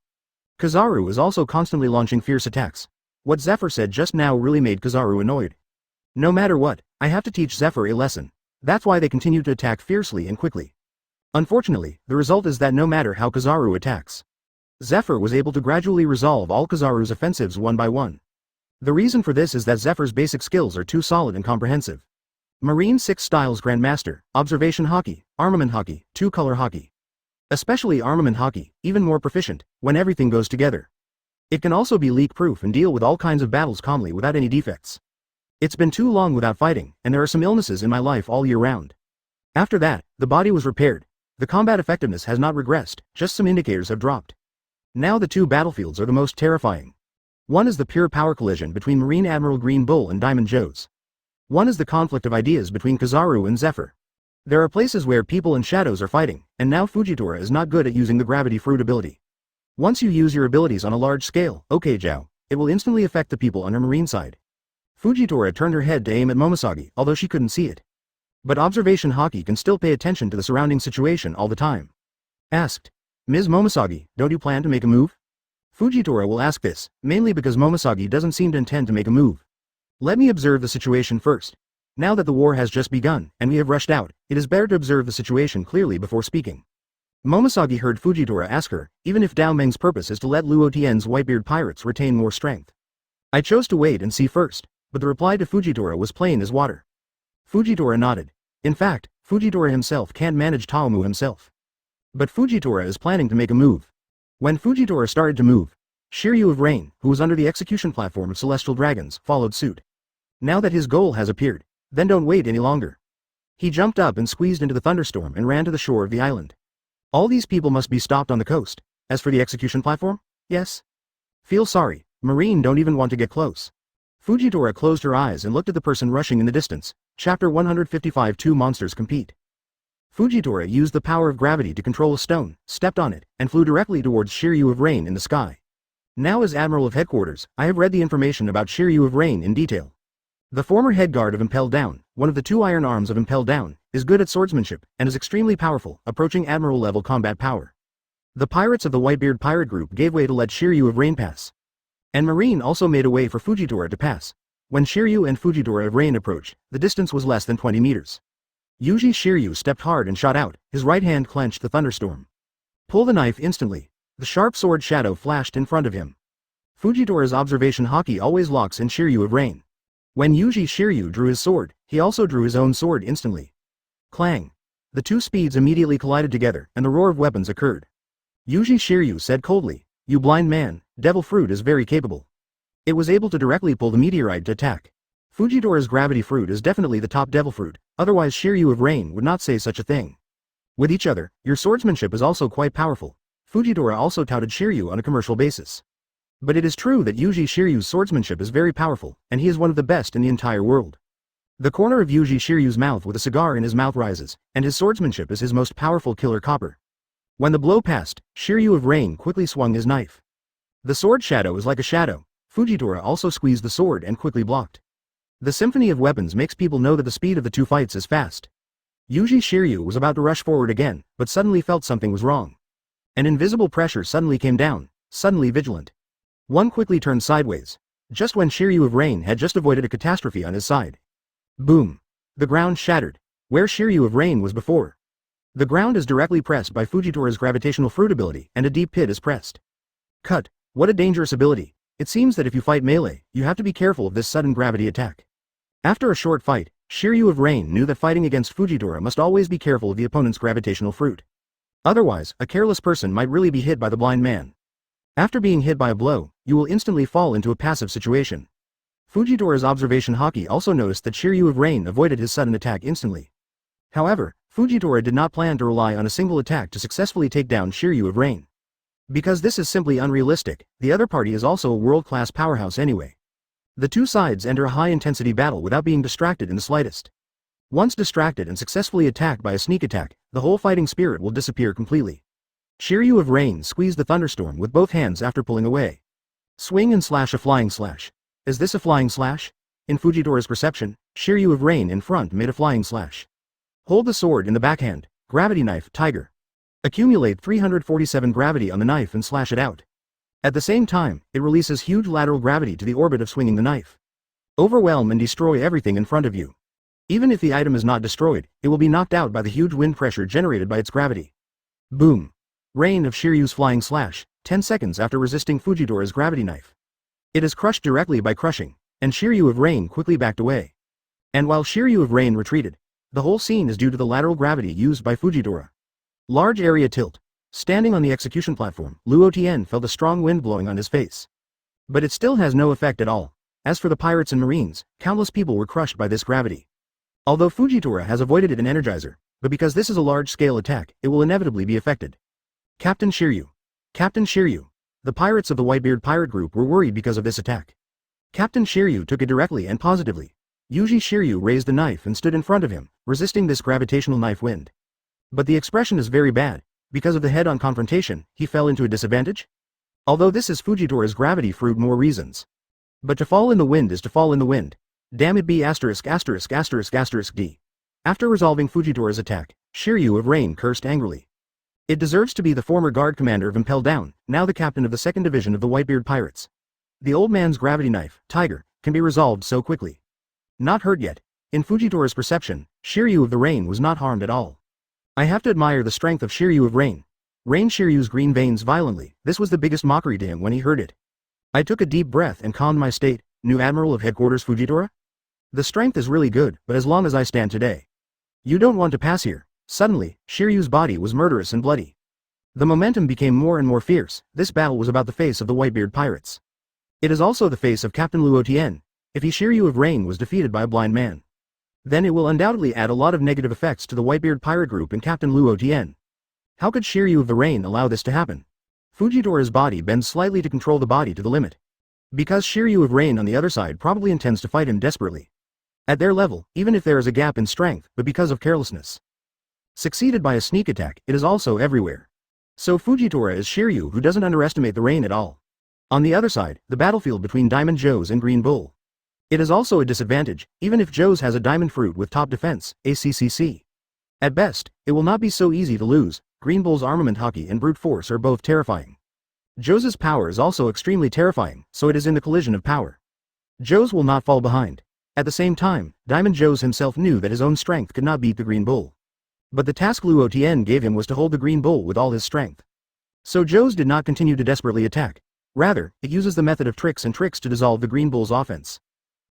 Kizaru is also constantly launching fierce attacks. What Zephyr said just now really made Kizaru annoyed. No matter what, I have to teach Zephyr a lesson. That's why they continue to attack fiercely and quickly. Unfortunately, the result is that no matter how Kizaru attacks, Zephyr was able to gradually resolve all Kizaru's offensives one by one. The reason for this is that Zephyr's basic skills are too solid and comprehensive. Marine 6 Styles Grandmaster, Observation Haki, Armament Haki, 2-Color Haki. Especially Armament Haki, even more proficient, when everything goes together. It can also be leak-proof and deal with all kinds of battles calmly without any defects. It's been too long without fighting, and there are some illnesses in my life all year round. After that, the body was repaired. The combat effectiveness has not regressed, just some indicators have dropped. Now the two battlefields are the most terrifying. One is the pure power collision between Marine Admiral Green Bull and Diamond Joes. One is the conflict of ideas between Kizaru and Zephyr. There are places where people and shadows are fighting, and now Fujitora is not good at using the gravity fruit ability. Once you use your abilities on a large scale, okay Zhao, it will instantly affect the people on her marine side. Fujitora turned her head to aim at Momosagi, although she couldn't see it. But Observation Haki can still pay attention to the surrounding situation all the time. Asked, "Ms. Momosagi, don't you plan to make a move?" Fujitora will ask this, mainly because Momosagi doesn't seem to intend to make a move. Let me observe the situation first. Now that the war has just begun, and we have rushed out, it is better to observe the situation clearly before speaking. Momosagi heard Fujitora ask her, even if Dao Meng's purpose is to let Luo Tian's Whitebeard pirates retain more strength. I chose to wait and see first, but the reply to Fujitora was plain as water. Fujitora nodded. In fact, Fujitora himself can't manage Taomu himself. But Fujitora is planning to make a move. When Fujitora started to move, Shiryu of Rain, who was under the execution platform of Celestial Dragons, followed suit. Now that his goal has appeared, then don't wait any longer. He jumped up and squeezed into the thunderstorm and ran to the shore of the island. All these people must be stopped on the coast. As for the execution platform? Yes. Feel sorry, Marine don't even want to get close. Fujitora closed her eyes and looked at the person rushing in the distance. Chapter 155 Two Monsters Compete. Fujitora used the power of gravity to control a stone, stepped on it, and flew directly towards Shiryu of Rain in the sky. Now as Admiral of Headquarters, I have read the information about Shiryu of Rain in detail. The former head guard of Impelled Down, one of the two iron arms of Impelled Down, is good at swordsmanship, and is extremely powerful, approaching Admiral-level combat power. The pirates of the Whitebeard pirate group gave way to let Shiryu of Rain pass. And Marine also made a way for Fujitora to pass. When Shiryu and Fujitora of Rain approached, the distance was less than 20 meters. Yuji Shiryu stepped hard and shot out, his right hand clenched the thunderstorm. Pull the knife instantly. The sharp sword shadow flashed in front of him. Fujitora's observation Haki always locks in Shiryu of Rain. When Yuji Shiryu drew his sword, he also drew his own sword instantly. Clang. The two speeds immediately collided together, and the roar of weapons occurred. Yuji Shiryu said coldly, "You blind man, Devil Fruit is very capable." It was able to directly pull the meteorite to attack. Fujitora's gravity fruit is definitely the top Devil Fruit, otherwise Shiryu of Rain would not say such a thing. With each other, your swordsmanship is also quite powerful. Fujitora also touted Shiryu on a commercial basis. But it is true that Yuji Shiryu's swordsmanship is very powerful, and he is one of the best in the entire world. The corner of Yuji Shiryu's mouth with a cigar in his mouth rises, and his swordsmanship is his most powerful killer copper. When the blow passed, Shiryu of Rain quickly swung his knife. The sword shadow is like a shadow. Fujitora also squeezed the sword and quickly blocked. The symphony of weapons makes people know that the speed of the two fights is fast. Yuji Shiryu was about to rush forward again, but suddenly felt something was wrong. An invisible pressure suddenly came down, suddenly vigilant. One quickly turned sideways, just when Shiryu of Rain had just avoided a catastrophe on his side. Boom! The ground shattered, where Shiryu of Rain was before. The ground is directly pressed by Fujitora's gravitational fruit ability, and a deep pit is pressed. Cut! What a dangerous ability. It seems that if you fight melee, you have to be careful of this sudden gravity attack. After a short fight, Shiryu of Rain knew that fighting against Fujitora must always be careful of the opponent's gravitational fruit. Otherwise, a careless person might really be hit by the blind man. After being hit by a blow, you will instantly fall into a passive situation. Fujitora's observation Haki also noticed that Shiryu of Rain avoided his sudden attack instantly. However, Fujitora did not plan to rely on a single attack to successfully take down Shiryu of Rain. Because this is simply unrealistic, the other party is also a world-class powerhouse anyway. The two sides enter a high-intensity battle without being distracted in the slightest. Once distracted and successfully attacked by a sneak attack, the whole fighting spirit will disappear completely. Shiryu of Rain squeezed the thunderstorm with both hands after pulling away. Swing and slash a flying slash. Is this a flying slash? In Fujitora's perception, Shiryu of Rain in front made a flying slash. Hold the sword in the backhand, gravity knife, tiger. Accumulate 347 gravity on the knife and slash it out. At the same time, it releases huge lateral gravity to the orbit of swinging the knife. Overwhelm and destroy everything in front of you. Even if the item is not destroyed, it will be knocked out by the huge wind pressure generated by its gravity. Boom! Rain of Shiryu's flying slash, 10 seconds after resisting Fujitora's gravity knife. It is crushed directly by crushing, and Shiryu of Rain quickly backed away. And while Shiryu of Rain retreated, the whole scene is due to the lateral gravity used by Fujitora. Large area tilt. Standing on the execution platform, Luo Tian felt a strong wind blowing on his face. But it still has no effect at all. As for the pirates and marines, countless people were crushed by this gravity. Although Fujitora has avoided it an energizer, but because this is a large-scale attack, it will inevitably be affected. Captain Shiryu. Captain Shiryu. The pirates of the Whitebeard pirate group were worried because of this attack. Captain Shiryu took it directly and positively. Yuji Shiryu raised the knife and stood in front of him, resisting this gravitational knife wind. But the expression is very bad. Because of the head-on confrontation, he fell into a disadvantage? Although this is Fujitora's gravity fruit more reasons. But to fall in the wind is to fall in the wind. Damn it B****************. D. After resolving Fujitora's attack, Shiryu of Rain cursed angrily. It deserves to be the former guard commander of Impel Down, now the captain of the 2nd Division of the Whitebeard Pirates. The old man's gravity knife, Tiger, can be resolved so quickly. Not hurt yet. In Fujitora's perception, Shiryu of the Rain was not harmed at all. I have to admire the strength of Shiryu of Rain. Rain Shiryu's green veins violently, this was the biggest mockery to him when he heard it. I took a deep breath and calmed my state, new Admiral of Headquarters Fujitora? The strength is really good, but as long as I stand today. You don't want to pass here. Suddenly, Shiryu's body was murderous and bloody. The momentum became more and more fierce. This battle was about the face of the Whitebeard pirates. It is also the face of Captain Luo Tian. If he Shiryu of Rain was defeated by a blind man, then it will undoubtedly add a lot of negative effects to the Whitebeard pirate group and Captain Luo Tian. How could Shiryu of the Rain allow this to happen? Fujitora's body bends slightly to control the body to the limit. Because Shiryu of Rain on the other side probably intends to fight him desperately. At their level, even if there is a gap in strength, but because of carelessness. Succeeded by a sneak attack, it is also everywhere. So Fujitora is Shiryu who doesn't underestimate the rain at all. On the other side, the battlefield between Diamond Joe's and Green Bull. It is also a disadvantage, even if Joe's has a diamond fruit with top defense, ACCC. At best, it will not be so easy to lose. Green Bull's armament Haki and brute force are both terrifying. Joe's power is also extremely terrifying, so it is in the collision of power. Joe's will not fall behind. At the same time, Diamond Joe's himself knew that his own strength could not beat the Green Bull. But the task Luo Tian gave him was to hold the Green Bull with all his strength. So Joe's did not continue to desperately attack. Rather, it uses the method of tricks to dissolve the Green Bull's offense.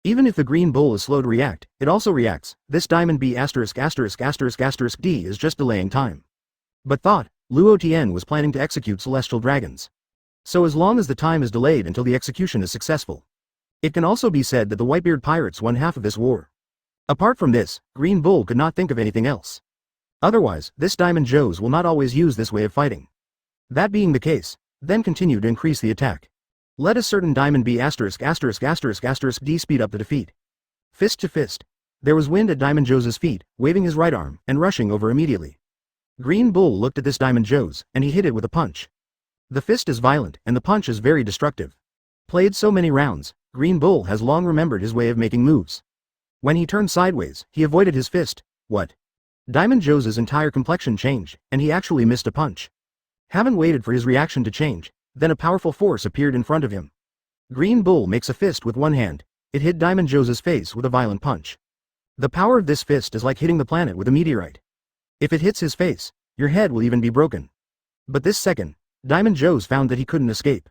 Even if the Green Bull is slow to react, it also reacts. This Diamond B************** D is just delaying time. But thought, Luo Tian was planning to execute celestial dragons. So as long as the time is delayed until the execution is successful. It can also be said that the Whitebeard pirates won half of this war. Apart from this, Green Bull could not think of anything else. Otherwise, this Diamond Joe's will not always use this way of fighting. That being the case, then continue to increase the attack. Let a certain Diamond B********* D speed up the defeat. Fist to fist. There was wind at Diamond Joe's feet, waving his right arm, and rushing over immediately. Green Bull looked at this Diamond Joe's, and he hit it with a punch. The fist is violent, and the punch is very destructive. Played so many rounds, Green Bull has long remembered his way of making moves. When he turned sideways, he avoided his fist. What? Diamond Joe's entire complexion changed, and he actually missed a punch. Haven't waited for his reaction to change, then a powerful force appeared in front of him. Green Bull makes a fist with one hand. It hit Diamond Joe's face with a violent punch. The power of this fist is like hitting the planet with a meteorite. If it hits his face, your head will even be broken. But this second, Diamond Joe's found that he couldn't escape.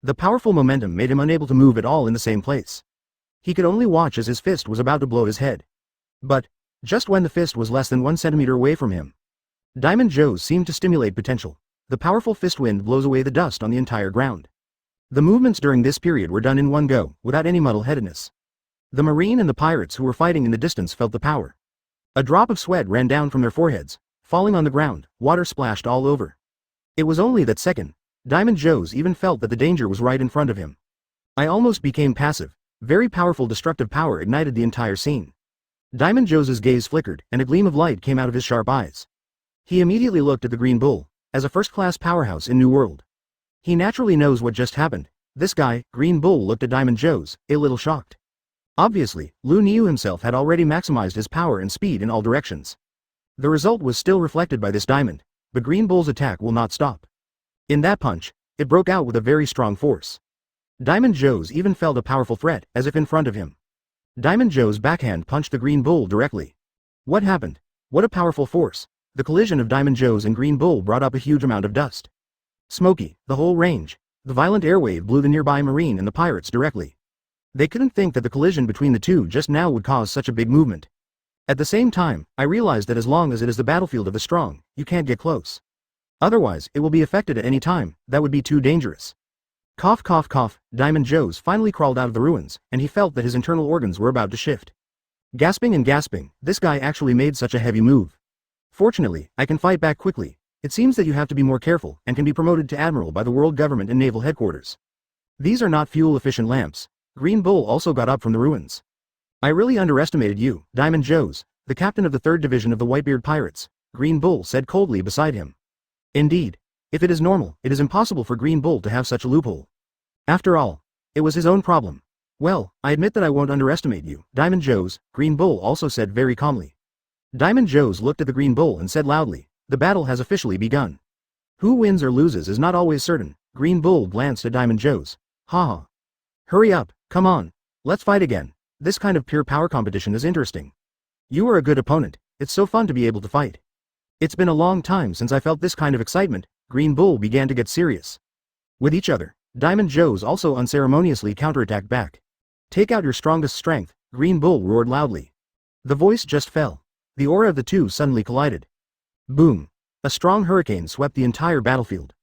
The powerful momentum made him unable to move at all in the same place. He could only watch as his fist was about to blow his head. But, just when the fist was less than 1 centimeter away from him, Diamond Joe's seemed to stimulate potential. The powerful fist wind blows away the dust on the entire ground. The movements during this period were done in one go, without any muddle-headedness. The Marine and the pirates who were fighting in the distance felt the power. A drop of sweat ran down from their foreheads, falling on the ground, water splashed all over. It was only that second, Diamond Joe's even felt that the danger was right in front of him. I almost became passive. Very powerful destructive power ignited the entire scene. Diamond Joe's gaze flickered, and a gleam of light came out of his sharp eyes. He immediately looked at the Green Bull, as a first-class powerhouse in New World. He naturally knows what just happened. This guy, Green Bull, looked at Diamond Joe's, a little shocked. Obviously, Luo Tian himself had already maximized his power and speed in all directions. The result was still reflected by this diamond, but Green Bull's attack will not stop. In that punch, it broke out with a very strong force. Diamond Joe's even felt a powerful threat, as if in front of him. Diamond Joe's backhand punched the Green Bull directly. What happened? What a powerful force. The collision of Diamond Joe's and Green Bull brought up a huge amount of dust. Smoky, the whole range. The violent airwave blew the nearby Marine and the pirates directly. They couldn't think that the collision between the two just now would cause such a big movement. At the same time, I realized that as long as it is the battlefield of the strong, you can't get close. Otherwise, it will be affected at any time. That would be too dangerous. Cough cough cough, Diamond Joe's finally crawled out of the ruins, and he felt that his internal organs were about to shift. Gasping and gasping, this guy actually made such a heavy move. Fortunately, I can fight back quickly. It seems that you have to be more careful and can be promoted to Admiral by the World Government and Naval Headquarters. These are not fuel-efficient lamps. Green Bull also got up from the ruins. I really underestimated you, Diamond Joe's, the captain of the 3rd Division of the Whitebeard Pirates, Green Bull said coldly beside him. Indeed. If it is normal, it is impossible for Green Bull to have such a loophole. After all, it was his own problem. Well, I admit that I won't underestimate you, Diamond Joe's, Green Bull also said very calmly. Diamond Joe's looked at the Green Bull and said loudly, the battle has officially begun. Who wins or loses is not always certain. Green Bull glanced at Diamond Joe's. Haha. Hurry up, come on. Let's fight again. This kind of pure power competition is interesting. You are a good opponent. It's so fun to be able to fight. It's been a long time since I felt this kind of excitement. Green Bull began to get serious. With each other, Diamond Joe's also unceremoniously counterattacked back. Take out your strongest strength, Green Bull roared loudly. The voice just fell. The aura of the two suddenly collided. Boom. A strong hurricane swept the entire battlefield.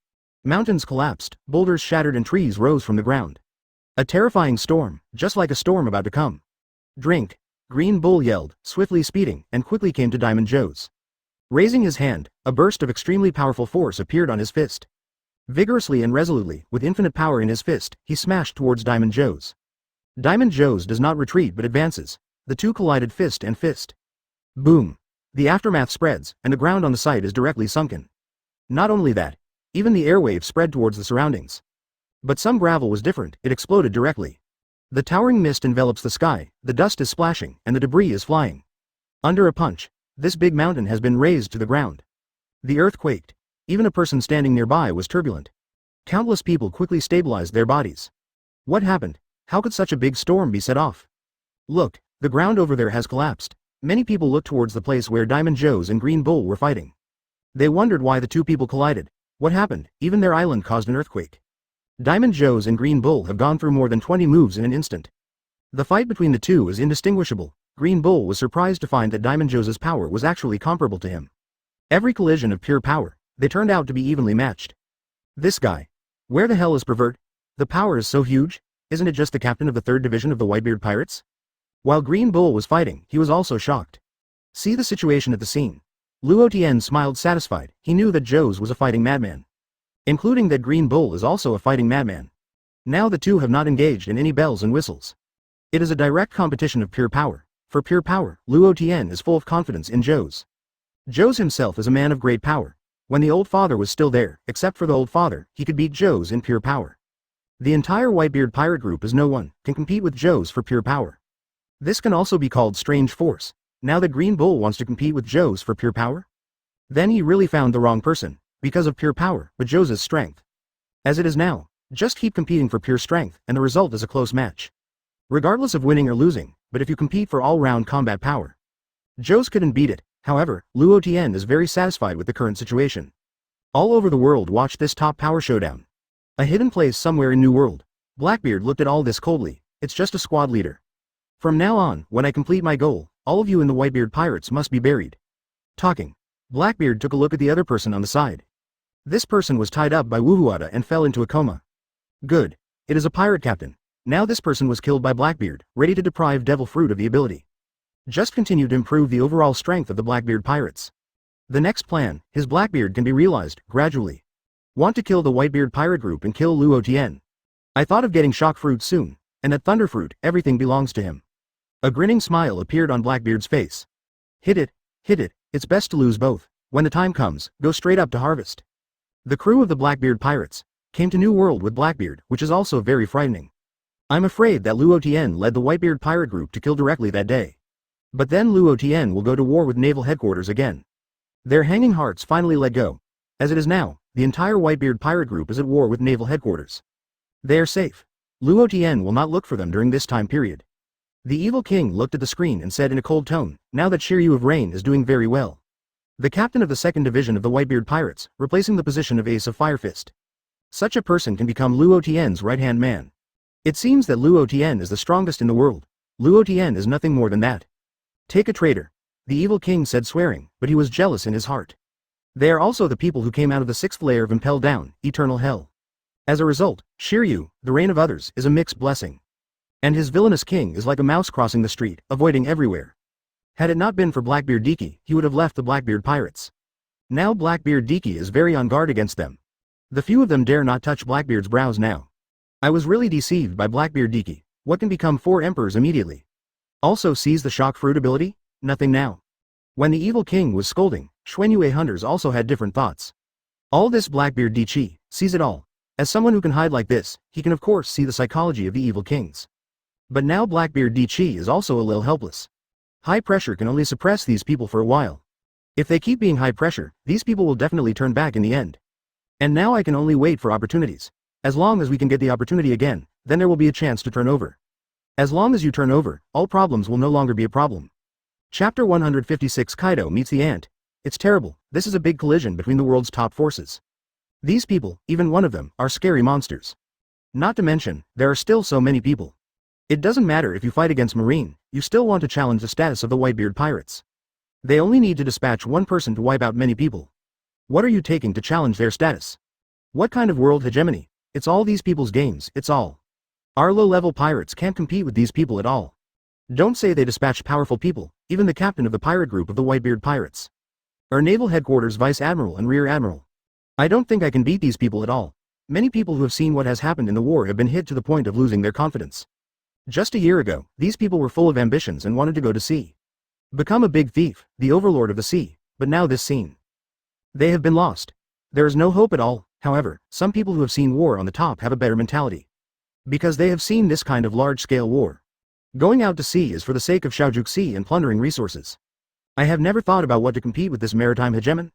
Mountains collapsed, boulders shattered and trees rose from the ground. A terrifying storm, just like a storm about to come. Drink. Green Bull yelled, swiftly speeding, and quickly came to Diamond Joe's. Raising his hand, a burst of extremely powerful force appeared on his fist. Vigorously and resolutely, with infinite power in his fist, he smashed towards Diamond Joe's. Diamond Joe's does not retreat but advances. The two collided fist and fist. Boom. The aftermath spreads, and the ground on the site is directly sunken. Not only that, even the airwave spread towards the surroundings. But some gravel was different, it exploded directly. The towering mist envelops the sky, the dust is splashing, and the debris is flying. Under a punch, this big mountain has been razed to the ground. The earth quaked. Even a person standing nearby was turbulent. Countless people quickly stabilized their bodies. What happened? How could such a big storm be set off? Look, the ground over there has collapsed. Many people looked towards the place where Diamond Joe's and Green Bull were fighting. They wondered why the two people collided. What happened? Even their island caused an earthquake. Diamond Joe's and Green Bull have gone through more than 20 moves in an instant. The fight between the two is indistinguishable. Green Bull was surprised to find that Diamond Joe's power was actually comparable to him. Every collision of pure power, they turned out to be evenly matched. This guy. Where the hell is Pervert? The power is so huge, isn't it just the captain of the 3rd Division of the Whitebeard Pirates? While Green Bull was fighting, he was also shocked. See the situation at the scene. Luo Tian smiled satisfied. He knew that Zhou's was a fighting madman. Including that Green Bull is also a fighting madman. Now the two have not engaged in any bells and whistles. It is a direct competition of pure power. For pure power, Luo Tian is full of confidence in Zhou's. Zhou's himself is a man of great power. When the old father was still there, except for the old father, he could beat Zhou's in pure power. The entire Whitebeard pirate group as no one can compete with Zhou's for pure power. This can also be called strange force. Now that Green Bull wants to compete with Zhou's for pure power? Then he really found the wrong person, because of pure power, but Zhou's strength. As it is now, just keep competing for pure strength, and the result is a close match. Regardless of winning or losing, but if you compete for all-round combat power. Zhou's couldn't beat it, however, Luo Tian is very satisfied with the current situation. All over the world watched this top power showdown. A hidden place somewhere in New World. Blackbeard looked at all this coldly. It's just a squad leader. From now on, when I complete my goal, all of you in the Whitebeard pirates must be buried. Talking. Blackbeard took a look at the other person on the side. This person was tied up by Wuhuada and fell into a coma. Good. It is a pirate captain. Now this person was killed by Blackbeard, ready to deprive Devil Fruit of the ability. Just continue to improve the overall strength of the Blackbeard pirates. The next plan, his Blackbeard can be realized, gradually. Want to kill the Whitebeard pirate group and kill Luo Tian. I thought of getting Shock Fruit soon, and that Thunder Fruit, everything belongs to him. A grinning smile appeared on Blackbeard's face. Hit it, it's best to lose both. When the time comes, go straight up to harvest. The crew of the Blackbeard pirates came to New World with Blackbeard, which is also very frightening. I'm afraid that Luo Tian led the Whitebeard pirate group to kill directly that day. But then Luo Tian will go to war with naval headquarters again. Their hanging hearts finally let go. As it is now, the entire Whitebeard pirate group is at war with naval headquarters. They are safe. Luo Tian will not look for them during this time period. The evil king looked at the screen and said in a cold tone, now that Shiryu of Rain is doing very well. The captain of the 2nd division of the Whitebeard pirates, replacing the position of Ace of Fire Fist. Such a person can become Luo Tian's right-hand man. It seems that Luo Tian is the strongest in the world. Luo Tian is nothing more than that. Take a traitor. The evil king said swearing, but he was jealous in his heart. They are also the people who came out of the 6th layer of Impel Down, Eternal Hell. As a result, Shiryu, the reign of others, is a mixed blessing. And his villainous king is like a mouse crossing the street, avoiding everywhere. Had it not been for Blackbeard Diki, he would have left the Blackbeard pirates. Now Blackbeard Diki is very on guard against them. The few of them dare not touch Blackbeard's brows now. I was really deceived by Blackbeard Diki. What can become 4 emperors immediately? Also sees the shock fruit ability? Nothing now. When the evil king was scolding, Xuanyue hunters also had different thoughts. All this Blackbeard Diki sees it all. As someone who can hide like this, he can of course see the psychology of the evil kings. But now Blackbeard Diki is also a little helpless. High pressure can only suppress these people for a while. If they keep being high pressure, these people will definitely turn back in the end. And now I can only wait for opportunities. As long as we can get the opportunity again, then there will be a chance to turn over. As long as you turn over, all problems will no longer be a problem. Chapter 156 Kaido meets the ant. It's terrible, this is a big collision between the world's top forces. These people, even one of them, are scary monsters. Not to mention, there are still so many people. It doesn't matter if you fight against Marine, you still want to challenge the status of the Whitebeard pirates. They only need to dispatch one person to wipe out many people. What are you taking to challenge their status? What kind of world hegemony? It's all these people's games, it's all. Our low-level pirates can't compete with these people at all. Don't say they dispatched powerful people, even the captain of the pirate group of the Whitebeard pirates. Our naval headquarters vice admiral and rear admiral. I don't think I can beat these people at all. Many people who have seen what has happened in the war have been hit to the point of losing their confidence. Just a year ago, these people were full of ambitions and wanted to go to sea. Become a big thief, the overlord of the sea, but now this scene. They have been lost. There is no hope at all. However, some people who have seen war on the top have a better mentality. Because they have seen this kind of large-scale war. Going out to sea is for the sake of Shaojuk Sea and plundering resources. I have never thought about what to compete with this maritime hegemon.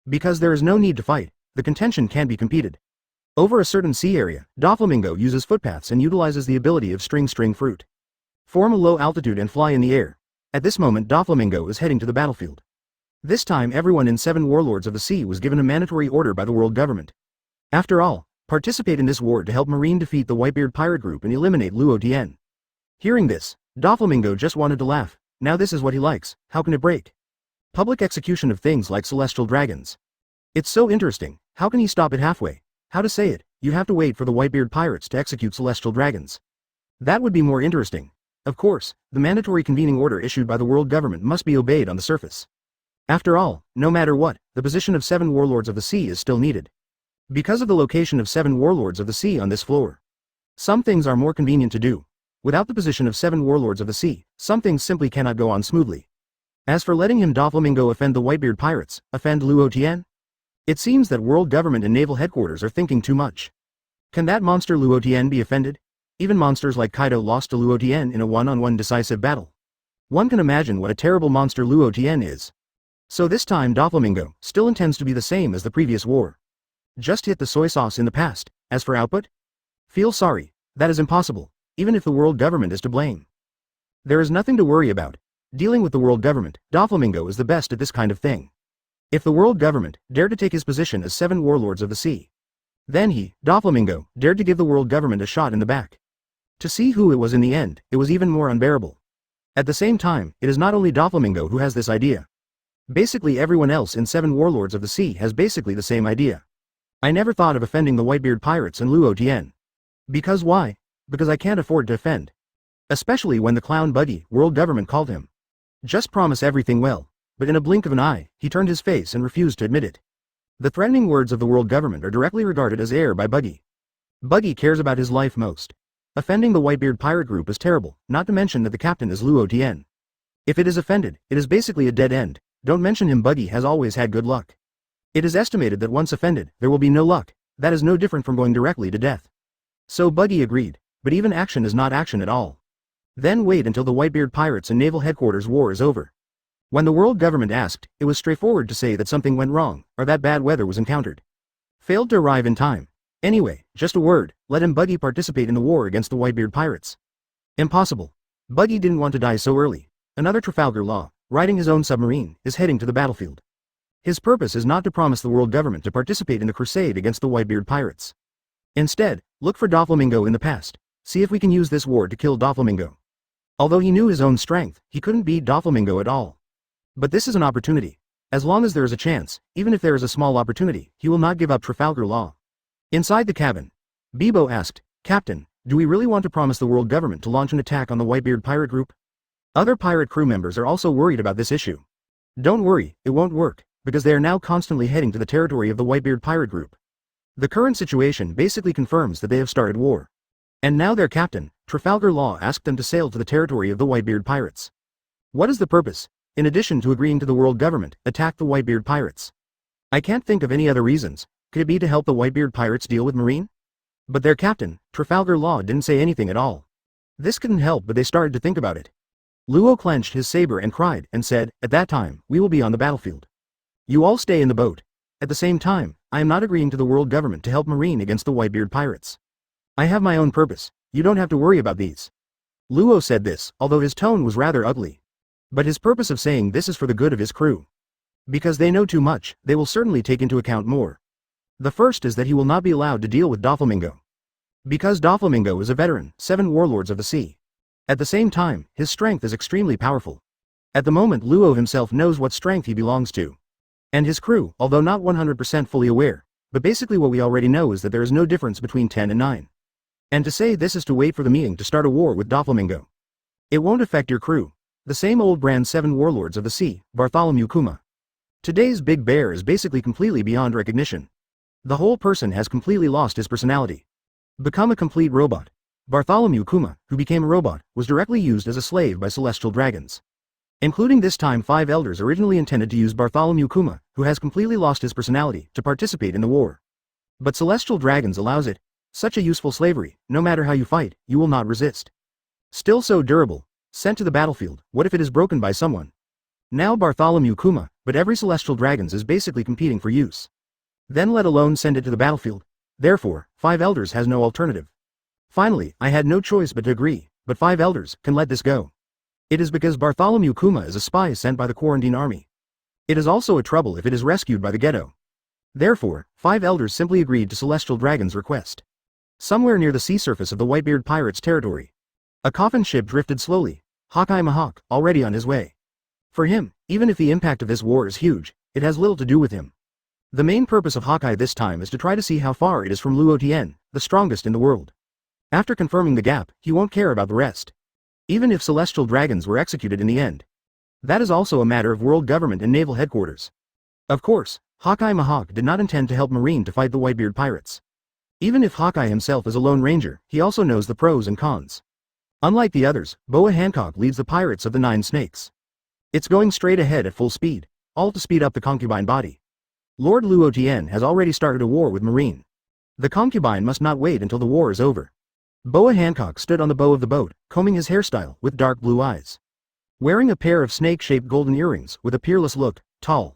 Because there is no need to fight, the contention can be competed. Over a certain sea area, Doflamingo uses footpaths and utilizes the ability of string fruit. Form a low altitude and fly in the air. At this moment Doflamingo is heading to the battlefield. This time everyone in 7 warlords of the sea was given a mandatory order by the world government. After all, participate in this war to help Marine defeat the Whitebeard pirate group and eliminate Luo Tian. Hearing this, Doflamingo just wanted to laugh. Now this is what he likes, how can it break? Public execution of things like celestial dragons. It's so interesting, how can he stop it halfway? How to say it, you have to wait for the Whitebeard pirates to execute celestial dragons. That would be more interesting. Of course, the mandatory convening order issued by the world government must be obeyed on the surface. After all, no matter what, the position of 7 warlords of the sea is still needed. Because of the location of 7 warlords of the sea on this floor. Some things are more convenient to do. Without the position of 7 warlords of the sea, some things simply cannot go on smoothly. As for letting him Doflamingo offend the Whitebeard pirates, offend Luo Tian? It seems that world government and naval headquarters are thinking too much. Can that monster Luo Tian be offended? Even monsters like Kaido lost to Luo Tian in a one-on-one decisive battle. One can imagine what a terrible monster Luo Tian is. So this time Doflamingo still intends to be the same as the previous war. Just hit the soy sauce in the past. As for output? Feel sorry, that is impossible, even if the world government is to blame. There is nothing to worry about. Dealing with the world government, Doflamingo is the best at this kind of thing. If the world government dared to take his position as 7 warlords of the sea, then he, Doflamingo, dared to give the world government a shot in the back. To see who it was in the end, it was even more unbearable. At the same time, it is not only Doflamingo who has this idea. Basically everyone else in 7 warlords of the sea has basically the same idea. I never thought of offending the Whitebeard pirates and Luo Tian. Because why? Because I can't afford to offend. Especially when the clown buggy world government called him. Just promise everything well, but in a blink of an eye, he turned his face and refused to admit it. The threatening words of the world government are directly regarded as air by Buggy. Buggy cares about his life most. Offending the Whitebeard pirate group is terrible, not to mention that the captain is Luo Tian. If it is offended, it is basically a dead end. Don't mention him. Buggy has always had good luck. It is estimated that once offended, there will be no luck. That is no different from going directly to death. So Buggy agreed, but even action is not action at all. Then wait until the Whitebeard pirates and naval headquarters war is over. When the world government asked, it was straightforward to say that something went wrong, or that bad weather was encountered. Failed to arrive in time. Anyway, just a word, let him Buggy participate in the war against the Whitebeard pirates. Impossible. Buggy didn't want to die so early. Another Trafalgar Law, riding his own submarine, is heading to the battlefield. His purpose is not to promise the world government to participate in the crusade against the Whitebeard pirates. Instead, look for Doflamingo in the past. See if we can use this war to kill Doflamingo. Although he knew his own strength, he couldn't beat Doflamingo at all. But this is an opportunity. As long as there is a chance, even if there is a small opportunity, he will not give up Trafalgar Law. Inside the cabin, Bebo asked, Captain, do we really want to promise the world government to launch an attack on the Whitebeard pirate group? Other pirate crew members are also worried about this issue. Don't worry, it won't work, because they are now constantly heading to the territory of the Whitebeard pirate group. The current situation basically confirms that they have started war. And now their captain, Trafalgar Law, asked them to sail to the territory of the Whitebeard pirates. What is the purpose? In addition to agreeing to the world government, attack the Whitebeard pirates. I can't think of any other reasons. Could it be to help the Whitebeard pirates deal with Marine? But their captain, Trafalgar Law, didn't say anything at all. This couldn't help but they started to think about it. Luo clenched his saber and cried and said, at that time, we will be on the battlefield. You all stay in the boat. At the same time, I am not agreeing to the world government to help Marine against the Whitebeard pirates. I have my own purpose. You don't have to worry about these. Luo said this, although his tone was rather ugly. But his purpose of saying this is for the good of his crew. Because they know too much, they will certainly take into account more. The first is that he will not be allowed to deal with Doflamingo. Because Doflamingo is a veteran, 7 warlords of the sea. At the same time, his strength is extremely powerful. At the moment Luo himself knows what strength he belongs to. And his crew, although not 100% fully aware, but basically what we already know is that there is no difference between 10 and 9. And to say this is to wait for the Ming to start a war with Doflamingo. It won't affect your crew. The same old brand 7 warlords of the sea, Bartholomew Kuma. Today's Big Bear is basically completely beyond recognition. The whole person has completely lost his personality. Become a complete robot. Bartholomew Kuma, who became a robot, was directly used as a slave by celestial dragons. Including this time 5 elders originally intended to use Bartholomew Kuma, who has completely lost his personality, to participate in the war. But celestial dragons allows it. Such a useful slavery, no matter how you fight, you will not resist. Still so durable. Sent to the battlefield, what if it is broken by someone? Now Bartholomew Kuma, but every celestial dragons is basically competing for use. Then let alone send it to the battlefield. Therefore, 5 elders has no alternative. Finally, I had no choice but to agree, but 5 elders can let this go. It is because Bartholomew Kuma is a spy sent by the quarantine army. It is also a trouble if it is rescued by the ghetto. Therefore, 5 elders simply agreed to celestial dragon's request. Somewhere near the sea surface of the Whitebeard pirates' territory, a coffin ship drifted slowly, Haki Mahawk, already on his way. For him, even if the impact of this war is huge, it has little to do with him. The main purpose of Hawkeye this time is to try to see how far it is from Luo Tian, the strongest in the world. After confirming the gap, he won't care about the rest. Even if celestial dragons were executed in the end. That is also a matter of world government and naval headquarters. Of course, Haki Mahawk did not intend to help Marine to fight the Whitebeard pirates. Even if Hawkeye himself is a lone ranger, he also knows the pros and cons. Unlike the others, Boa Hancock leads the pirates of the Nine Snakes. It's going straight ahead at full speed, all to speed up the concubine body. Lord Luo Tian has already started a war with Marine. The concubine must not wait until the war is over. Boa Hancock stood on the bow of the boat, combing his hairstyle with dark blue eyes. Wearing a pair of snake-shaped golden earrings with a peerless look, tall.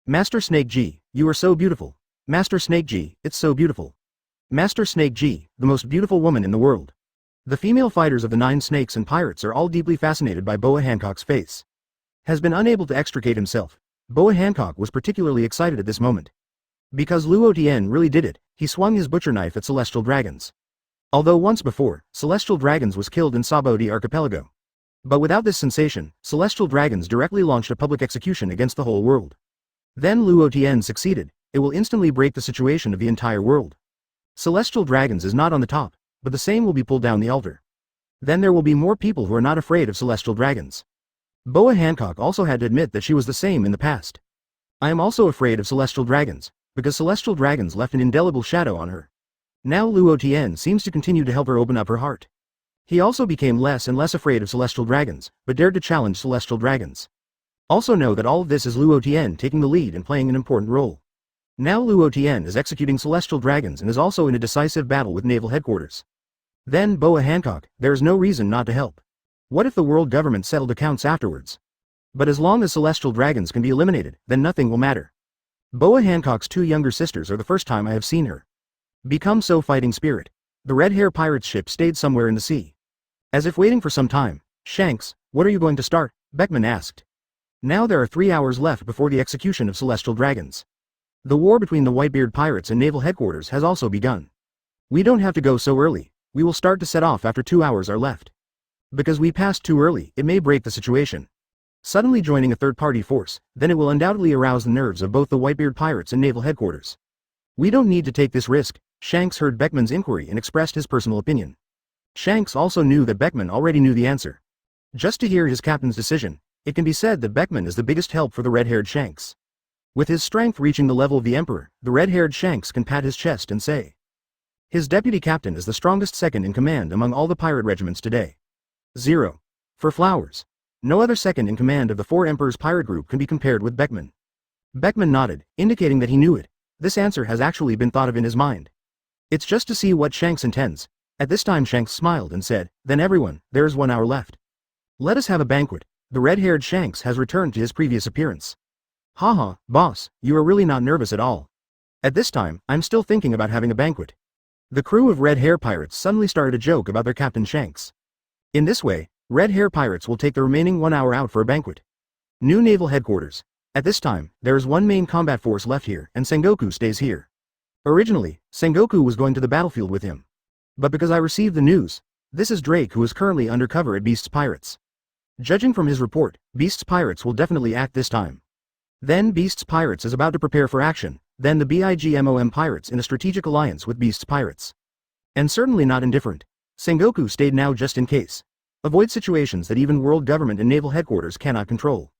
Master Snake G, you are so beautiful. Master Snake G, it's so beautiful. Master Snake G, the most beautiful woman in the world. The female fighters of the Nine Snakes and pirates are all deeply fascinated by Boa Hancock's face. Has been unable to extricate himself. Boa Hancock was particularly excited at this moment. Because Luo Tian really did it, he swung his butcher knife at celestial dragons. Although once before, celestial dragons was killed in Sabodi Archipelago. But without this sensation, celestial dragons directly launched a public execution against the whole world. Then Luo Tian succeeded, it will instantly break the situation of the entire world. Celestial dragons is not on the top, but the same will be pulled down the altar. Then there will be more people who are not afraid of celestial dragons. Boa Hancock also had to admit that she was the same in the past. I am also afraid of celestial dragons, because celestial dragons left an indelible shadow on her. Now Luo Tian seems to continue to help her open up her heart. He also became less and less afraid of celestial dragons, but dared to challenge celestial dragons. Also know that all of this is Luo Tian taking the lead and playing an important role. Now Luo Tian is executing celestial dragons and is also in a decisive battle with naval headquarters. Then Boa Hancock, there is no reason not to help. What if the world government settled accounts afterwards? But as long as celestial dragons can be eliminated, then nothing will matter. Boa Hancock's two younger sisters are the first time I have seen her become so fighting spirit. The red hair pirate's ship stayed somewhere in the sea. As if waiting for some time. Shanks, what are you going to start? Beckman asked. Now there are 3 hours left before the execution of celestial dragons. The war between the Whitebeard pirates and naval headquarters has also begun. We don't have to go so early, we will start to set off after 2 hours are left. Because we passed too early, it may break the situation. Suddenly joining a third-party force, then it will undoubtedly arouse the nerves of both the Whitebeard pirates and naval headquarters. We don't need to take this risk. Shanks heard Beckman's inquiry and expressed his personal opinion. Shanks also knew that Beckman already knew the answer. Just to hear his captain's decision, it can be said that Beckman is the biggest help for the red-haired Shanks. With his strength reaching the level of the Emperor, the red-haired Shanks can pat his chest and say, his deputy captain is the strongest second in command among all the pirate regiments today. 0. For flowers. No other second in command of the four Emperors pirate group can be compared with Beckman. Beckman nodded, indicating that he knew it. This answer has actually been thought of in his mind. It's just to see what Shanks intends. At this time Shanks smiled and said, then everyone, there is 1 hour left. Let us have a banquet. The red-haired Shanks has returned to his previous appearance. Haha, boss, you are really not nervous at all. At this time, I'm still thinking about having a banquet. The crew of red hair pirates suddenly started a joke about their captain Shanks. In this way, red hair pirates will take the remaining 1 hour out for a banquet. New naval headquarters. At this time, there is one main combat force left here and Sengoku stays here. Originally, Sengoku was going to the battlefield with him. But because I received the news, this is Drake who is currently undercover at Beast's Pirates. Judging from his report, Beast's Pirates will definitely act this time. Then Beast's Pirates is about to prepare for action, then the BIGMOM Pirates in a strategic alliance with Beast's Pirates. And certainly not indifferent. Sengoku stayed now just in case. Avoid situations that even world government and naval headquarters cannot control.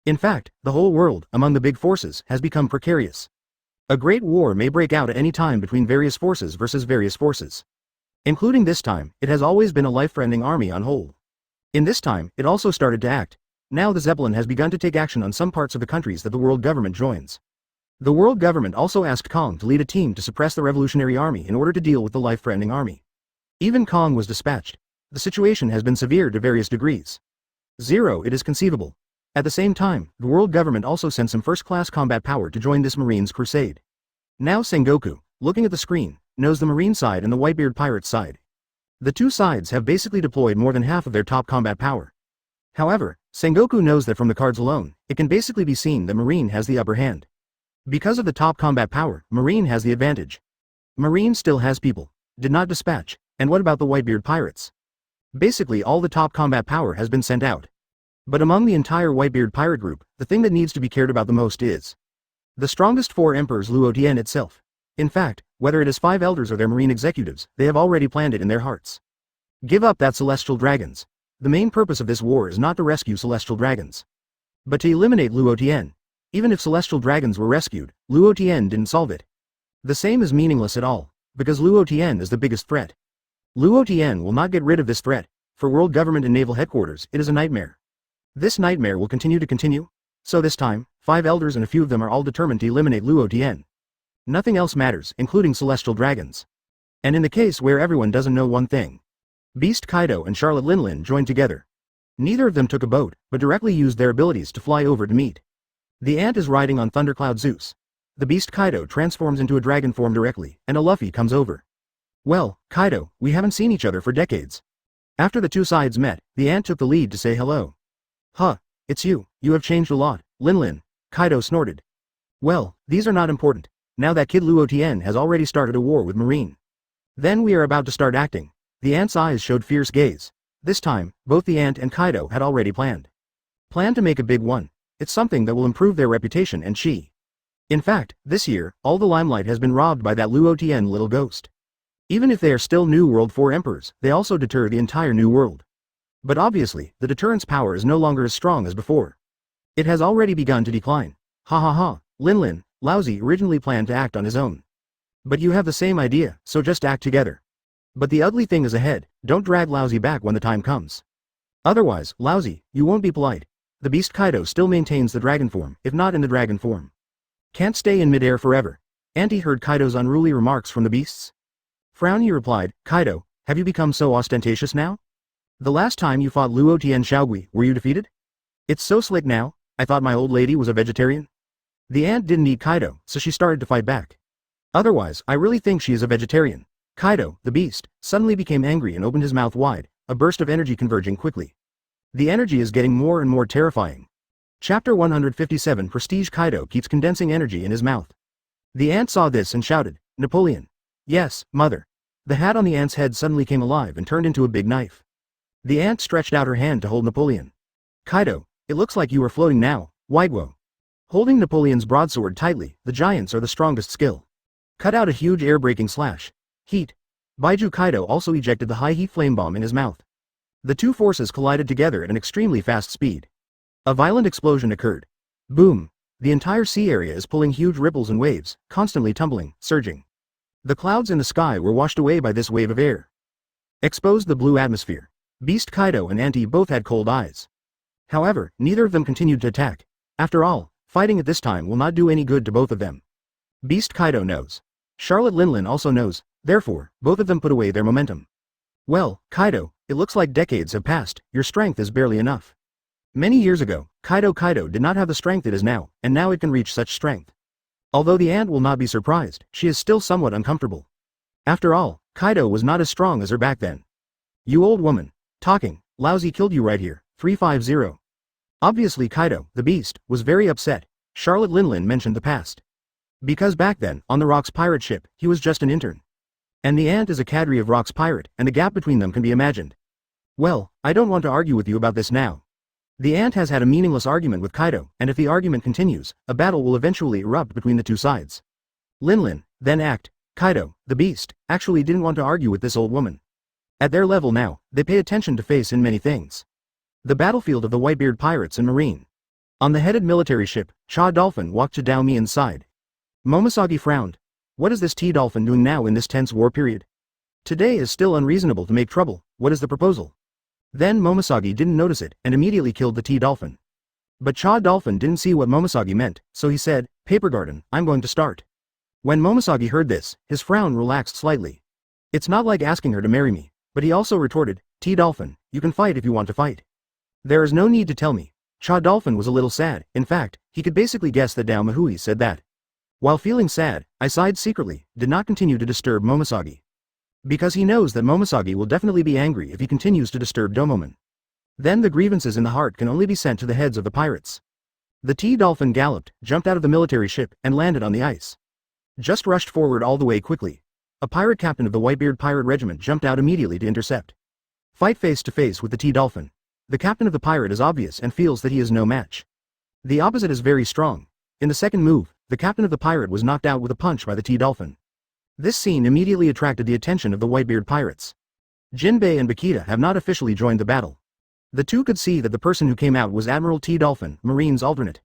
In fact, the whole world, among the big forces, has become precarious. A great war may break out at any time between various forces versus various forces. Including this time, it has always been a life-threatening army on whole. In this time, it also started to act. Now the Zeppelin has begun to take action on some parts of the countries that the world government joins. The world government also asked Kong to lead a team to suppress the revolutionary army in order to deal with the life-threatening army. Even Kong was dispatched. The situation has been severe to various degrees. 0. It is conceivable. At the same time, the world government also sent some first-class combat power to join this Marines crusade. Now Sengoku, looking at the screen, knows the Marine side and the Whitebeard Pirates side. The two sides have basically deployed more than half of their top combat power. However, Sengoku knows that from the cards alone, it can basically be seen that Marine has the upper hand. Because of the top combat power, Marine has the advantage. Marine still has people. Did not dispatch. And what about the Whitebeard Pirates? Basically all the top combat power has been sent out. But among the entire Whitebeard pirate group, the thing that needs to be cared about the most is the strongest 4 emperors Luo Tian itself. In fact, whether it is 5 elders or their marine executives, they have already planned it in their hearts. Give up that celestial dragons. The main purpose of this war is not to rescue celestial dragons. But to eliminate Luo Tian, even if celestial dragons were rescued, Luo Tian didn't solve it. The same is meaningless at all, because Luo Tian is the biggest threat. Luo Tian will not get rid of this threat. For world government and naval headquarters, it is a nightmare. This nightmare will continue. So this time, 5 elders and a few of them are all determined to eliminate Luo Tian. Nothing else matters, including celestial dragons. And in the case where everyone doesn't know one thing, Beast Kaido and Charlotte Linlin joined together. Neither of them took a boat, but directly used their abilities to fly over to meet. The ant is riding on Thundercloud Zeus. The Beast Kaido transforms into a dragon form directly, and a Luffy comes over. Well, Kaido, we haven't seen each other for decades. After the two sides met, the ant took the lead to say hello. Huh, it's you have changed a lot, Linlin, Kaido snorted. Well, these are not important, now that kid Luo Tian has already started a war with Marine. Then we are about to start acting. The ant's eyes showed fierce gaze. This time, both the ant and Kaido had already planned to make a big one. It's something that will improve their reputation and chi. In fact, this year, all the limelight has been robbed by that Luo Tian little ghost. Even if they are still New World 4 emperors, they also deter the entire New World. But obviously, the deterrence power is no longer as strong as before. It has already begun to decline. Ha ha ha, Linlin, Lousy originally planned to act on his own. But you have the same idea, so just act together. But the ugly thing is ahead, don't drag Lousy back when the time comes. Otherwise, Lousy, you won't be polite. The Beast Kaido still maintains the dragon form, if not in the dragon form. Can't stay in midair forever. Auntie heard Kaido's unruly remarks from the beasts. Frowny replied, Kaido, have you become so ostentatious now? The last time you fought Luo Tian Xiaogui, were you defeated? It's so slick now, I thought my old lady was a vegetarian. The ant didn't eat Kaido, so she started to fight back. Otherwise, I really think she is a vegetarian. Kaido, the beast, suddenly became angry and opened his mouth wide, a burst of energy converging quickly. The energy is getting more and more terrifying. Chapter 157 Prestige Kaido keeps condensing energy in his mouth. The ant saw this and shouted, Napoleon. Yes, mother. The hat on the ant's head suddenly came alive and turned into a big knife. The ant stretched out her hand to hold Napoleon. Kaido, it looks like you are floating now, Whitebeard. Holding Napoleon's broadsword tightly, the giants are the strongest skill. Cut out a huge air-breaking slash. Heat. Baiju Kaido also ejected the high-heat flame bomb in his mouth. The two forces collided together at an extremely fast speed. A violent explosion occurred. Boom. The entire sea area is pulling huge ripples and waves, constantly tumbling, surging. The clouds in the sky were washed away by this wave of air. Exposed the blue atmosphere. Beast Kaido and Auntie both had cold eyes. However, neither of them continued to attack. After all, fighting at this time will not do any good to both of them. Beast Kaido knows. Charlotte Linlin also knows, therefore, both of them put away their momentum. Well, Kaido, it looks like decades have passed, your strength is barely enough. Many years ago, Kaido did not have the strength it is now, and now it can reach such strength. Although the ant will not be surprised, she is still somewhat uncomfortable. After all, Kaido was not as strong as her back then. You old woman. Talking, Lousy killed you right here, 350. Obviously Kaido, the beast, was very upset. Charlotte Linlin mentioned the past. Because back then, on the Rock's pirate ship, he was just an intern. And the ant is a cadre of Rock's pirate, and the gap between them can be imagined. Well, I don't want to argue with you about this now. The ant has had a meaningless argument with Kaido, and if the argument continues, a battle will eventually erupt between the two sides. Linlin, then act. Kaido, the beast, actually didn't want to argue with this old woman. At their level now, they pay attention to face in many things. The battlefield of the Whitebeard pirates and Marine. On the headed military ship, Cha Dolphin walked to Dao Mian's side. Momosagi frowned. What is this T-Dolphin doing now in this tense war period? Today is still unreasonable to make trouble, what is the proposal? Then Momosagi didn't notice it, and immediately killed the T-Dolphin. But Cha Dolphin didn't see what Momosagi meant, so he said, Paper Garden, I'm going to start. When Momosagi heard this, his frown relaxed slightly. It's not like asking her to marry me, but he also retorted, T-Dolphin, you can fight if you want to fight. There is no need to tell me. Cha Dolphin was a little sad, in fact, he could basically guess that Dao Mahui said that. While feeling sad, I sighed secretly, did not continue to disturb Momosagi. Because he knows that Momosagi will definitely be angry if he continues to disturb Domomon. Then the grievances in the heart can only be sent to the heads of the pirates. The T-Dolphin galloped, jumped out of the military ship, and landed on the ice. Just rushed forward all the way quickly. A pirate captain of the Whitebeard pirate regiment jumped out immediately to intercept. Fight face to face with the T-Dolphin. The captain of the pirate is obvious and feels that he is no match. The opposite is very strong. In the second move, the captain of the pirate was knocked out with a punch by the T-Dolphin. This scene immediately attracted the attention of the Whitebeard pirates. Jinbei and Bakita have not officially joined the battle. The two could see that the person who came out was Admiral T. Dolphin, Marine's alternate.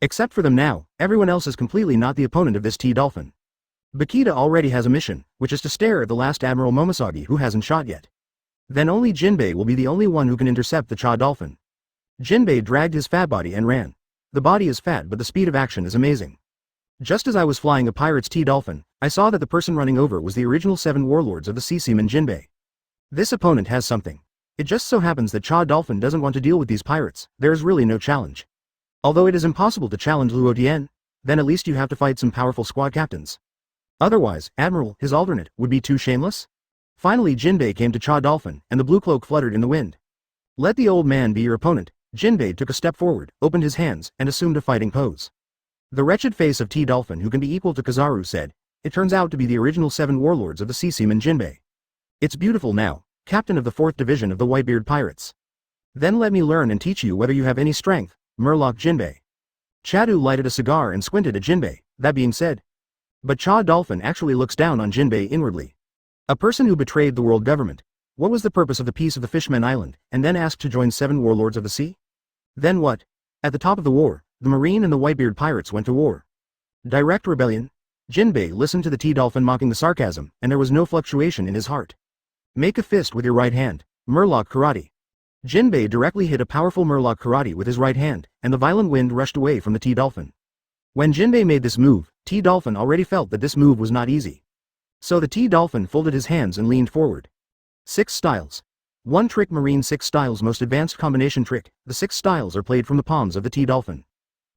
Except for them now, everyone else is completely not the opponent of this T. Dolphin. Bakita already has a mission, which is to stare at the last Admiral Momoshagi who hasn't shot yet. Then only Jinbei will be the only one who can intercept the Cha Dolphin. Jinbei dragged his fat body and ran. The body is fat but the speed of action is amazing. Just as I was flying a pirate's T-Dolphin, I saw that the person running over was the original 7 warlords of the sea seaman Jinbei. This opponent has something. It just so happens that Cha Dolphin doesn't want to deal with these pirates, there is really no challenge. Although it is impossible to challenge Luo Tian, then at least you have to fight some powerful squad captains. Otherwise, Admiral, his alternate, would be too shameless? Finally Jinbei came to Cha Dolphin, and the blue cloak fluttered in the wind. Let the old man be your opponent. Jinbei took a step forward, opened his hands, and assumed a fighting pose. The wretched face of T-Dolphin who can be equal to Kizaru said, it turns out to be the original 7 warlords of the sea seaman Jinbei. It's beautiful now, captain of the 4th division of the Whitebeard pirates. Then let me learn and teach you whether you have any strength, Murloc Jinbei. Chadu lighted a cigar and squinted at Jinbei, that being said. But Cha Dolphin actually looks down on Jinbei inwardly. A person who betrayed the world government. What was the purpose of the peace of the Fishmen Island, and then asked to join 7 warlords of the sea? Then what? At the top of the war, the Marine and the Whitebeard pirates went to war. Direct rebellion? Jinbei listened to the T-Dolphin mocking the sarcasm, and there was no fluctuation in his heart. Make a fist with your right hand, Murloc Karate. Jinbei directly hit a powerful Murloc Karate with his right hand, and the violent wind rushed away from the T-Dolphin. When Jinbei made this move, T-Dolphin already felt that this move was not easy. So the T-Dolphin folded his hands and leaned forward. 6 styles. 1 trick Marine 6 styles most advanced combination trick, the 6 styles are played from the palms of the T-Dolphin.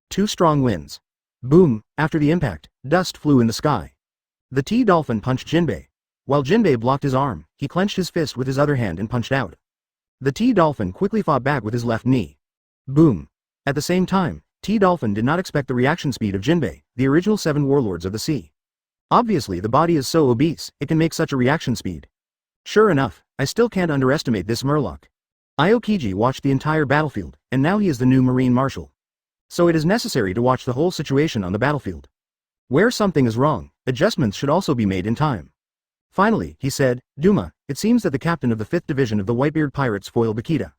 2 strong winds. Boom, after the impact, dust flew in the sky. The T-Dolphin punched Jinbei. While Jinbei blocked his arm, he clenched his fist with his other hand and punched out. The T-Dolphin quickly fought back with his left knee. Boom. At the same time, T-Dolphin did not expect the reaction speed of Jinbei, the original 7 warlords of the sea. Obviously the body is so obese, it can make such a reaction speed. Sure enough, I still can't underestimate this Murloc. Aokiji watched the entire battlefield, and now he is the new Marine Marshal. So it is necessary to watch the whole situation on the battlefield. Where something is wrong, adjustments should also be made in time. Finally, he said, Duma, it seems that the captain of the 5th division of the Whitebeard pirates foiled Bakita.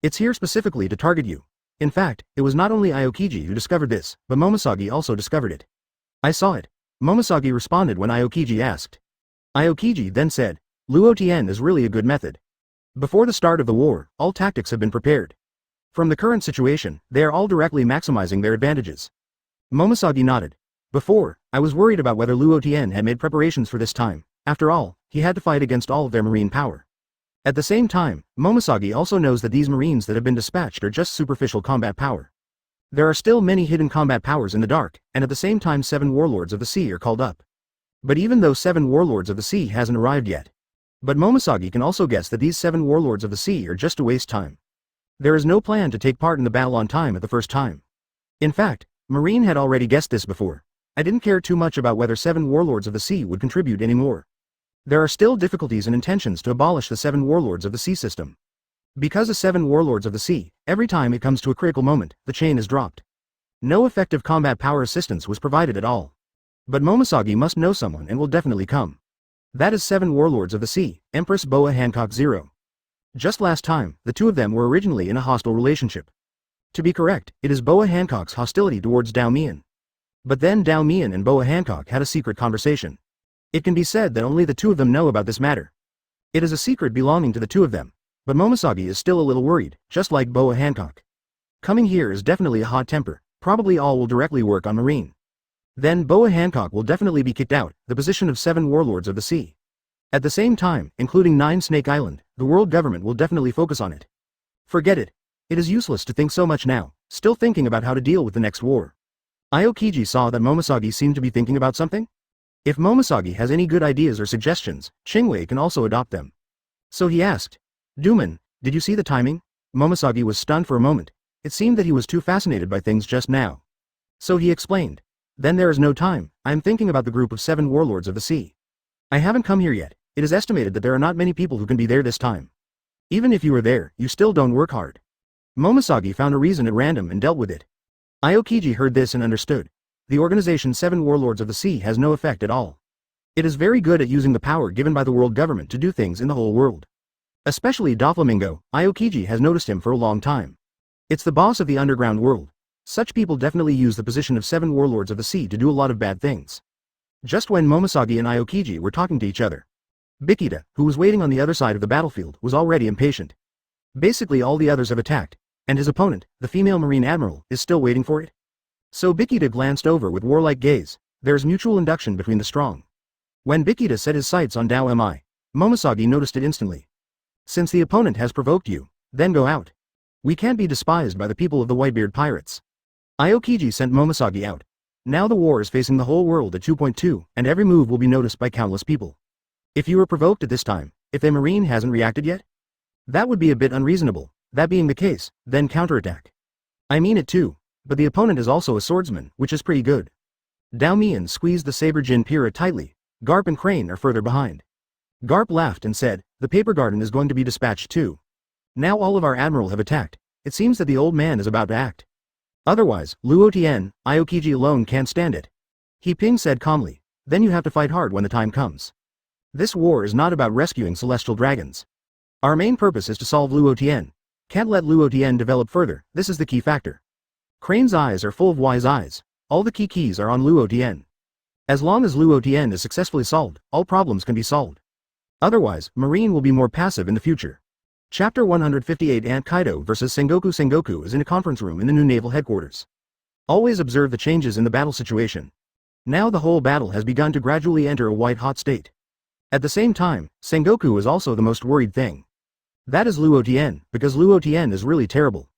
It's here specifically to target you. In fact, it was not only Aokiji who discovered this, but Momoshagi also discovered it. I saw it. Momoshagi responded when Aokiji asked. Aokiji then said, Luo Tian is really a good method. Before the start of the war, all tactics have been prepared. From the current situation, they are all directly maximizing their advantages. Momoshagi nodded. Before, I was worried about whether Luo Tian had made preparations for this time. After all, he had to fight against all of their marine power. At the same time, Momoshagi also knows that these marines that have been dispatched are just superficial combat power. There are still many hidden combat powers in the dark, and at the same time 7 warlords of the sea are called up. But even though 7 warlords of the sea hasn't arrived yet. But Momoshagi can also guess that these 7 warlords of the sea are just to waste time. There is no plan to take part in the battle on time at the first time. In fact, Marine had already guessed this before. I didn't care too much about whether 7 warlords of the sea would contribute anymore. There are still difficulties and intentions to abolish the 7 warlords of the sea system. Because of 7 warlords of the sea, every time it comes to a critical moment, the chain is dropped. No effective combat power assistance was provided at all. But Momoshagi must know someone and will definitely come. That is 7 warlords of the sea, Empress Boa Hancock 0. Just last time, the two of them were originally in a hostile relationship. To be correct, it is Boa Hancock's hostility towards Dao Mian. But then Dao Mian and Boa Hancock had a secret conversation. It can be said that only the two of them know about this matter. It is a secret belonging to the two of them, but Momoshagi is still a little worried, just like Boa Hancock. Coming here is definitely a hot temper, probably all will directly work on Marine. Then Boa Hancock will definitely be kicked out, the position of 7 warlords of the sea. At the same time, including 9 Snake Island, the world government will definitely focus on it. Forget it. It is useless to think so much now, still thinking about how to deal with the next war. Aokiji saw that Momoshagi seemed to be thinking about something. If Momoshagi has any good ideas or suggestions, Chingwei can also adopt them. So he asked, Duman, did you see the timing? Momoshagi was stunned for a moment. It seemed that he was too fascinated by things just now. So he explained. Then there is no time, I am thinking about the group of 7 warlords of the sea. I haven't come here yet, it is estimated that there are not many people who can be there this time. Even if you are there, you still don't work hard. Momoshagi found a reason at random and dealt with it. Aokiji heard this and understood. The organization 7 warlords of the sea has no effect at all. It is very good at using the power given by the world government to do things in the whole world. Especially Doflamingo, Aokiji has noticed him for a long time. It's the boss of the underground world. Such people definitely use the position of 7 warlords of the sea to do a lot of bad things. Just when Momosagi and Aokiji were talking to each other, Bikita, who was waiting on the other side of the battlefield, was already impatient. Basically all the others have attacked, and his opponent, the female marine admiral, is still waiting for it. So Bikita glanced over with warlike gaze. There's mutual induction between the strong. When Bikita set his sights on Dao Mi, Momosagi noticed it instantly. Since the opponent has provoked you, then go out. We can't be despised by the people of the Whitebeard pirates. Aokiji sent Momosagi out. Now the war is facing the whole world at 2.2, and every move will be noticed by countless people. If you were provoked at this time, if the marine hasn't reacted yet, that would be a bit unreasonable. That being the case, then counterattack. I mean it too, but the opponent is also a swordsman, which is pretty good. Dao Mian squeezed the saber Jin Pira tightly. Garp and Crane are further behind. Garp laughed and said, the paper garden is going to be dispatched too. Now all of our admiral have attacked. It seems that the old man is about to act. Otherwise, Luo Tian, Aokiji alone can't stand it. He Ping said calmly, then you have to fight hard when the time comes. This war is not about rescuing celestial dragons. Our main purpose is to solve Luo Tian. Can't let Luo Tian develop further, this is the key factor. Crane's eyes are full of wise eyes. All the keys are on Luo Tian. As long as Luo Tian is successfully solved, all problems can be solved. Otherwise, Marine will be more passive in the future. Chapter 158 Ant Kaido vs Sengoku. Sengoku is in a conference room in the new naval headquarters. Always observe the changes in the battle situation. Now the whole battle has begun to gradually enter a white-hot state. At the same time, Sengoku is also the most worried thing. That is Luo Tian, because Luo Tian is really terrible.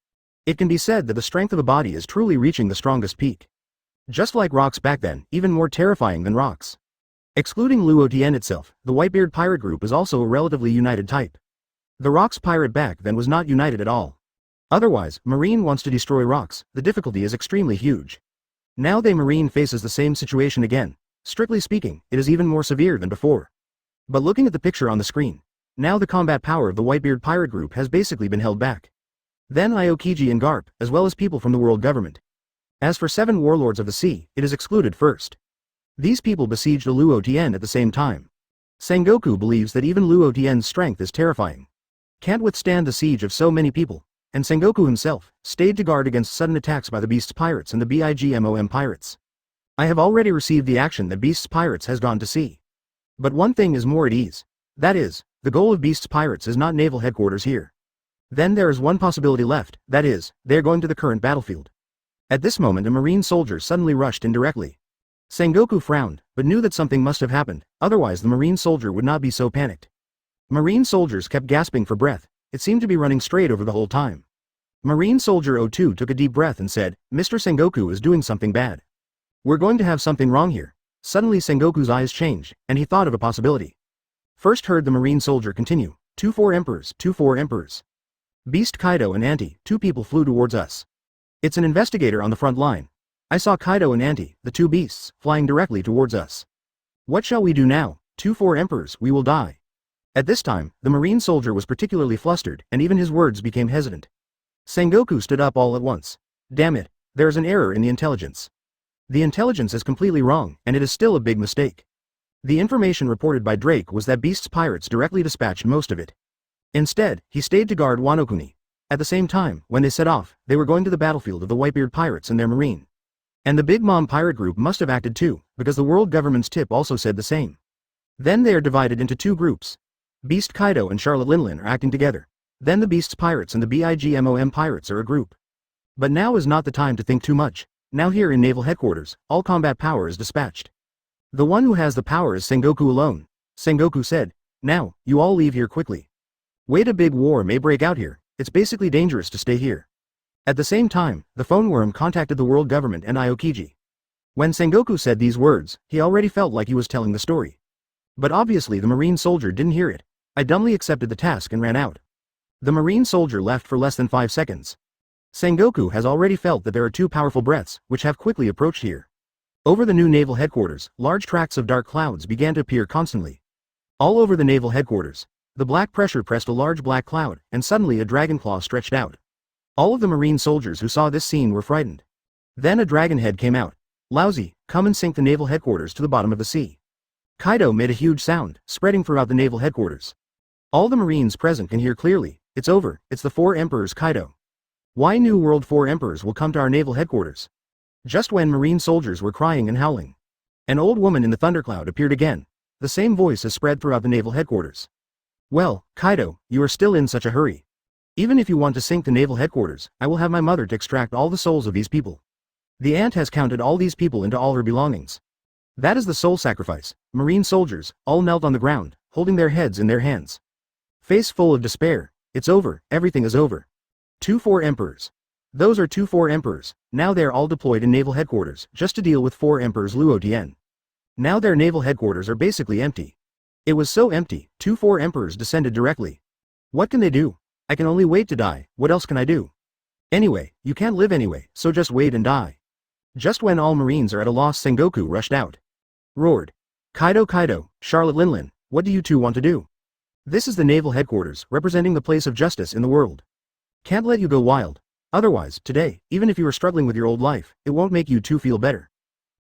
It can be said that the strength of a body is truly reaching the strongest peak. Just like rocks back then, even more terrifying than rocks. Excluding Luo Tian itself, the Whitebeard pirate group is also a relatively united type. The rocks pirate back then was not united at all. Otherwise, Marine wants to destroy rocks, the difficulty is extremely huge. Now they Marine faces the same situation again. Strictly speaking, it is even more severe than before. But looking at the picture on the screen, now the combat power of the Whitebeard pirate group has basically been held back. Then Aokiji and Garp, as well as people from the world government. As for 7 warlords of the sea, it is excluded first. These people besieged Luo Tian at the same time. Sengoku believes that even Luo Tian's strength is terrifying. Can't withstand the siege of so many people, and Sengoku himself stayed to guard against sudden attacks by the Beast's pirates and the BIGMOM pirates. I have already received the action that Beast's pirates has gone to sea. But one thing is more at ease. That is, the goal of Beast's pirates is not naval headquarters here. Then there is one possibility left, that is, they are going to the current battlefield. At this moment a marine soldier suddenly rushed in directly. Sengoku frowned, but knew that something must have happened, otherwise the marine soldier would not be so panicked. Marine soldiers kept gasping for breath, it seemed to be running straight over the whole time. Marine soldier 02 took a deep breath and said, Mr. Sengoku is doing something bad. We're going to have something wrong here. Suddenly Sengoku's eyes changed, and he thought of a possibility. First heard the marine soldier continue, 2-4 emperors, 2-4 emperors. Beast Kaido and Anti, 2 people flew towards us. It's an investigator on the front line. I saw Kaido and Anti, the 2 beasts, flying directly towards us. What shall we do now? 2-4 emperors, we will die. At this time, the marine soldier was particularly flustered, and even his words became hesitant. Sengoku stood up all at once. Damn it, there is an error in the intelligence. The intelligence is completely wrong, and it is still a big mistake. The information reported by Drake was that Beast's pirates directly dispatched most of it. Instead, he stayed to guard Wanokuni. At the same time, when they set off, they were going to the battlefield of the Whitebeard pirates and their marine. And the Big Mom pirate group must have acted too, because the world government's tip also said the same. Then they are divided into 2 groups. Beast Kaido and Charlotte Linlin are acting together. Then the Beast's pirates and the BIGMOM pirates are a group. But now is not the time to think too much. Now here in naval headquarters, all combat power is dispatched. The one who has the power is Sengoku alone. Sengoku said, now, you all leave here quickly. Wait, a big war may break out here, it's basically dangerous to stay here. At the same time, the phone worm contacted the world government and Aokiji. When Sengoku said these words, he already felt like he was telling the story. But obviously the marine soldier didn't hear it. I dumbly accepted the task and ran out. The marine soldier left for less than 5 seconds. Sengoku has already felt that there are 2 powerful breaths, which have quickly approached here. Over the new naval headquarters, large tracts of dark clouds began to appear constantly. All over the naval headquarters, the black pressure pressed a large black cloud, and suddenly a dragon claw stretched out. All of the marine soldiers who saw this scene were frightened. Then a dragon head came out. Lousy, come and sink the naval headquarters to the bottom of the sea. Kaido made a huge sound, spreading throughout the naval headquarters. All the Marines present can hear clearly. It's over, it's the 4 Emperors Kaido. Why New World 4 Emperors will come to our naval headquarters? Just when Marine soldiers were crying and howling, an old woman in the thundercloud appeared again. The same voice has spread throughout the naval headquarters. Well, Kaido, you are still in such a hurry. Even if you want to sink the naval headquarters, I will have my mother to extract all the souls of these people. The ant has counted all these people into all her belongings. That is the soul sacrifice. Marine soldiers, all knelt on the ground, holding their heads in their hands. Face full of despair. It's over, everything is over. 4 Emperors. Those are 4 Emperors, now they are all deployed in naval headquarters, just to deal with 4 Emperors Luo Tian. Now their naval headquarters are basically empty. It was so empty, 4 Emperors descended directly. What can they do? I can only wait to die, what else can I do? Anyway, you can't live anyway, so just wait and die. Just when all Marines are at a loss, Sengoku rushed out. Roared. Kaido, Charlotte Linlin, what do you two want to do? This is the naval headquarters, representing the place of justice in the world. Can't let you go wild. Otherwise, today, even if you are struggling with your old life, it won't make you two feel better.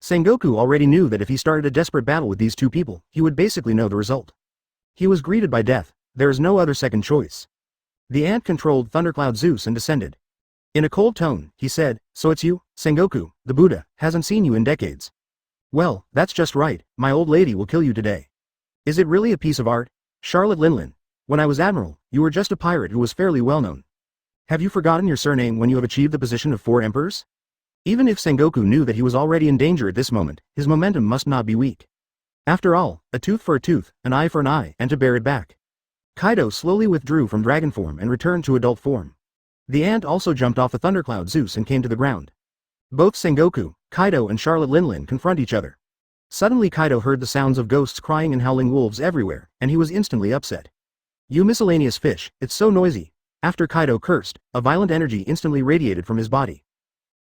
Sengoku already knew that if he started a desperate battle with these 2 people, he would basically know the result. He was greeted by death, there is no other second choice. The ant controlled Thundercloud Zeus and descended. In a cold tone, he said, so it's you, Sengoku, the Buddha, hasn't seen you in decades. Well, that's just right, my old lady will kill you today. Is it really a piece of art? Charlotte Linlin, when I was admiral, you were just a pirate who was fairly well known. Have you forgotten your surname when you have achieved the position of 4 Emperors? Even if Sengoku knew that he was already in danger at this moment, his momentum must not be weak. After all, a tooth for a tooth, an eye for an eye, and to bear it back. Kaido slowly withdrew from dragon form and returned to adult form. The ant also jumped off the thundercloud Zeus and came to the ground. Both Sengoku, Kaido and Charlotte Linlin confront each other. Suddenly Kaido heard the sounds of ghosts crying and howling wolves everywhere, and he was instantly upset. You miscellaneous fish, it's so noisy. After Kaido cursed, a violent energy instantly radiated from his body.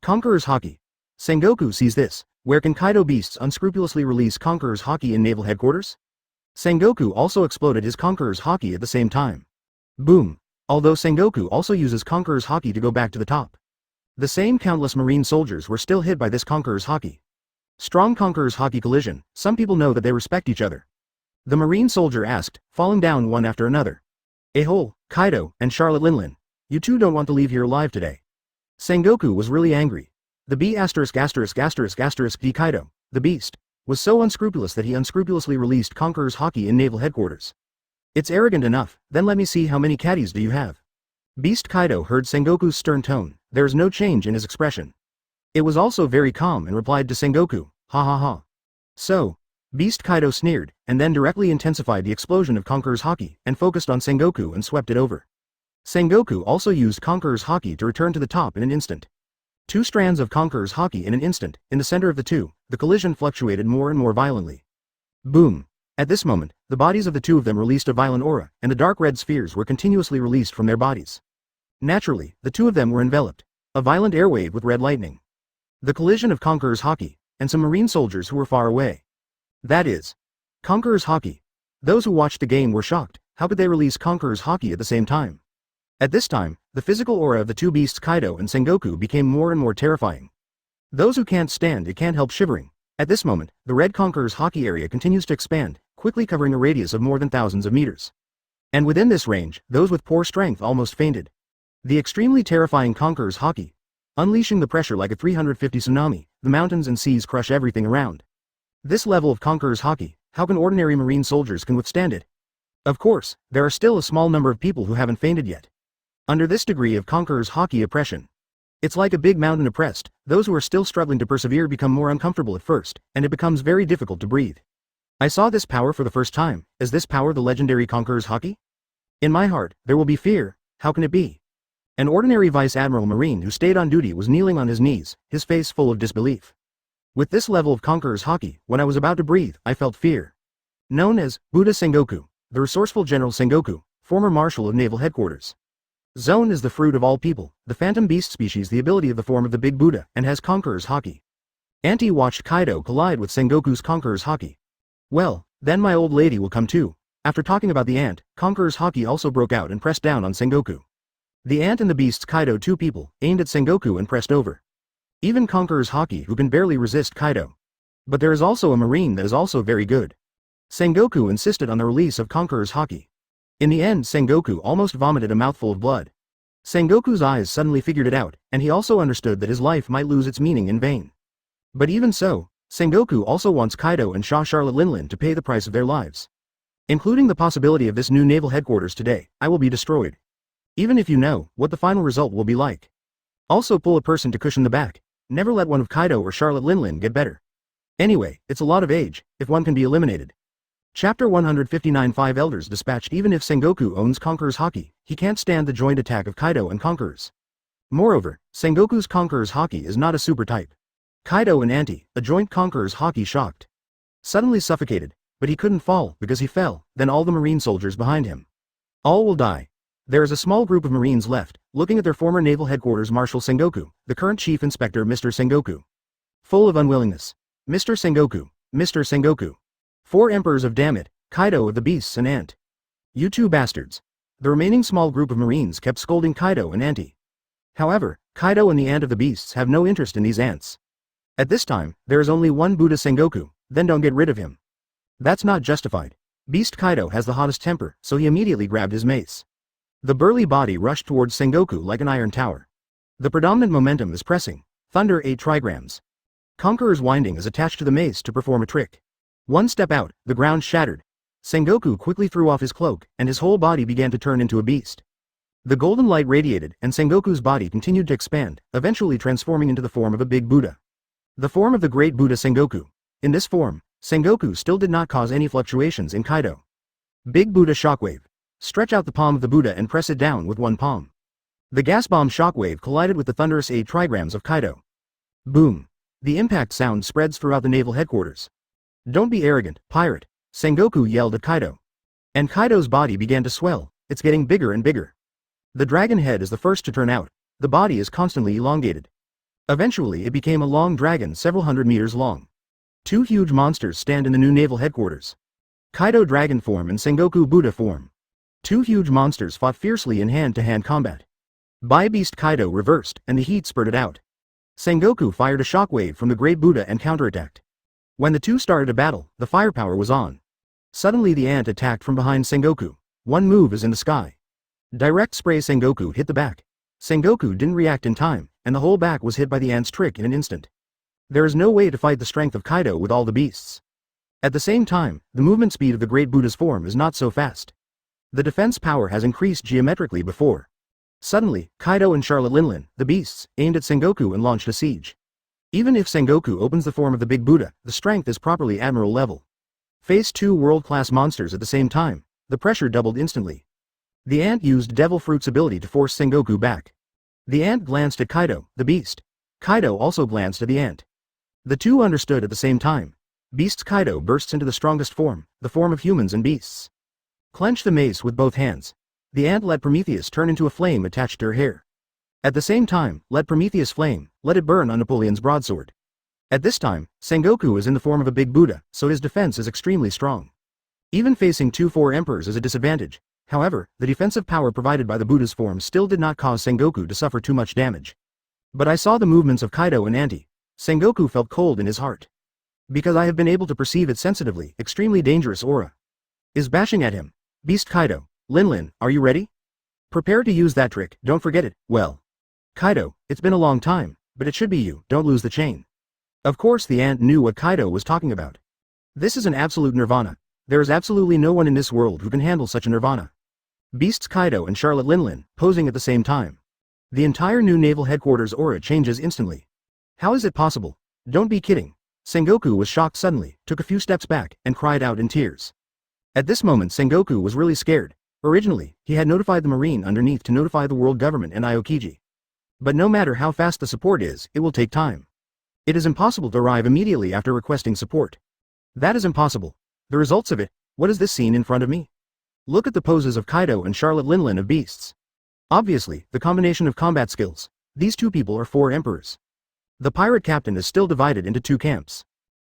Conqueror's Haki. Sengoku sees this. Where can Kaido beasts unscrupulously release Conqueror's Haki in naval headquarters? Sengoku also exploded his Conqueror's Haki at the same time. Boom. Although Sengoku also uses Conqueror's Haki to go back to the top. The same countless Marine soldiers were still hit by this Conqueror's Haki. Strong Conqueror's Haki collision, some people know that they respect each other. The Marine soldier asked, falling down one after another. Ahole, Kaido, and Charlotte Linlin. You two don't want to leave here alive today. Sengoku was really angry. The D Kaido, the beast, was so unscrupulous that he unscrupulously released Conqueror's Haki in naval headquarters. It's arrogant enough, then let me see how many caddies do you have. Beast Kaido heard Sengoku's stern tone, there is no change in his expression. It was also very calm and replied to Sengoku, ha ha ha. So, Beast Kaido sneered, and then directly intensified the explosion of Conqueror's Haki, and focused on Sengoku and swept it over. Sengoku also used Conqueror's Haki to return to the top in an instant. 2 strands of Conqueror's Haki in an instant, in the center of the 2, the collision fluctuated more and more violently. Boom. At this moment, the bodies of the 2 of them released a violent aura, and the dark red spheres were continuously released from their bodies. Naturally, the 2 of them were enveloped. A violent airwave with red lightning. The collision of Conqueror's Haki, and some Marine soldiers who were far away. That is. Conqueror's Haki. Those who watched the game were shocked, how could they release Conqueror's Haki at the same time? At this time, the physical aura of the 2 beasts Kaido and Sengoku became more and more terrifying. Those who can't stand it can't help shivering. At this moment, the red Conqueror's Haki area continues to expand, quickly covering a radius of more than thousands of meters. And within this range, those with poor strength almost fainted. The extremely terrifying Conqueror's Haki. Unleashing the pressure like a 350 tsunami, the mountains and seas crush everything around. This level of Conqueror's Haki, how can ordinary Marine soldiers can withstand it? Of course, there are still a small number of people who haven't fainted yet. Under this degree of Conqueror's Haki oppression, it's like a big mountain oppressed, those who are still struggling to persevere become more uncomfortable at first, and it becomes very difficult to breathe. I saw this power for the first time, is this power the legendary Conqueror's Haki? In my heart, there will be fear, how can it be? An ordinary Vice Admiral Marine who stayed on duty was kneeling on his knees, his face full of disbelief. With this level of Conqueror's Haki, when I was about to breathe, I felt fear. Known as Buddha Sengoku, the resourceful General Sengoku, former Marshal of Naval Headquarters. Zone is the fruit of all people, the phantom beast species the ability of the form of the big Buddha, and has Conqueror's Haki. Auntie watched Kaido collide with Sengoku's Conqueror's Haki. Well, then my old lady will come too. After talking about the ant, Conqueror's Haki also broke out and pressed down on Sengoku. The ant and the beasts Kaido 2 people, aimed at Sengoku and pressed over. Even Conqueror's Haki who can barely resist Kaido. But there is also a Marine that is also very good. Sengoku insisted on the release of Conqueror's Haki. In the end, Sengoku almost vomited a mouthful of blood. Sengoku's eyes suddenly figured it out, and he also understood that his life might lose its meaning in vain. But even so, Sengoku also wants Kaido and Charlotte Linlin to pay the price of their lives. Including the possibility of this new naval headquarters today, I will be destroyed. Even if you know what the final result will be like. Also pull a person to cushion the back. Never let one of Kaido or Charlotte Linlin get better. Anyway, it's a lot of age, if one can be eliminated. Chapter 159 5 Elders dispatched. Even if Sengoku owns Conqueror's Haki, he can't stand the joint attack of Kaido and Conquerors. Moreover, Sengoku's Conqueror's Haki is not a super type. Kaido and Anti, a joint Conqueror's Haki shocked. Suddenly suffocated, but he couldn't fall because he fell, then all the marine soldiers behind him. All will die. There is a small group of marines left, looking at their former naval headquarters Marshal Sengoku, the current chief inspector Mr. Sengoku. Full of unwillingness. Mr. Sengoku, Mr. Sengoku. 4 emperors of damn it, Kaido of the beasts and Ant. You two bastards. The remaining small group of marines kept scolding Kaido and Anti. However, Kaido and the Ant of the beasts have no interest in these ants. At this time, there is only one Buddha Sengoku, then don't get rid of him. That's not justified. Beast Kaido has the hottest temper, so he immediately grabbed his mace. The burly body rushed towards Sengoku like an iron tower. The predominant momentum is pressing. Thunder 8 trigrams. Conqueror's winding is attached to the mace to perform a trick. One step out, the ground shattered. Sengoku quickly threw off his cloak, and his whole body began to turn into a beast. The golden light radiated, and Sengoku's body continued to expand, eventually transforming into the form of a big Buddha. The form of the great Buddha Sengoku. In this form, Sengoku still did not cause any fluctuations in Kaido. Big Buddha shockwave. Stretch out the palm of the Buddha and press it down with one palm. The gas bomb shockwave collided with the thunderous 8 trigrams of Kaido. Boom. The impact sound spreads throughout the naval headquarters. Don't be arrogant, pirate, Sengoku yelled at Kaido. And Kaido's body began to swell, it's getting bigger and bigger. The dragon head is the first to turn out, the body is constantly elongated. Eventually it became a long dragon several hundred meters long. 2 huge monsters stand in the new naval headquarters. Kaido dragon form and Sengoku Buddha form. 2 huge monsters fought fiercely in hand-to-hand combat. Beast Kaido reversed, and the heat spurted out. Sengoku fired a shockwave from the great Buddha and counterattacked. When the two started a battle, the firepower was on. Suddenly the ant attacked from behind Sengoku. One move is in the sky. Direct spray Sengoku hit the back. Sengoku didn't react in time, and the whole back was hit by the ant's trick in an instant. There is no way to fight the strength of Kaido with all the beasts. At the same time, the movement speed of the great Buddha's form is not so fast. The defense power has increased geometrically before. Suddenly, Kaido and Charlotte Linlin, the beasts, aimed at Sengoku and launched a siege. Even if Sengoku opens the form of the big Buddha, the strength is properly admiral level. Face 2 world-class monsters at the same time, the pressure doubled instantly. The ant used Devil Fruit's ability to force Sengoku back. The ant glanced at Kaido, the beast. Kaido also glanced at the ant. The two understood at the same time. Beast's Kaido bursts into the strongest form, the form of humans and beasts. Clench the mace with both hands. The ant let Prometheus turn into a flame attached to her hair. At the same time, let Prometheus flame, let it burn on Napoleon's broadsword. At this time, Sengoku is in the form of a big Buddha, so his defense is extremely strong. Even facing 4 emperors is a disadvantage. However, the defensive power provided by the Buddha's form still did not cause Sengoku to suffer too much damage. But I saw the movements of Kaido and Anti. Sengoku felt cold in his heart. Because I have been able to perceive it sensitively, extremely dangerous aura is bashing at him. Beast Kaido, Linlin, are you ready? Prepare to use that trick, don't forget it. Well, Kaido, it's been a long time, but it should be you, don't lose the chain. Of course the ant knew what Kaido was talking about. This is an absolute nirvana. There is absolutely no one in this world who can handle such a nirvana. Beasts Kaido and Charlotte Linlin, posing at the same time. The entire new naval headquarters aura changes instantly. How is it possible? Don't be kidding. Sengoku was shocked suddenly, took a few steps back, and cried out in tears. At this moment Sengoku was really scared. Originally, he had notified the marine underneath to notify the world government and Aokiji. But no matter how fast the support is, it will take time. It is impossible to arrive immediately after requesting support. That is impossible. The results of it, what is this scene in front of me? Look at the poses of Kaido and Charlotte Linlin of beasts. Obviously, the combination of combat skills. These 2 people are 4 emperors. The pirate captain is still divided into 2 camps.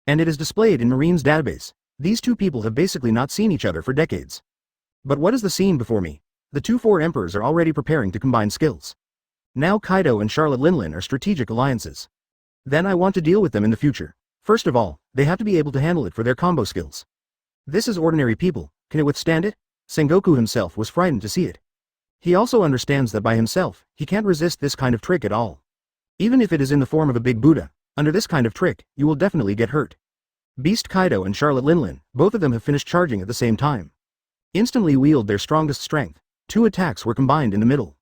And it is displayed in Marine's database. These 2 people have basically not seen each other for decades. But what is the scene before me? The 4 emperors are already preparing to combine skills. Now Kaido and Charlotte Linlin are strategic alliances. Then I want to deal with them in the future. First of all, they have to be able to handle it for their combo skills. This is ordinary people, can it withstand it? Sengoku himself was frightened to see it. He also understands that by himself, he can't resist this kind of trick at all. Even if it is in the form of a big Buddha, under this kind of trick, you will definitely get hurt. Beast Kaido and Charlotte Linlin, both of them have finished charging at the same time. Instantly wield their strongest strength, 2 attacks were combined in the middle.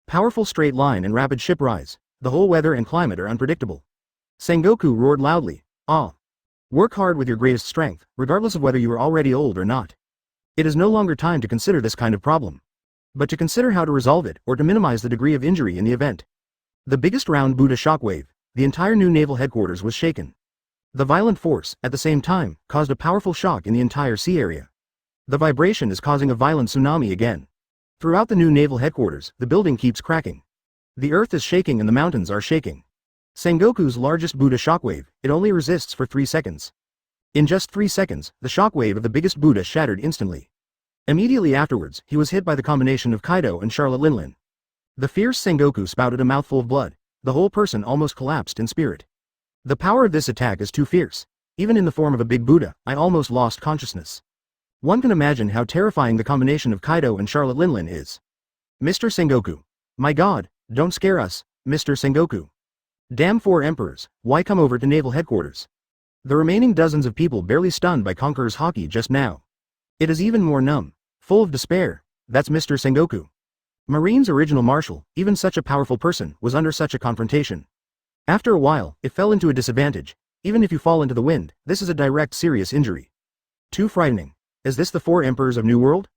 Powerful straight line and rapid ship rise, the whole weather and climate are unpredictable. Sengoku roared loudly, "Ah! Work hard with your greatest strength, regardless of whether you are already old or not. It is no longer time to consider this kind of problem, but to consider how to resolve it or to minimize the degree of injury in the event." The biggest round Buddha shockwave, the entire new naval headquarters was shaken. The violent force, at the same time, caused a powerful shock in the entire sea area. The vibration is causing a violent tsunami again. Throughout the new naval headquarters, the building keeps cracking. The earth is shaking and the mountains are shaking. Sengoku's largest Buddha shockwave, it only resists for 3 seconds. In just 3 seconds, the shockwave of the biggest Buddha shattered instantly. Immediately afterwards, he was hit by the combination of Kaido and Charlotte Linlin. The fierce Sengoku spouted a mouthful of blood, the whole person almost collapsed in spirit. The power of this attack is too fierce. Even in the form of a big Buddha, I almost lost consciousness. One can imagine how terrifying the combination of Kaido and Charlotte Linlin is. Mr. Sengoku. My god, don't scare us, Mr. Sengoku. Damn 4 emperors, why come over to naval headquarters? The remaining dozens of people barely stunned by Conqueror's Haki just now. It is even more numb, full of despair. That's Mr. Sengoku. Marine's original marshal, even such a powerful person, was under such a confrontation. After a while, it fell into a disadvantage. Even if you fall into the wind, this is a direct serious injury. Too frightening. Is this the 4 emperors of New World?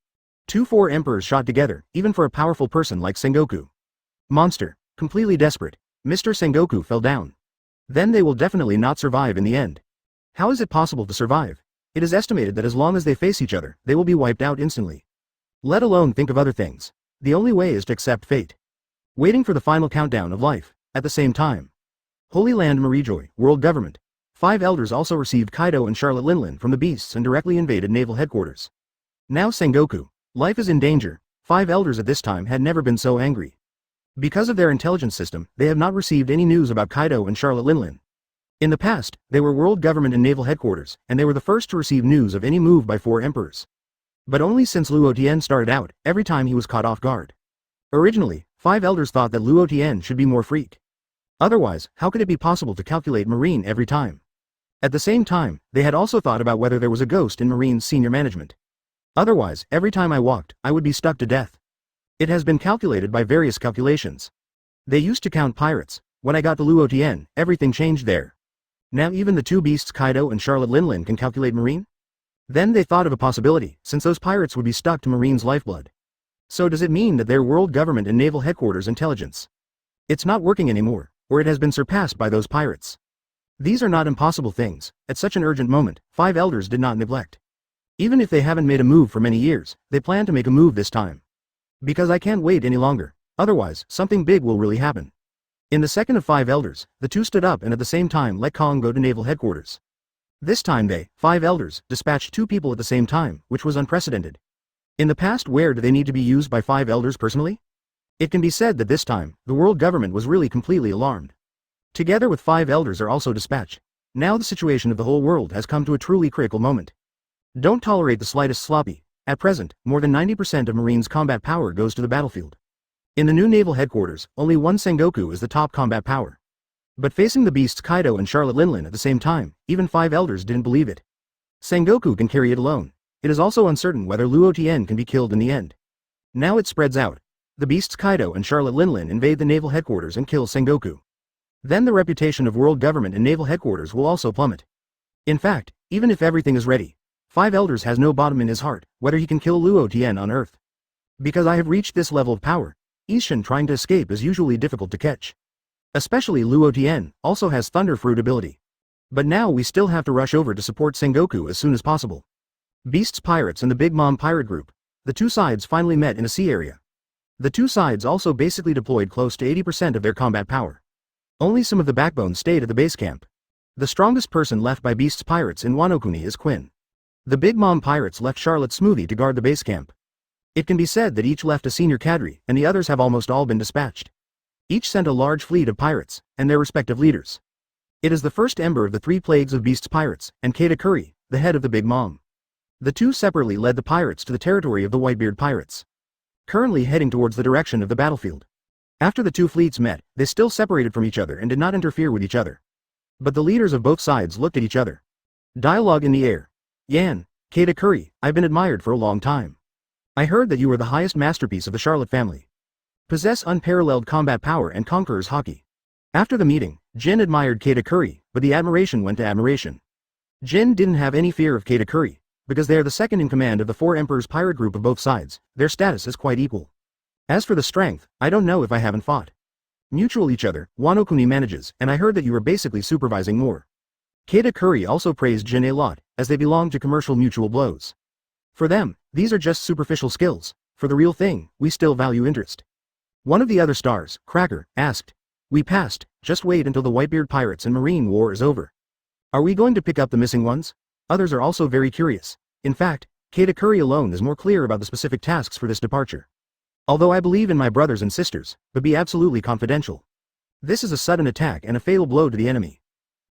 4 emperors shot together, even for a powerful person like Sengoku. Monster. Completely desperate. Mr. Sengoku fell down. Then they will definitely not survive in the end. How is it possible to survive? It is estimated that as long as they face each other, they will be wiped out instantly. Let alone think of other things. The only way is to accept fate. Waiting for the final countdown of life. At the same time. Holy Land Marijoy, World Government. 5 elders also received Kaido and Charlotte Linlin from the beasts and directly invaded naval headquarters. Now Sengoku. Life is in danger. 5 elders at this time had never been so angry. Because of their intelligence system, they have not received any news about Kaido and Charlotte Linlin. In the past, they were world government and naval headquarters, and they were the first to receive news of any move by 4 emperors. But only since Luo Tian started out, every time he was caught off guard. Originally, 5 elders thought that Luo Tian should be more freak. Otherwise, how could it be possible to calculate Marine every time? At the same time, they had also thought about whether there was a ghost in Marine's senior management. Otherwise, every time I walked, I would be stuck to death. It has been calculated by various calculations. They used to count pirates. When I got to Luo Tian, everything changed there. Now even the 2 beasts Kaido and Charlotte Linlin can calculate Marine? Then they thought of a possibility, since those pirates would be stuck to Marine's lifeblood. So does it mean that they're world government and naval headquarters intelligence? It's not working anymore, or it has been surpassed by those pirates. These are not impossible things. At such an urgent moment, 5 elders did not neglect. Even if they haven't made a move for many years, they plan to make a move this time. Because I can't wait any longer, otherwise, something big will really happen. In the second of 5 elders, the 2 stood up and at the same time let Kong go to naval headquarters. This time they, 5 elders, dispatched 2 people at the same time, which was unprecedented. In the past, where do they need to be used by 5 elders personally? It can be said that this time, the world government was really completely alarmed. Together with 5 elders are also dispatched. Now the situation of the whole world has come to a truly critical moment. Don't tolerate the slightest sloppy. At present, more than 90% of Marine's combat power goes to the battlefield. In the new naval headquarters, only one Sengoku is the top combat power. But facing the beasts Kaido and Charlotte Linlin at the same time, even 5 elders didn't believe it. Sengoku can carry it alone. It is also uncertain whether Luo Tian can be killed in the end. Now it spreads out. The beasts Kaido and Charlotte Linlin invade the naval headquarters and kill Sengoku. Then the reputation of world government and naval headquarters will also plummet. In fact, even if everything is ready, 5 elders has no bottom in his heart, whether he can kill Luo Tian on Earth. Because I have reached this level of power, Ishin trying to escape is usually difficult to catch. Especially Luo Tian, also has Thunder Fruit ability. But now we still have to rush over to support Sengoku as soon as possible. Beasts Pirates and the Big Mom Pirate Group. The 2 sides finally met in a sea area. The 2 sides also basically deployed close to 80% of their combat power. Only some of the backbone stayed at the base camp. The strongest person left by Beasts Pirates in Wano-kuni is Quinn. The Big Mom Pirates left Charlotte Smoothie to guard the base camp. It can be said that each left a senior cadre, and the others have almost all been dispatched. Each sent a large fleet of pirates, and their respective leaders. It is the first ember of the 3 plagues of Beasts Pirates, and Katakuri, the head of the Big Mom. The two separately led the pirates to the territory of the Whitebeard pirates, currently heading towards the direction of the battlefield. After the two fleets met, they still separated from each other and did not interfere with each other. But the leaders of both sides looked at each other. Dialogue in the air. Yan, Katakuri, I've been admired for a long time. I heard that you were the highest masterpiece of the Charlotte family. Possess unparalleled combat power and conqueror's Haki. After the meeting, Jin admired Katakuri, but the admiration went to admiration. Jin didn't have any fear of Katakuri, because they are the second in command of the four emperors pirate group of both sides, their status is quite equal. As for the strength, I don't know if I haven't fought. Mutual each other, Wano Kuni manages, and I heard that you were basically supervising more. Katakuri also praised Jin a lot, as they belong to commercial mutual blows. For them, these are just superficial skills. For the real thing, we still value interest. One of the other stars, Cracker, asked. We passed, just wait until the Whitebeard pirates and marine war is over. Are we going to pick up the missing ones? Others are also very curious. In fact, Katakuri alone is more clear about the specific tasks for this departure. Although I believe in my brothers and sisters, but be absolutely confidential. This is a sudden attack and a fatal blow to the enemy.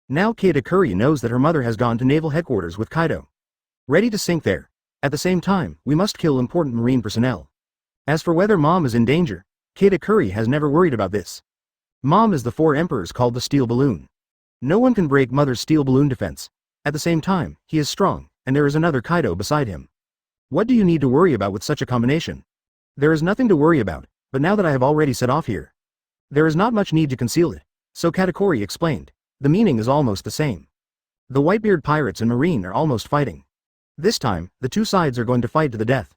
Now Katakuri knows that her mother has gone to naval headquarters with Kaido, ready to sink there. At the same time, we must kill important marine personnel. As for whether Mom is in danger, Katakuri has never worried about this. Mom is the four emperors called the steel balloon. No one can break Mother's steel balloon defense. At the same time, he is strong, and there is another Kaido beside him. What do you need to worry about with such a combination? There is nothing to worry about, but now that I have already set off here, there is not much need to conceal it, so Katakuri explained. The meaning is almost the same. The Whitebeard pirates and marine are almost fighting. This time, the two sides are going to fight to the death.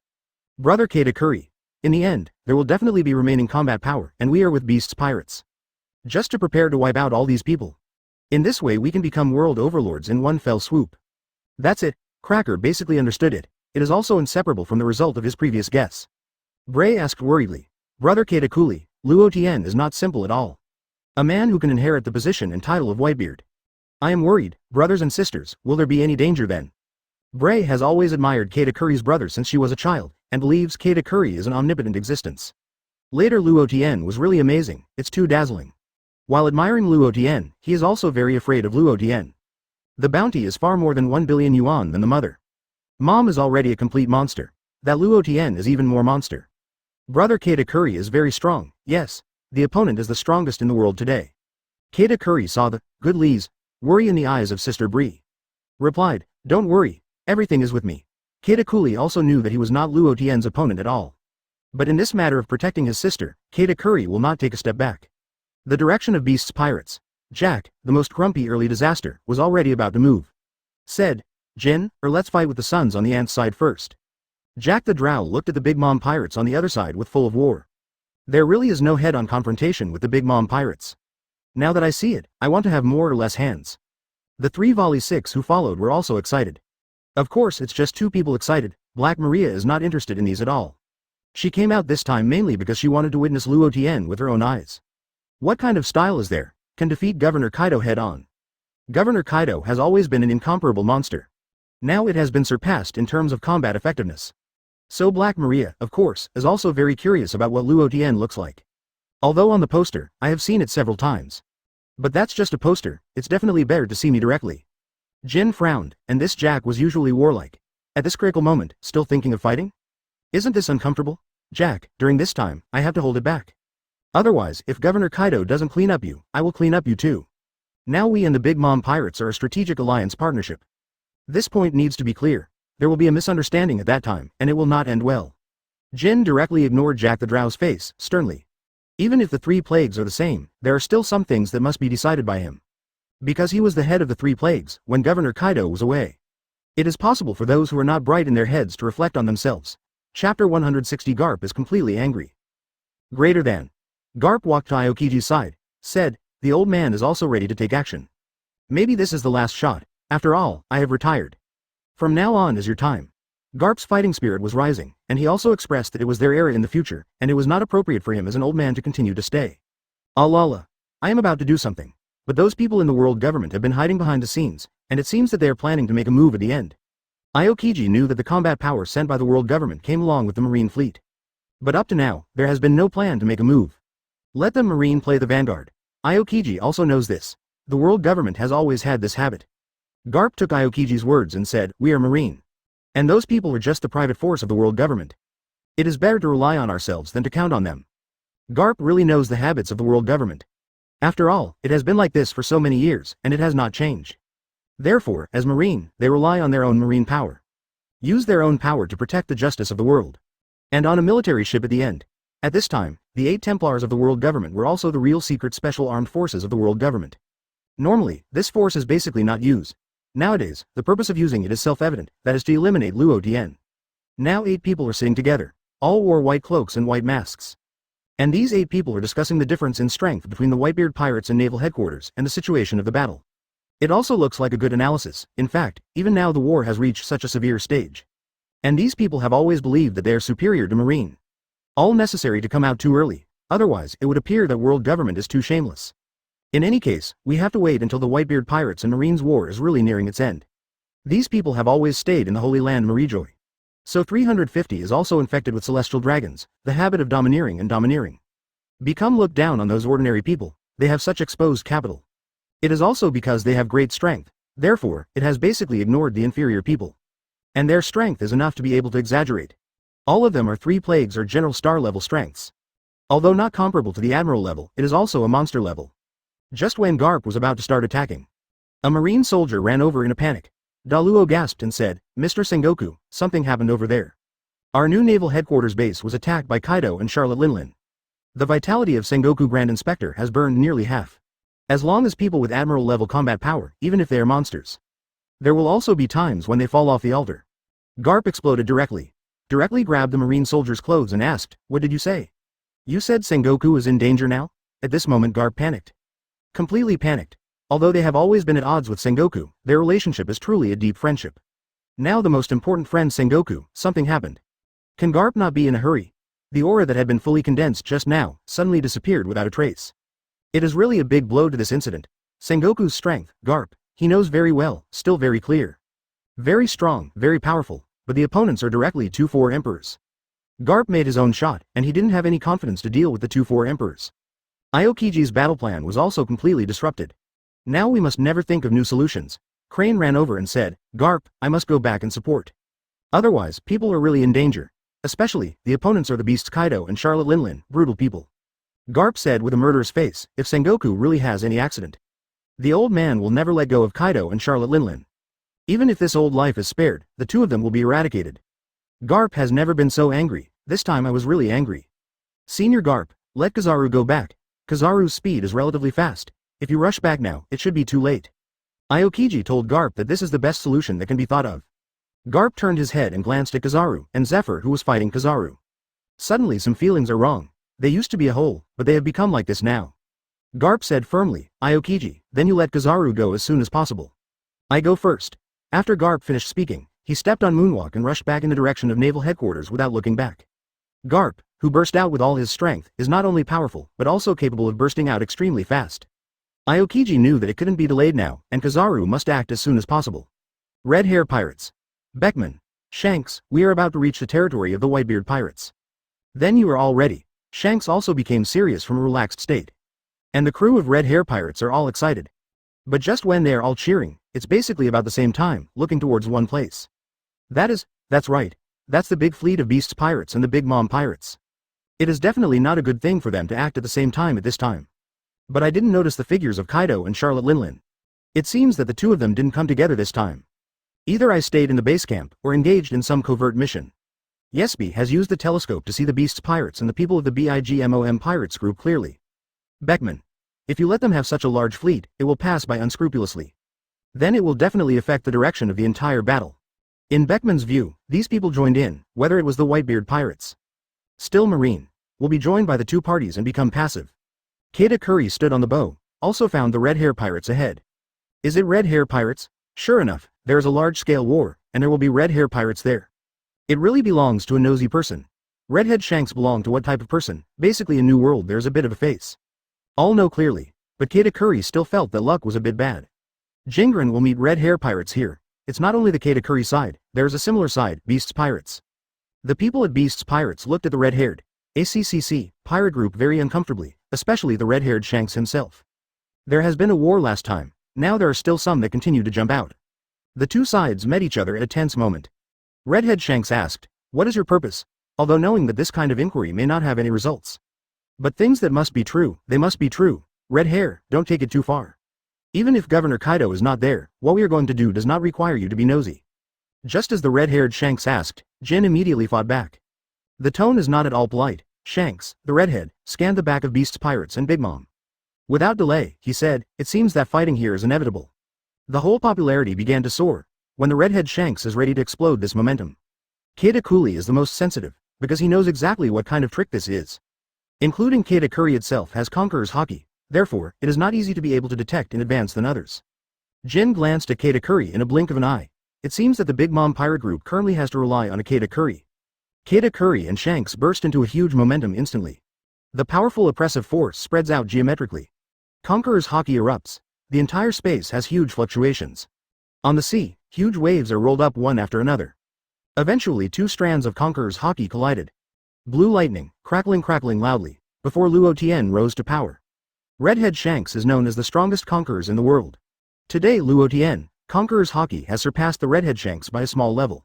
Brother Katakuri, in the end, there will definitely be remaining combat power, and we are with Beast's pirates. Just to prepare to wipe out all these people. In this way we can become world overlords in one fell swoop. That's it. Cracker basically understood it. It is also inseparable from the result of his previous guess. Bray asked worriedly. Brother Katakuri, Luo Tian is not simple at all. A man who can inherit the position and title of Whitebeard. I am worried, brothers and sisters, will there be any danger then? Bray has always admired Katakuri's brother since she was a child, and believes Katakuri is an omnipotent existence. Later Luo Tian was really amazing, it's too dazzling. While admiring Luo Tian, he is also very afraid of Luo Tian. The bounty is far more than 1 billion yuan than the mother. Mom is already a complete monster. That Luo Tian is even more monster. Brother Katakuri is very strong, yes, the opponent is the strongest in the world today. Katakuri saw the good Lee's worry in the eyes of Sister Bree. Replied, don't worry, everything is with me. Katakuri also knew that he was not Luo Tian's opponent at all. But in this matter of protecting his sister, Katakuri will not take a step back. The direction of Beast's pirates, Jack, the most grumpy early disaster, was already about to move. Said, Jin, or let's fight with the sons on the ants side first. Jack the Drow looked at the Big Mom pirates on the other side with full of war. There really is no head-on confrontation with the Big Mom pirates. Now that I see it, I want to have more or less hands. The 3 volley 6 who followed were also excited. Of course it's just 2 people excited, Black Maria is not interested in these at all. She came out this time mainly because she wanted to witness Luo Tian with her own eyes. What kind of style is there, can defeat Governor Kaido head-on? Governor Kaido has always been an incomparable monster. Now it has been surpassed in terms of combat effectiveness. So Black Maria, of course, is also very curious about what Luo Tian looks like. Although on the poster, I have seen it several times. But that's just a poster, it's definitely better to see me directly. Jin frowned, and this Jack was usually warlike. At this critical moment, still thinking of fighting? Isn't this uncomfortable? Jack, during this time, I have to hold it back. Otherwise, if Governor Kaido doesn't clean up you, I will clean up you too. Now we and the Big Mom pirates are a strategic alliance partnership. This point needs to be clear. There will be a misunderstanding at that time, and it will not end well. Jin directly ignored Jack the Drow's face, sternly. Even if the 3 plagues are the same, there are still some things that must be decided by him. Because he was the head of the 3 plagues, when Governor Kaido was away. It is possible for those who are not bright in their heads to reflect on themselves. Chapter 160 Garp is completely angry. Greater than. Garp walked to Aokiji's side, said, the old man is also ready to take action. Maybe this is the last shot, after all, I have retired. From now on is your time. Garp's fighting spirit was rising, and he also expressed that it was their era in the future, and it was not appropriate for him as an old man to continue to stay. Allah, I am about to do something. But those people in the world government have been hiding behind the scenes, and it seems that they are planning to make a move at the end. Aokiji knew that the combat power sent by the world government came along with the marine fleet. But up to now, there has been no plan to make a move. Let the marine play the vanguard. Aokiji also knows this. The world government has always had this habit. Garp took Aokiji's words and said, we are marine. And those people are just the private force of the world government. It is better to rely on ourselves than to count on them. Garp really knows the habits of the world government. After all, it has been like this for so many years, and it has not changed. Therefore, as Marine, they rely on their own marine power. Use their own power to protect the justice of the world. And on a military ship at the end. At this time, the 8 Templars of the world government were also the real secret special armed forces of the world government. Normally, this force is basically not used. Nowadays, the purpose of using it is self-evident, that is to eliminate Luo Tian. Now 8 people are sitting together. All wore white cloaks and white masks. And these 8 people are discussing the difference in strength between the Whitebeard pirates and naval headquarters and the situation of the battle. It also looks like a good analysis. In fact, even now the war has reached such a severe stage. And these people have always believed that they are superior to Marine. All necessary to come out too early, otherwise it would appear that world government is too shameless. In any case, we have to wait until the Whitebeard pirates and Marines war is really nearing its end. These people have always stayed in the Holy Land Marijoy. So 350 is also infected with celestial dragons, the habit of domineering and domineering. Become looked down on those ordinary people, they have such exposed capital. It is also because they have great strength, therefore, it has basically ignored the inferior people. And their strength is enough to be able to exaggerate. All of them are 3 plagues or general star level strengths. Although not comparable to the admiral level, it is also a monster level. Just when Garp was about to start attacking, a marine soldier ran over in a panic. Luo gasped and said, "Mr. Sengoku, something happened over there. Our new naval headquarters base was attacked by Kaido and Charlotte Linlin. The vitality of Sengoku Grand Inspector has burned nearly half. As long as people with admiral level combat power, even if they are monsters. There will also be times when they fall off the altar." Garp exploded directly grabbed the marine soldier's clothes and asked, "What did you say? You said Sengoku is in danger now?" At this moment Garp panicked. Completely panicked. Although they have always been at odds with Sengoku, their relationship is truly a deep friendship. Now the most important friend Sengoku, something happened. Can Garp not be in a hurry? The aura that had been fully condensed just now, suddenly disappeared without a trace. It is really a big blow to this incident. Sengoku's strength, Garp, he knows very well, still very clear. Very strong, very powerful, but the opponents are directly 2-4 emperors. Garp made his own shot, and he didn't have any confidence to deal with the 2-4 emperors. Aokiji's battle plan was also completely disrupted. Now we must never think of new solutions. Crane ran over and said, "Garp, I must go back and support. Otherwise, people are really in danger. Especially, the opponents are the beasts Kaido and Charlotte Linlin, brutal people." Garp said with a murderous face, "If Sengoku really has any accident, the old man will never let go of Kaido and Charlotte Linlin. Even if this old life is spared, the 2 of them will be eradicated." Garp has never been so angry. This time I was really angry. "Senior Garp, let Kizaru go back. Kizaru's speed is relatively fast. If you rush back now, it should be too late." Aokiji told Garp that this is the best solution that can be thought of. Garp turned his head and glanced at Kizaru and Zephyr, who was fighting Kizaru. Suddenly some feelings are wrong. They used to be a whole, but they have become like this now. Garp said firmly, "Aokiji, then you let Kizaru go as soon as possible. I go first." After Garp finished speaking, he stepped on Moonwalk and rushed back in the direction of naval headquarters without looking back. Garp, who burst out with all his strength, is not only powerful, but also capable of bursting out extremely fast. Aokiji knew that it couldn't be delayed now, and Kizaru must act as soon as possible. Red Hair Pirates. Beckman. Shanks, we are about to reach the territory of the Whitebeard pirates. Then you are all ready. Shanks also became serious from a relaxed state. And the crew of Red Hair Pirates are all excited. But just when they are all cheering, it's basically about the same time, looking towards one place. That's right. That's the big fleet of Beasts Pirates and the Big Mom Pirates. It is definitely not a good thing for them to act at the same time at this time. But I didn't notice the figures of Kaido and Charlotte Linlin. It seems that the 2 of them didn't come together this time. Either I stayed in the base camp, or engaged in some covert mission. Yesby has used the telescope to see the Beasts Pirates and the people of the BIGMOM Pirates group clearly. Beckman. If you let them have such a large fleet, it will pass by unscrupulously. Then it will definitely affect the direction of the entire battle. In Beckman's view, these people joined in, whether it was the Whitebeard Pirates. Still Marine. Will be joined by the 2 parties and become passive. Kata Curry stood on the bow, also found the Red Hair Pirates ahead. Is it Red Hair Pirates? Sure enough, there is a large-scale war, and there will be Red Hair Pirates there. It really belongs to a nosy person. Redhead Shanks belong to what type of person? Basically in New World there's a bit of a face. All know clearly, but Kata Curry still felt that luck was a bit bad. Jingren will meet Red Hair Pirates here. It's not only the Kata Curry side, there is a similar side, Beasts Pirates. The people at Beasts Pirates looked at the red-haired ACCC pirate group very uncomfortably, especially the red-haired Shanks himself. There has been a war last time, now there are still some that continue to jump out. The 2 sides met each other at a tense moment. Redhead Shanks asked, "What is your purpose?" Although knowing that this kind of inquiry may not have any results. But things that must be true, they must be true. Red hair, don't take it too far. Even if Governor Kaido is not there, what we are going to do does not require you to be nosy. Just as the red-haired Shanks asked, Jin immediately fought back. The tone is not at all polite. Shanks, the redhead, scanned the back of Beast's pirates and Big Mom. Without delay, he said, "It seems that fighting here is inevitable." The whole popularity began to soar, when the redhead Shanks is ready to explode this momentum. Katakuri is the most sensitive, because he knows exactly what kind of trick this is. Including Katakuri itself has Conqueror's Haki, therefore, it is not easy to be able to detect in advance than others. Jin glanced at Katakuri in a blink of an eye. It seems that the Big Mom pirate group currently has to rely on a Katakuri. Katakuri and Shanks burst into a huge momentum instantly. The powerful oppressive force spreads out geometrically. Conqueror's Haki erupts. The entire space has huge fluctuations. On the sea, huge waves are rolled up one after another. Eventually 2 strands of Conqueror's Haki collided. Blue lightning, crackling loudly, before Luo Tian rose to power. Redhead Shanks is known as the strongest conquerors in the world. Today Luo Tian, Conqueror's Haki has surpassed the Redhead Shanks by a small level.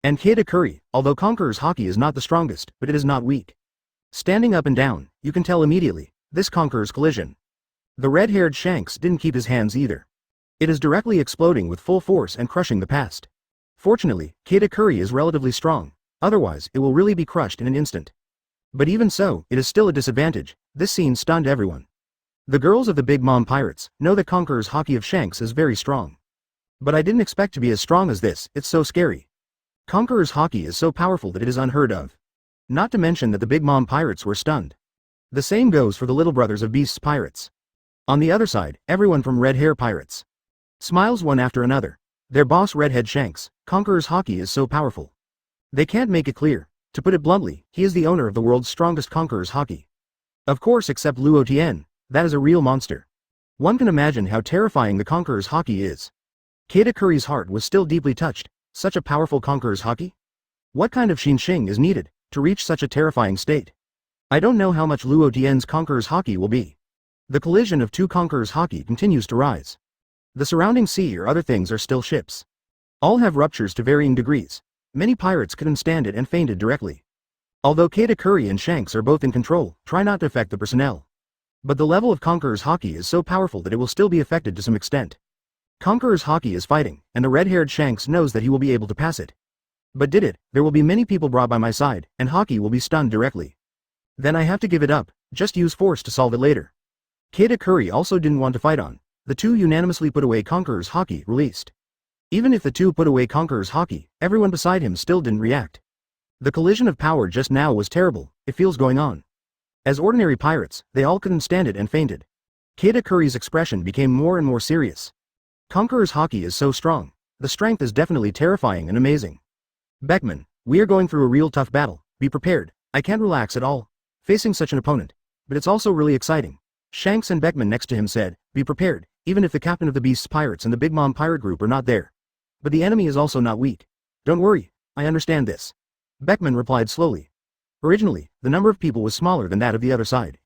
And Katakuri, although Conqueror's Haki is not the strongest, but it is not weak. Standing up and down, you can tell immediately, this conquers collision. The red-haired Shanks didn't keep his hands either. It is directly exploding with full force and crushing the past. Fortunately, Katakuri is relatively strong, otherwise it will really be crushed in an instant. But even so, it is still a disadvantage. This scene stunned everyone. The girls of the Big Mom Pirates know that Conqueror's Haki of Shanks is very strong. But I didn't expect to be as strong as this, it's so scary. Conqueror's Haki is so powerful that it is unheard of. Not to mention that the Big Mom Pirates were stunned. The same goes for the little brothers of Beast's Pirates. On the other side, everyone from Red Hair Pirates smiles one after another. Their boss Redhead Shanks, Conqueror's Haki is so powerful. They can't make it clear. To put it bluntly, he is the owner of the world's strongest Conqueror's Haki. Of course except Luo Tian, that is a real monster. One can imagine how terrifying the Conqueror's Haki is. Katakuri's heart was still deeply touched. Such a powerful Conqueror's Haki? What kind of Xing is needed to reach such a terrifying state? I don't know how much Luo Tian's Conqueror's Haki will be. The collision of 2 Conqueror's Haki continues to rise. The surrounding sea or other things are still ships. All have ruptures to varying degrees. Many pirates couldn't stand it and fainted directly. Although Katakuri and Shanks are both in control, try not to affect the personnel. But the level of Conqueror's Haki is so powerful that it will still be affected to some extent. Conqueror's Haki is fighting, and the red-haired Shanks knows that he will be able to pass it. But did it, there will be many people brought by my side, and Haki will be stunned directly. Then I have to give it up, just use force to solve it later. Katakuri also didn't want to fight on. The 2 unanimously put away Conqueror's Haki released. Even if the 2 put away Conqueror's Haki, everyone beside him still didn't react. The collision of power just now was terrible, it feels going on. As ordinary pirates, they all couldn't stand it and fainted. Katakuri's expression became more and more serious. Conqueror's Haki is so strong. The strength is definitely terrifying and amazing. Beckman, we are going through a real tough battle, be prepared. I can't relax at all, facing such an opponent. But it's also really exciting. Shanks and Beckman next to him said, be prepared, even if the captain of the Beast's Pirates and the Big Mom pirate group are not there. But the enemy is also not weak. Don't worry, I understand this. Beckman replied slowly. Originally, the number of people was smaller than that of the other side.